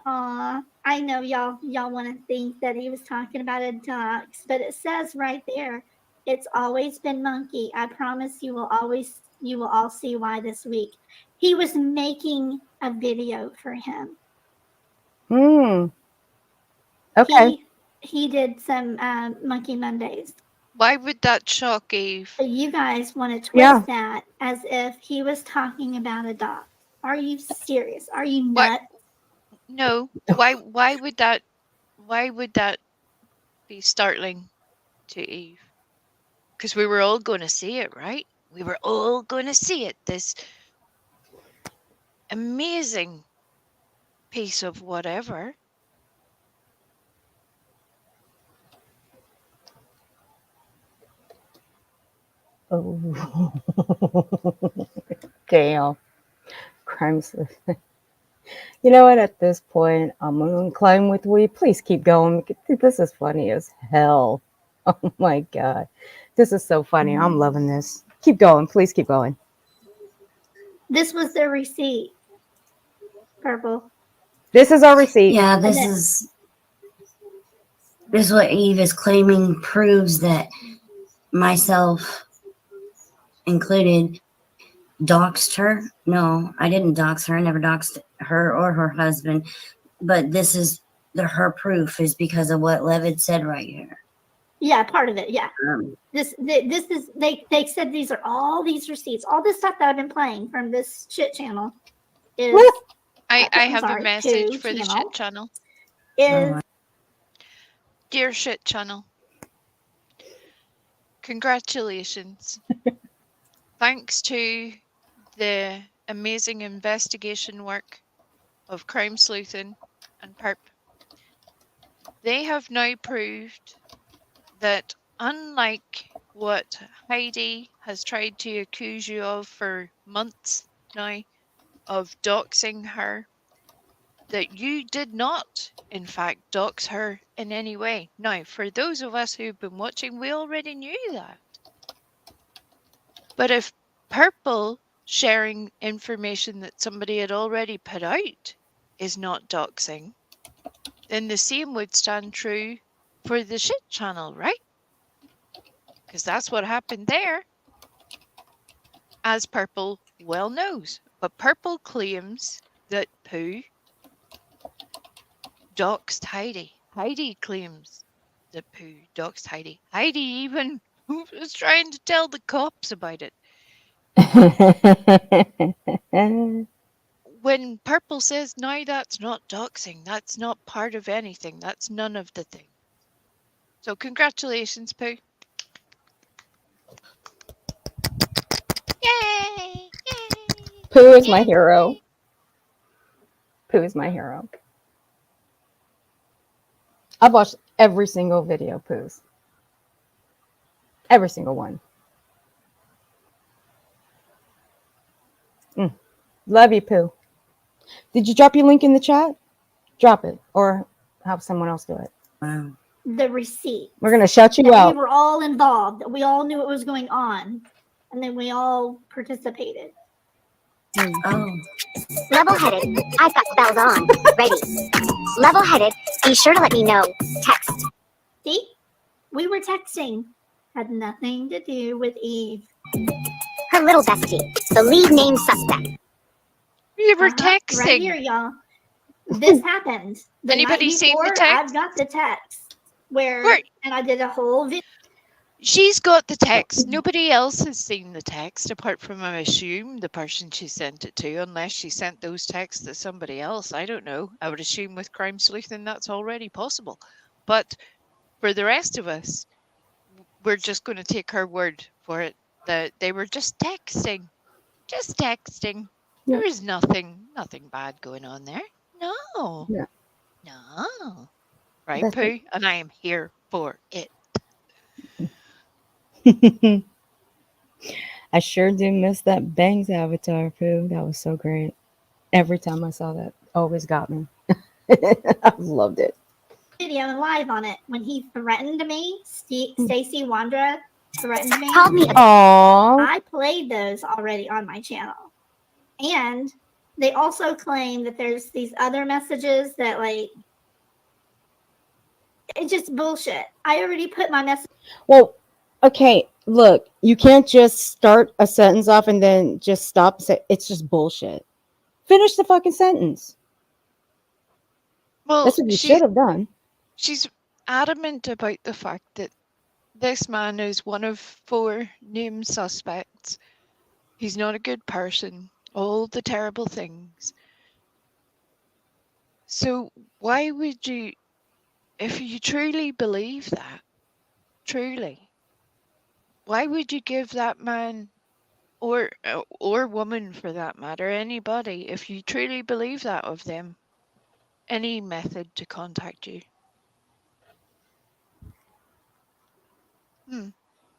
I know y'all want to think that he was talking about a dox, but it says right there, it's always been Monkey. I promise you will all see why this week. He was making a video for him. Okay. He did some Monkey Mondays. Why would that shock Eve? You guys want to twist that as if he was talking about a dox. Are you serious? Are you nuts? No. Why would that be startling to Eve? Because we were all going to see it, right? We were all going to see it. This amazing piece of whatever. Oh. Damn. Crime sleuth. You know what? At this point, I'm going to climb with we. Please keep going. This is funny as hell. Oh my God. This is so funny. I'm loving this. Keep going. Please keep going. This was the receipt. Purple. This is our receipt. Yeah, this is what Eve is claiming proves that myself included doxed her. No, I didn't dox her. I never doxed her or her husband. But this is her proof is because of what Levitt said right here. Yeah, part of it. Yeah. This is they said these are all these receipts, all this stuff that I've been playing from this shit channel is. I have a message for the shit channel. Dear shit channel, congratulations. thanks to the amazing investigation work of Crime Sleuthing and Perp, they have now proved that unlike what Heidi has tried to accuse you of for months now, of doxing her, that you did not, in fact, dox her in any way. Now, for those of us who've been watching, we already knew that. But if Purple sharing information that somebody had already put out is not doxing, then the same would stand true for the shit channel, right? Because that's what happened there, as Purple well knows. But Purple claims that Pooh doxed Heidi. Heidi claims that Pooh doxed Heidi. Heidi even was trying to tell the cops about it. When Purple says, no, that's not doxing, that's not part of anything, that's none of the thing. So congratulations, Pooh. Yay! Yay! Pooh is my hero. Pooh is my hero. I've watched every single video of Pooh's. Every single one. Love you, Pooh. Did you drop your link in the chat? Drop it. Or have someone else do it. Wow. The receipt. We're going to shut you that out. We were all involved. We all knew what was going on. And then we all participated. Oh. Level-headed. I've got spells on. Ready. Level-headed. Be sure to let me know. Text. See? We were texting. Had nothing to do with Eve. Her little bestie. The lead name suspect. We were texting. Right here, y'all. This happened. The Anybody night seen the before, text? I've got the text where and I did a whole video. She's got the text. Nobody else has seen the text apart from, I assume, the person she sent it to, unless she sent those texts to somebody else. I don't know. I would assume with Crime Sleuthing that's already possible. But for the rest of us, we're just going to take her word for it that they were just texting. Just texting. Yeah. There is nothing bad going on there. No. Yeah. No. Right, That's Pooh? And I am here for it. I sure do miss that Bangs avatar, Pooh. That was so great. Every time I saw that, always got me. I loved it. Video and live on it when he threatened me. Stacy Wandra threatened me. Aww. I played those already on my channel. And they also claim that there's these other messages that, like, it's just bullshit. I already put my message. Well, okay, look, you can't just start a sentence off and then just stop and say it's just bullshit. Finish the fucking sentence. Well, that's what you should have done. She's adamant about the fact that this man is one of 4 named suspects. He's not a good person. All the terrible things. So why would you, if you truly believe that, truly, why would you give that man or woman for that matter, anybody, if you truly believe that of them, any method to contact you?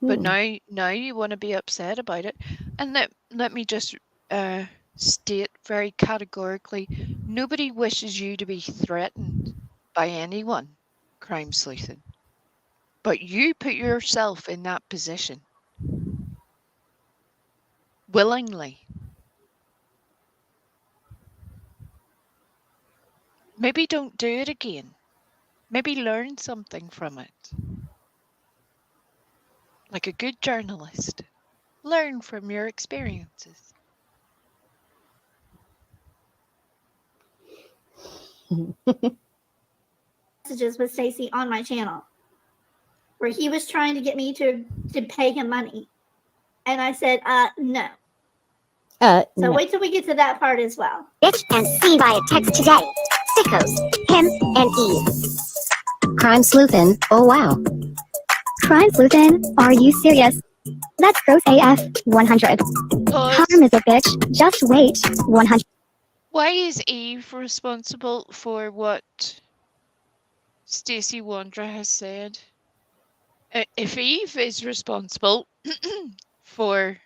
But now you want to be upset about it. And let me just state very categorically, nobody wishes you to be threatened by anyone, Crime Sleuthing. But you put yourself in that position. Willingly. Maybe don't do it again. Maybe learn something from it. Like a good journalist. Learn from your experiences. Messages with Stacy on my channel where he was trying to get me to pay him money. And I said, no. So No. wait till we get to that part as well. Bitch and see via text today. Sickos. Him and Eve. Crime Sleuthin'. Oh wow. Crime Sleuthin'? Are you serious? Let's gross AF 100. Pause. Harm is a bitch. Just wait. 100. Why is Eve responsible for what Stacey Wandra has said? If Eve is responsible for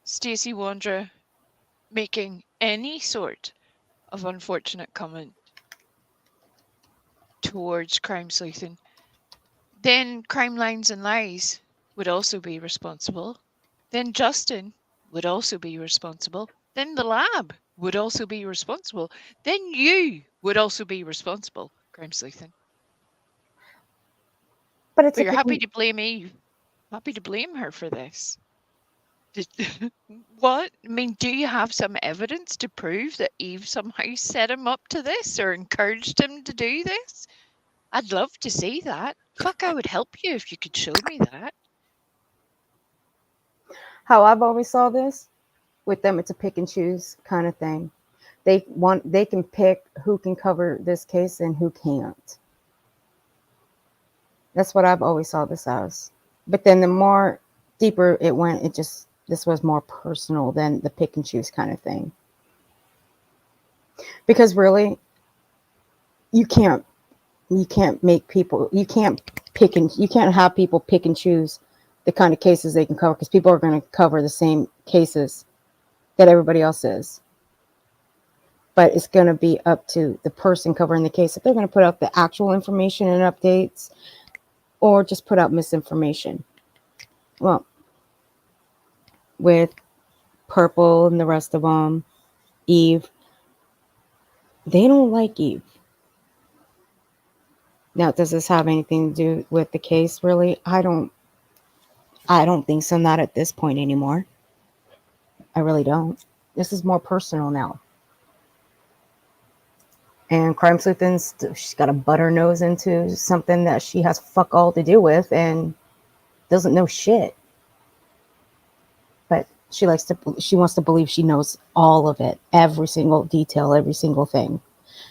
Stacey Wandra making any sort of unfortunate comment towards crime sleuthing, then Crime Lines and Lies would also be responsible. Then Justin would also be responsible. Then the lab would also be responsible. Then you would also be responsible, crime sleuthing. But But you're happy to blame Eve. Happy to blame her for this. What? I mean, do you have some evidence to prove that Eve somehow set him up to this or encouraged him to do this? I'd love to see that. Fuck, I would help you if you could show me that. how I've always saw this with them, it's a pick and choose kind of thing. They can pick who can cover this case and who can't. That's what I've always saw this as. But then the more deeper it went, this was more personal than the pick and choose kind of thing. Because really, you can't make people, you can't have people pick and choose the kind of cases they can cover, because people are going to cover the same cases that everybody else is. But it's going to be up to the person covering the case if they're going to put out the actual information and updates or just put out misinformation. Well, with Purple and the rest of them, Eve, they don't like Eve. Now, does this have anything to do with the case, really? I don't think so, not at this point anymore. I really don't. This is more personal now. And Crime Sleuthing, she's got to butt her nose into something that she has fuck all to do with and doesn't know shit. But she wants to believe she knows all of it, every single detail, every single thing.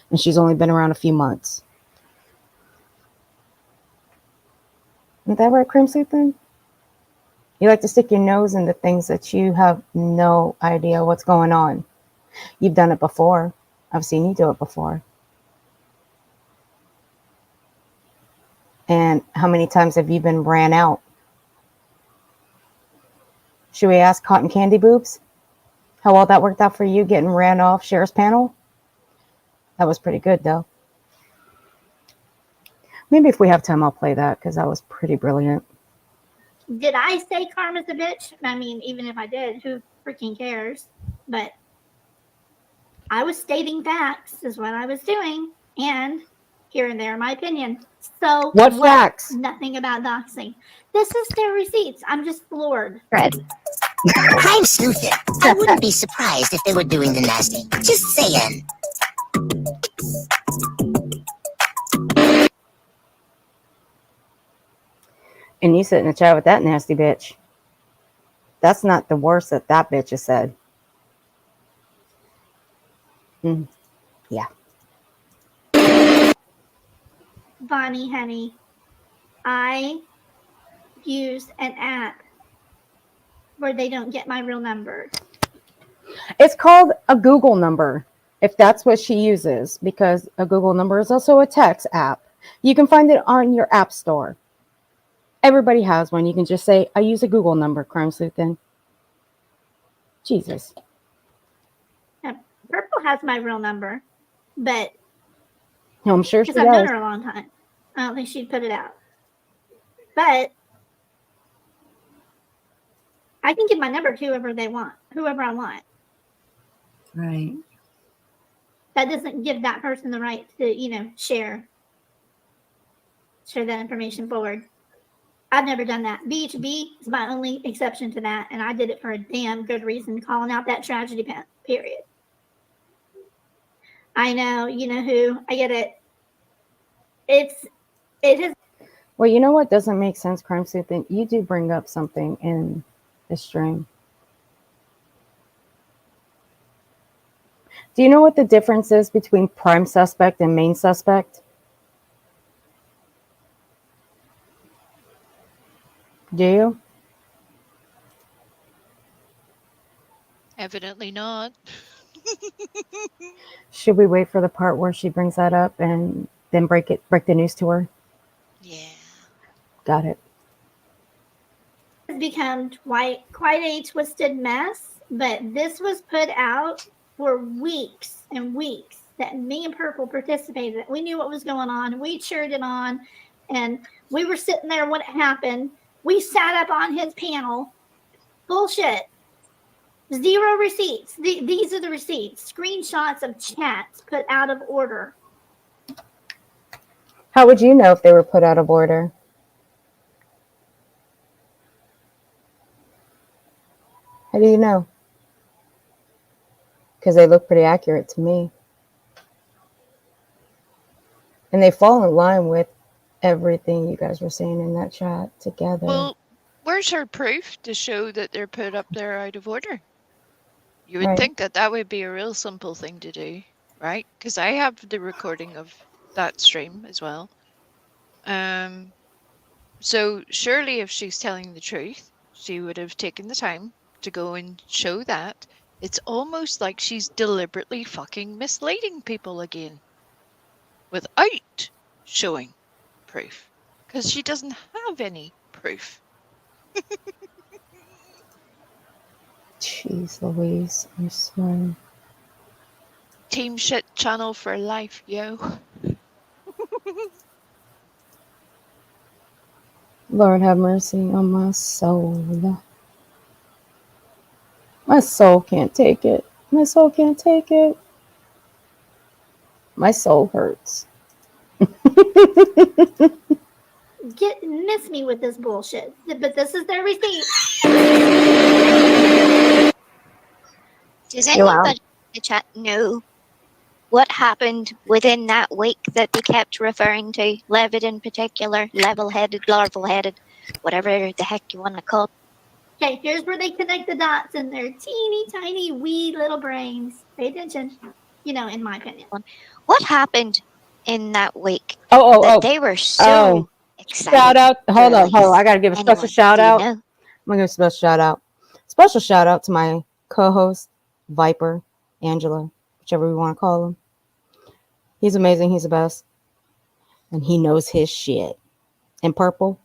And she's only been around a few months. Isn't that right, Crime Sleuthing? You like to stick your nose into things that you have no idea what's going on. You've done it before. I've seen you do it before. And how many times have you been ran out? Should we ask Cotton Candy Boobs how well that worked out for you, getting ran off Sheriff's panel? That was pretty good, though. Maybe if we have time, I'll play that, because that was pretty brilliant. Did I say Karma's a bitch? I mean, even if I did, who freaking cares? But I was stating facts is what I was doing. And here and there, my opinion. So what facts? Nothing about doxing. This is their receipts. I'm just floored. Red. Crime sleuthing. I wouldn't be surprised if they were doing the nasty. Just saying. And you sit in the chat with that nasty bitch. That's not the worst that bitch has said. Yeah. Bonnie, honey, I use an app where they don't get my real number. It's called a Google number, if that's what she uses, because a Google number is also a text app. You can find it on your app store. Everybody has one. You can just say, I use a Google number, Crime Sleuthing. Jesus. Now, Purple has my real number, but No, I'm sure she because I've known does. her a long time, I don't think she'd put it out. But I can give my number to whoever I want. Right. That doesn't give that person the right to, share that information forward. I've never done that. B2B is my only exception to that, and I did it for a damn good reason, calling out that tragedy period. I know, you know who. I get it. It has. Well, you know what doesn't make sense, Crime Sleuthing? You do bring up something in the stream. Do you know what the difference is between prime suspect and main suspect? Do you? Evidently not. Should we wait for the part where she brings that up and then break the news to her? Yeah. Got it. Has become quite a twisted mess, but this was put out for weeks and weeks that me and Purple participated. We knew what was going on. We cheered it on, and we were sitting there when it happened. We sat up on his panel. Bullshit. 0 receipts. These are the receipts. Screenshots of chats put out of order. How would you know if they were put out of order? How do you know? Because they look pretty accurate to me. And they fall in line with everything you guys were saying in that chat together. Well, where's her proof to show that they're put up there out of order? You would Right. think that that would be a real simple thing to do, right? Because I have the recording of that stream as well. So surely if she's telling the truth, she would have taken the time to go and show that. It's almost like she's deliberately fucking misleading people again without showing proof, because she doesn't have any proof. Jeez Louise, I swear. Team shit channel for life, yo. Lord have mercy on my soul. My soul can't take it. My soul can't take it. My soul hurts. Miss me with this bullshit. But this is their receipt. Does anybody in the chat know what happened within that week that they kept referring to? Levitt in particular, level-headed, larval-headed, whatever the heck you want to call it. Okay, here's where they connect the dots in their teeny tiny wee little brains. Pay attention. You know, in my opinion. What happened in that week Oh. they were so excited? Shout out. Hold on. release? I got to give a special Anyone, shout do you out. know? I'm going to give a special shout out. Special shout out to my co-host, Viper, Angela, whichever we want to call him. He's amazing. He's the best. And he knows his shit. And Purple,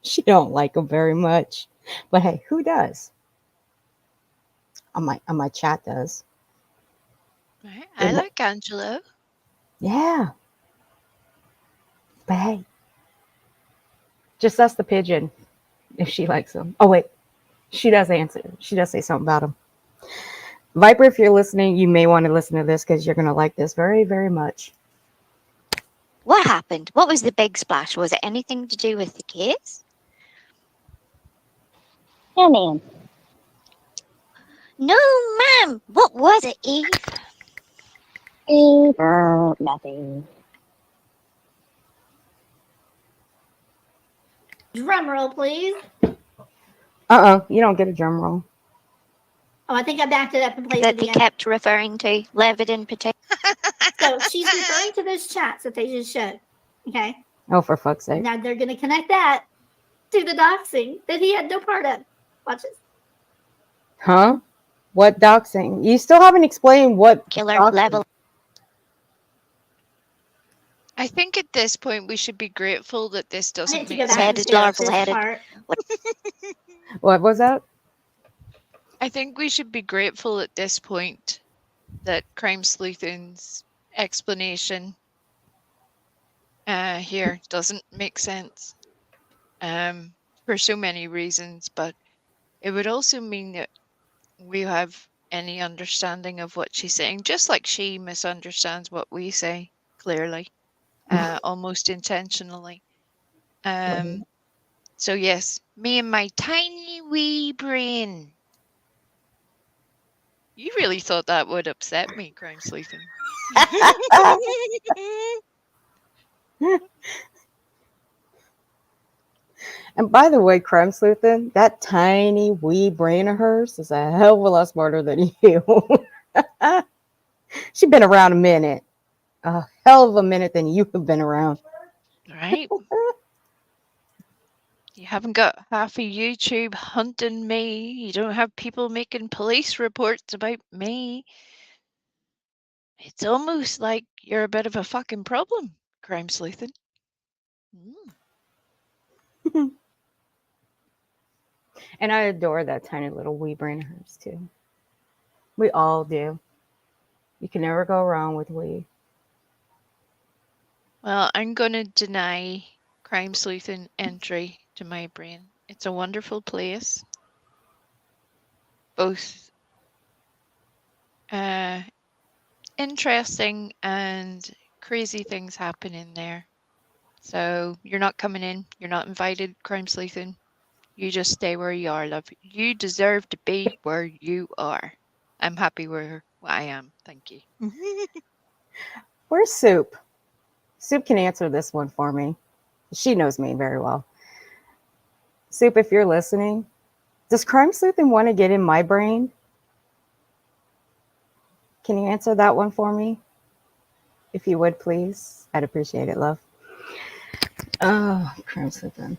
she don't like him very much. But hey, who does? On my chat does. Right. I like Angelo. Yeah. But hey, just ask the pigeon if she likes him. Oh, wait. She does answer. She does say something about him. Viper, if you're listening, you may want to listen to this because you're going to like this very, very much. What happened? What was the big splash? Was it anything to do with the case? Yeah, ma'am. No, ma'am. What was it, Eve? Nothing. Drum roll, please. You don't get a drum roll. Oh, I think I backed it up and played That it they again. kept referring to Levitt in particular. So she's referring to those chats that they just showed. Okay. Oh, for fuck's sake. Now they're going to connect that to the doxing that he had no part of. Watch this. Huh? What doxing? You still haven't explained what Killer doxing. level. I think at this point we should be grateful that this I doesn't need to make go back sense. and Headed, finish this larval-headed. part. What was that? I think we should be grateful at this point that Crime Sleuthing's explanation here doesn't make sense for so many reasons, but it would also mean that we have any understanding of what she's saying, just like she misunderstands what we say clearly, almost intentionally. So yes, me and my tiny wee brain. You really thought that would upset me, Crime Sleuthing. And by the way, Crime Sleuthing, that tiny wee brain of hers is a hell of a lot smarter than you. She's been around a minute. A hell of a minute than you have been around. Right? You haven't got half of YouTube hunting me. You don't have people making police reports about me. It's almost like you're a bit of a fucking problem, crime sleuthing. And I adore that tiny little wee brain of hers too. We all do. You can never go wrong with wee. Well, I'm going to deny crime sleuthing entry to my brain. It's a wonderful place. Both interesting and crazy things happen in there. So you're not coming in. You're not invited, crime sleuthing. You just stay where you are, love. You deserve to be where you are. I'm happy where I am. Thank you. Where's Soup? Soup can answer this one for me. She knows me very well. Soup, if you're listening, does crime sleuthing want to get in my brain? Can you answer that one for me? If you would, please. I'd appreciate it, love. Oh, crime sleuthing.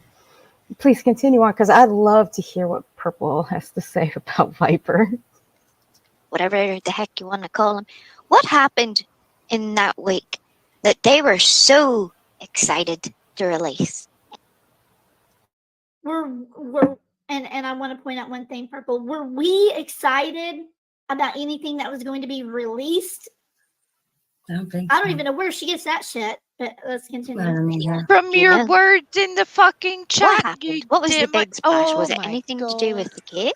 Please continue on, because I'd love to hear what Purple has to say about Viper. Whatever the heck you want to call him. What happened in that week that they were so excited to release? And I want to point out one thing, Purple. Were we excited about anything that was going to be released? I don't think I don't even know where she gets that shit. But let's continue. From your words in the fucking chat. What happened? What was the big splash? Was it my anything God. to do with the kids?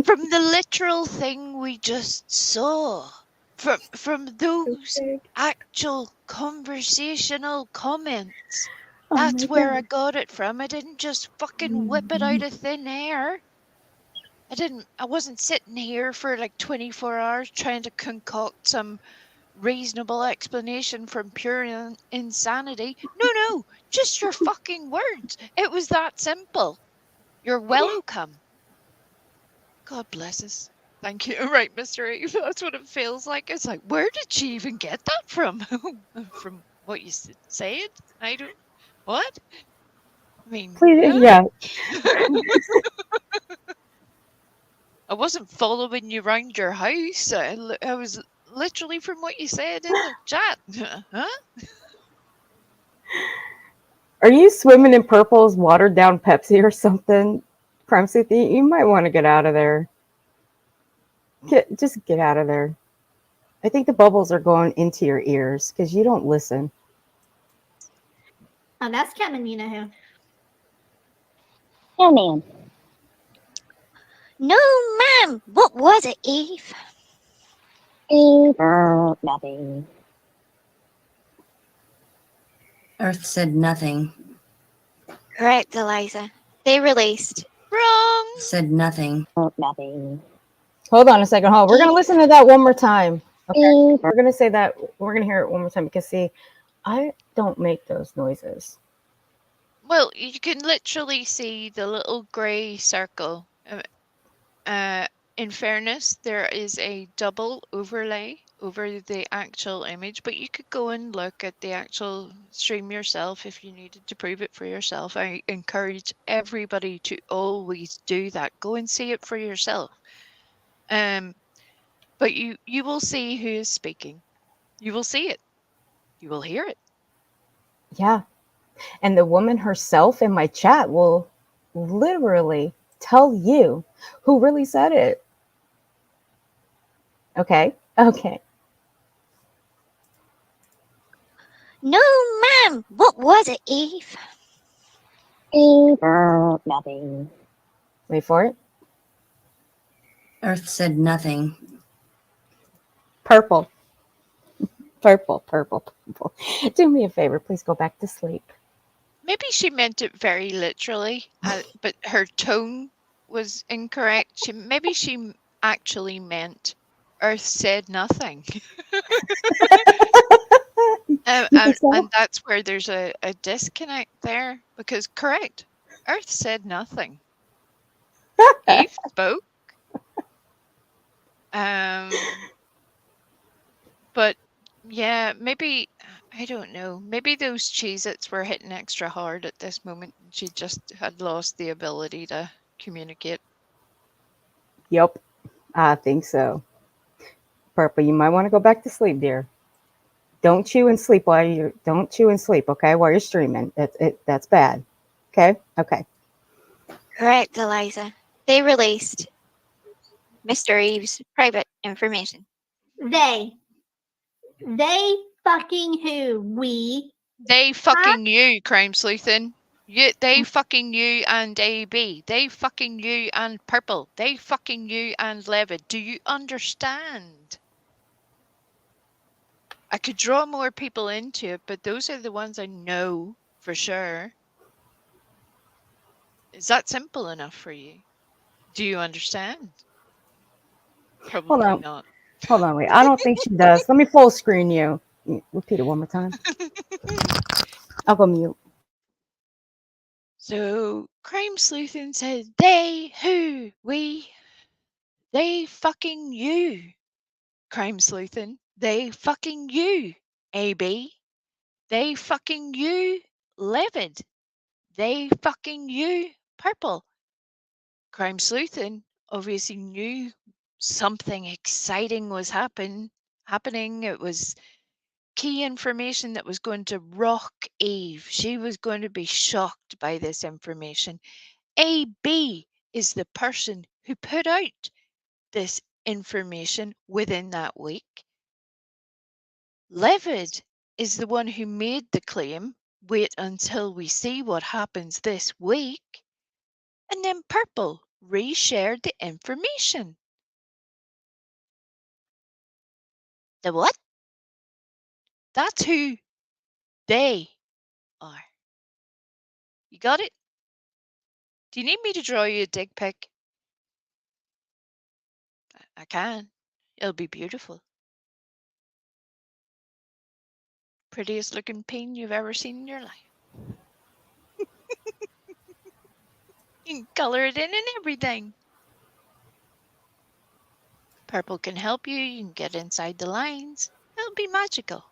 From the literal thing we just saw. From those actual conversational comments. Oh That's my where God. I got it from. I didn't just fucking whip it out of thin air. I wasn't sitting here for like 24 hours trying to concoct some reasonable explanation from pure insanity. No, just your fucking words. It was that simple. You're welcome. God bless us. Thank you. Right, Mr. Eve. That's what it feels like. It's like, where did she even get that from? From what you said? I don't. What? I mean, Please, yeah. I wasn't following you around your house. I was literally from what you said in the chat. Huh? Are you swimming in Purple's watered down Pepsi or something? Crime sleuthing, you might want to get out of there. Just get out of there. I think the bubbles are going into your ears because you don't listen. Oh, that's coming, you know who. Oh, man. No, ma'am. What was it, Eve? Nothing. Earth said nothing. Correct, Eliza. They released. Wrong. Said nothing. Nothing. Hold on a second. Hold. We're gonna listen to that one more time. Okay. We're gonna say that. We're gonna hear it one more time because see, I don't make those noises. Well, you can literally see the little grey circle. In fairness, there is a double overlay over the actual image, but you could go and look at the actual stream yourself if you needed to prove it for yourself. I encourage everybody to always do that. Go and see it for yourself. But you will see who is speaking. You will see it. You will hear it. Yeah, and the woman herself in my chat will literally tell you who really said it. Okay. Okay. No, ma'am. What was it, Eve? Nothing. Wait for it. Earth said nothing. Purple. Purple, purple, purple. Do me a favor, please go back to sleep. Maybe she meant it very literally, but her tone was incorrect. Maybe she actually meant Earth said nothing. And that's where there's a disconnect there, because correct, Earth said nothing. Eve spoke. But yeah, maybe I don't know. Maybe those Cheez-Its were hitting extra hard at this moment. And she just had lost the ability to communicate. Yep, I think so. Purple, you might want to go back to sleep, dear. Don't chew and sleep don't chew and sleep, okay? While you're streaming, that's bad. Okay, okay. Correct, Eliza. They released Mr. Eve's private information. They fucking who? We. They fucking you, Crime Sleuthin. They fucking you and AB. They fucking you and Purple. They fucking you and Levitt. Do you understand? I could draw more people into it, but those are the ones I know for sure. Is that simple enough for you? Do you understand? Probably Hold on. not. Hold on, wait. I don't think she does. Let me full screen you. Repeat it one more time. I'll go mute. So, Crime Sleuthin said, they, who, we, they fucking you. Crime Sleuthin, they fucking you. AB, they fucking you. Levitt, they fucking you. Purple. Crime Sleuthin obviously knew something exciting was happening. It was key information that was going to rock Eve. She was going to be shocked by this information. AB is the person who put out this information within that week. Levitt is the one who made the claim, wait until we see what happens this week. And then Purple reshared the information. The what? That's who they are. You got it? Do you need me to draw you a dick pic? I can. It'll be beautiful. Prettiest looking peen you've ever seen in your life. You can color it in and everything. Purple can help you. You can get inside the lines. It'll be magical.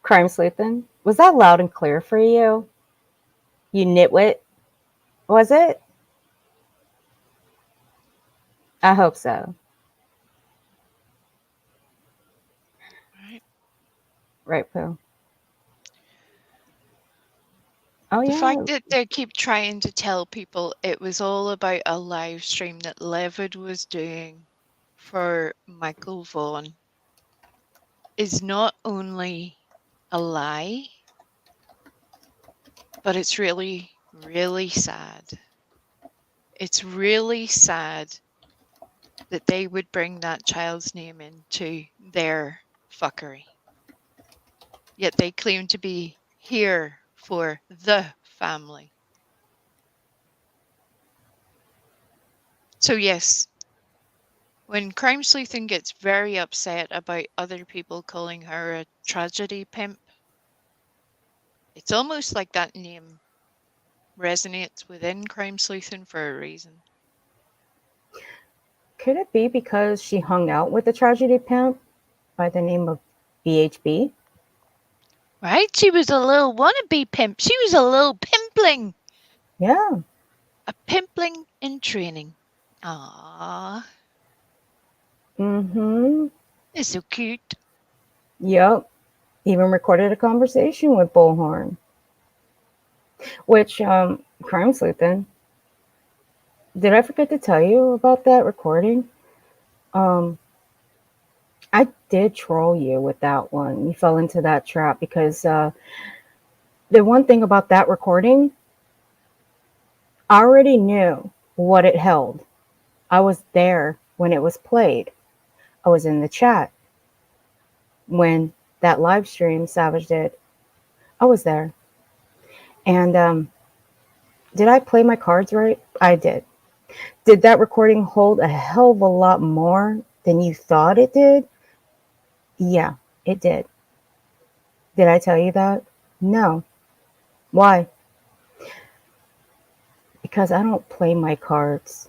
Crime Sleuthin, was that loud and clear for you? You nitwit? Was it? I hope so. Right, Pooh? Oh, The yeah. fact that they keep trying to tell people it was all about a live stream that Levitt was doing for Michael Vaughan is not only a lie, but it's really, really sad. It's really sad that they would bring that child's name into their fuckery. Yet they claim to be here for the family. So yes, when Crime Sleuthin gets very upset about other people calling her a tragedy pimp, it's almost like that name resonates within Crime Sleuthin for a reason. Could it be because she hung out with a tragedy pimp by the name of BHB? Right? She was a little wannabe pimp. She was a little pimpling. Yeah. A pimpling in training. Ah, Mm-hmm. it's so cute. Yep. Even recorded a conversation with Bullhorn. Which, Crime Sleuthin, did I forget to tell you about that recording? I did troll you with that one. You fell into that trap because the one thing about that recording, I already knew what it held. I was there when it was played. I was in the chat when that live stream Savage did. I was there. And did I play my cards right? I did. Did that recording hold a hell of a lot more than you thought it did? Yeah, it did. Did I tell you that? No. Why? Because I don't play my cards.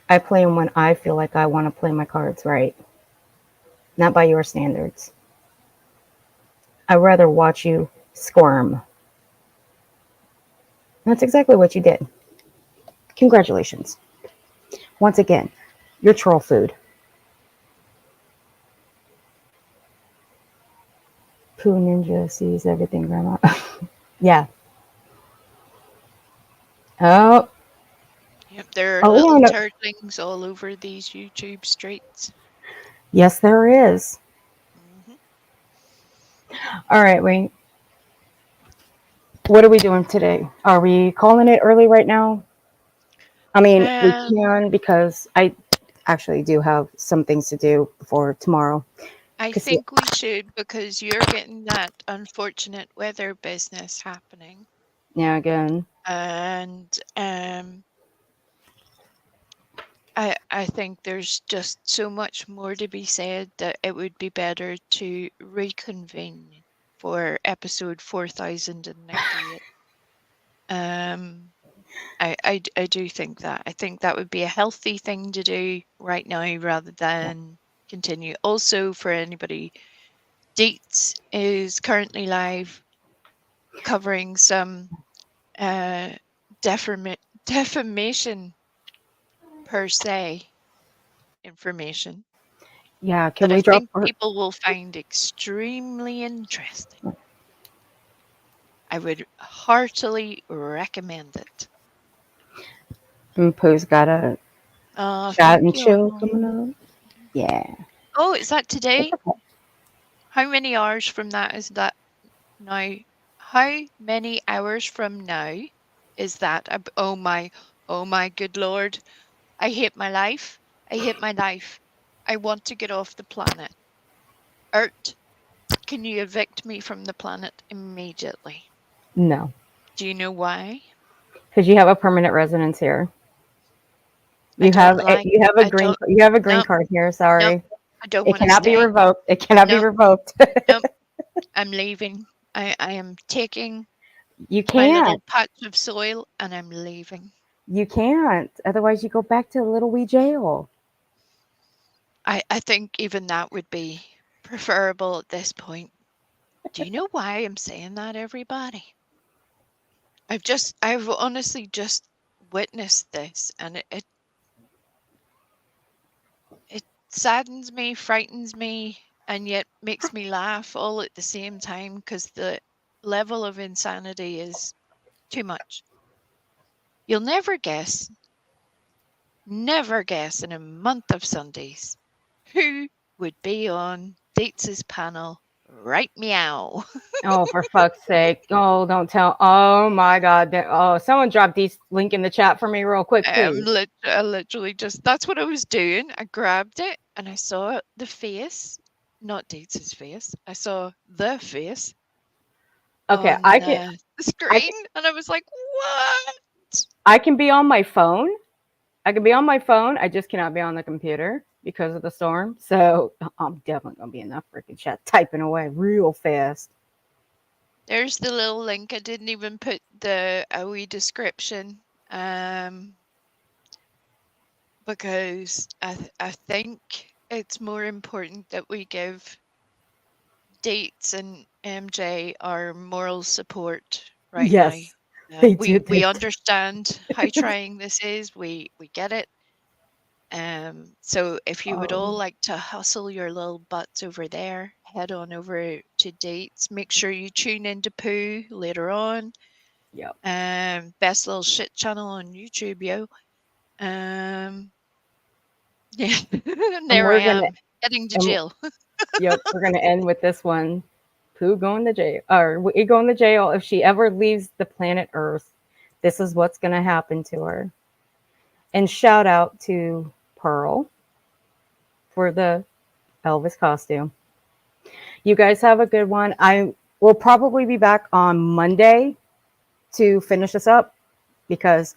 I play them when I feel like I want to play my cards right, not by your standards. I'd rather watch you squirm. That's exactly what you did. Congratulations. Once again, you're troll food. Pooh Ninja sees everything, Grandma. Yeah. Oh, Yep, there are oh, little no. turtlings all over these YouTube streets. Yes, there is. Hmm. All right, wait. What are we doing today? Are we calling it early right now? I mean, we can because I actually do have some things to do before tomorrow. I 'Cause, think we should, because you're getting that unfortunate weather business happening. yeah, again. And I think there's just so much more to be said that it would be better to reconvene for episode 4098. I do think that. I think that would be a healthy thing to do right now rather than continue. Also, for anybody, Dates is currently live covering some defamation per se information Yeah, can that I we drop think people will find extremely interesting. I would heartily recommend it. Pooh's got a chat and Thank you, chill Anna. coming up? Yeah. Oh, is that today? Okay. How many hours from that is that now? How many hours from now is that? Oh my good Lord. I hate my life. I hate my life. I want to get off the planet. Earth, can you evict me from the planet immediately? No, Do you know why? because you have a permanent residence here. I don't You like have a I green don't green no card here. no Sorry, I don't it want to cannot be stay. revoked. It cannot be No, revoked. no, I'm leaving. I am taking You my little can't. patch of soil and I'm leaving. You can't. Otherwise, you go back to little wee jail. I think even that would be preferable at this point. Do you know why I'm saying that, everybody? I've honestly just witnessed this, and it saddens me, frightens me, and yet makes me laugh all at the same time, because the level of insanity is too much. You'll never guess in a month of Sundays who would be on Dates' panel. Right meow. Oh, for fuck's sake! Oh, don't tell. Oh my God! Oh, someone drop these link in the chat for me real quick, please. I literally just, that's what I was doing. I grabbed it and I saw the face, not Dates' face. I saw the face Okay, on the screen, and I was like, what? I can be on my phone. I can be on my phone. I just cannot be on the computer because of the storm. So I'm definitely gonna be in that freaking chat typing away real fast. There's the little link. I didn't even put the wee description, because I think it's more important that we give Dates and MJ our moral support right Yes, now. they We did. understand how trying this is. We get it. So if you would all like to hustle your little butts over there, head on over to Dates. Make sure you tune into Pooh later on. Yep. Best little shit channel on YouTube, yo. Yeah. There I am, heading to jail. Yep, we're gonna end with this one. Pooh going to jail, or we going to jail if she ever leaves the planet Earth. This is what's gonna happen to her. And shout out to Pearl for the Elvis costume. You guys have a good one. I will probably be back on Monday to finish this up because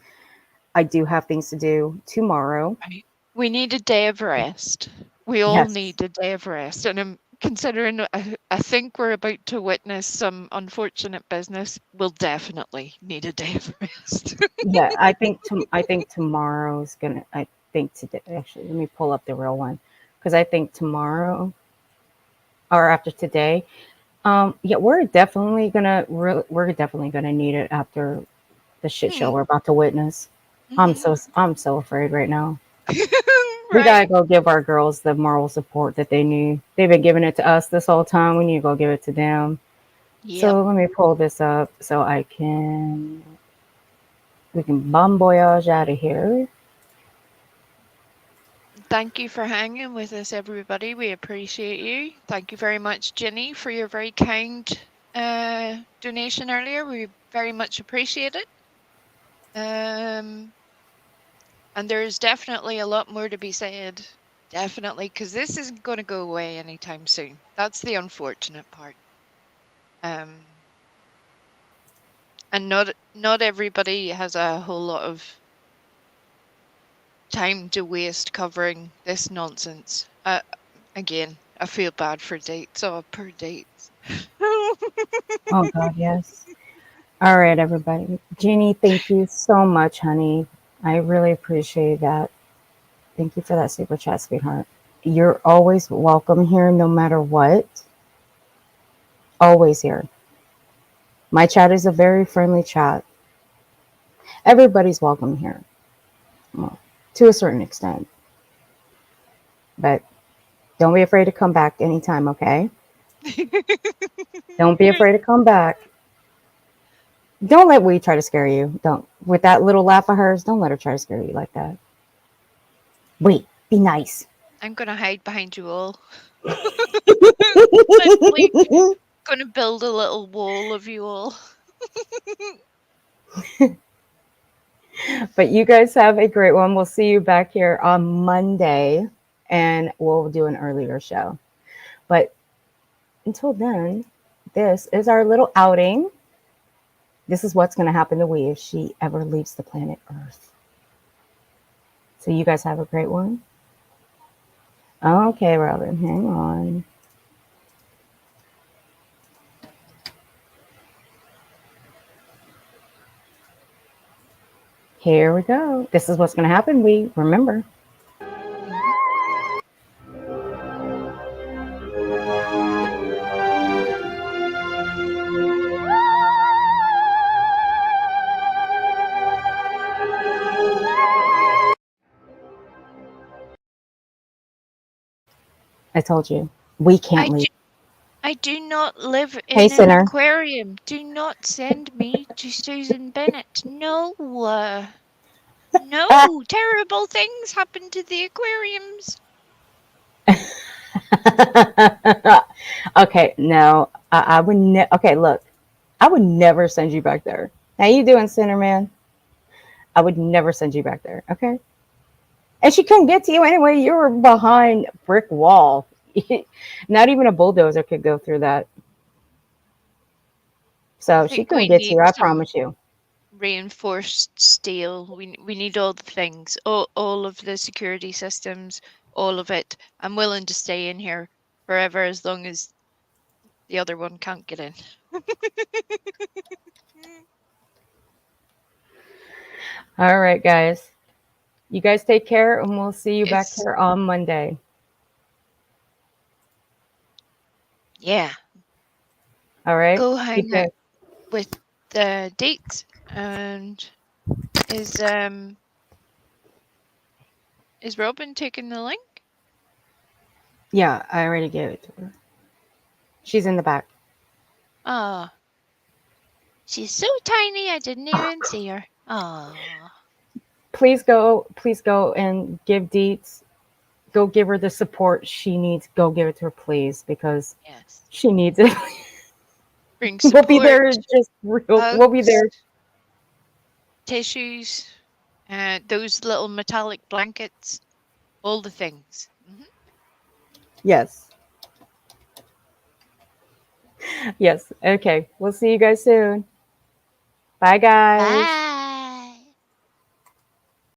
I do have things to do tomorrow. Right. We need a day of rest. We all need a day of rest. And I'm considering, I think we're about to witness some unfortunate business. We'll definitely need a day of rest. Yeah, I think tomorrow's gonna. think today. Actually, let me pull up the real one because I think tomorrow or after today. Yeah, we're definitely gonna need it after the shit show Hmm. we're about to witness. I'm so afraid right now. We Right. gotta go give our girls the moral support that they need. They've been giving it to us this whole time. We need to go give it to them. Yep. So let me pull this up so we can bon voyage out of here. Thank you for hanging with us, everybody. We appreciate you. Thank you very much, Ginny, for your very kind donation earlier. We very much appreciate it. And there's definitely a lot more to be said. Definitely, because this isn't going to go away anytime soon. That's the unfortunate part. And not everybody has a whole lot of time to waste covering this nonsense. Again, I feel bad for dates. Oh, per dates. Oh God, yes. All right, everybody. Jeannie, thank you so much, honey. I really appreciate that. Thank you for that super chat, sweetheart. You're always welcome here no matter what. Always here. My chat is a very friendly chat. Everybody's welcome here. Well, to a certain extent. But don't be afraid to come back anytime, okay? Don't be afraid to come back. Don't let Wee try to scare you. Don't. With that little laugh of hers, don't let her try to scare you like that. Wait, be nice. I'm gonna hide behind you all. Literally gonna build a little wall of you all. But you guys have a great one. We'll see you back here on Monday and we'll do an earlier show. But until then, this is our little outing. This is what's going to happen to Wee if she ever leaves the planet Earth. So you guys have a great one. Okay, Robin, hang on. Here we go. This is what's going to happen, Wee. Remember. I told you. We can't leave. I do not live Hey, in an Sinner. aquarium. Do not send me to Susan Bennett. No. No. Terrible things happen to the aquariums. Okay, no. I would okay, look. I would never send you back there. How you doing, Sinner Man? I would never send you back there, okay? And she couldn't get to you anyway. You were behind a brick wall. Not even a bulldozer could go through that. So I she think couldn't we get to need you, I some promise you. reinforced steel. We need all the things, all of the security systems, all of it. I'm willing to stay in here forever as long as the other one can't get in. All right, guys. You guys take care, and we'll see you back It's here on Monday. yeah. All right. Go hang out with the dates. And is Robin taking the link? Yeah, I already gave it to her. She's in the back. Ah. She's so tiny I didn't even see her. Ah. Please go and give Deets. Go give her the support she needs. Go give it to her, please, because Yes. she needs it. Bring We'll be there. support. Just real. We'll be Hugs, there. tissues, those little metallic blankets, all the things. Yes. Yes. Okay. We'll see you guys soon. Bye, guys. Bye.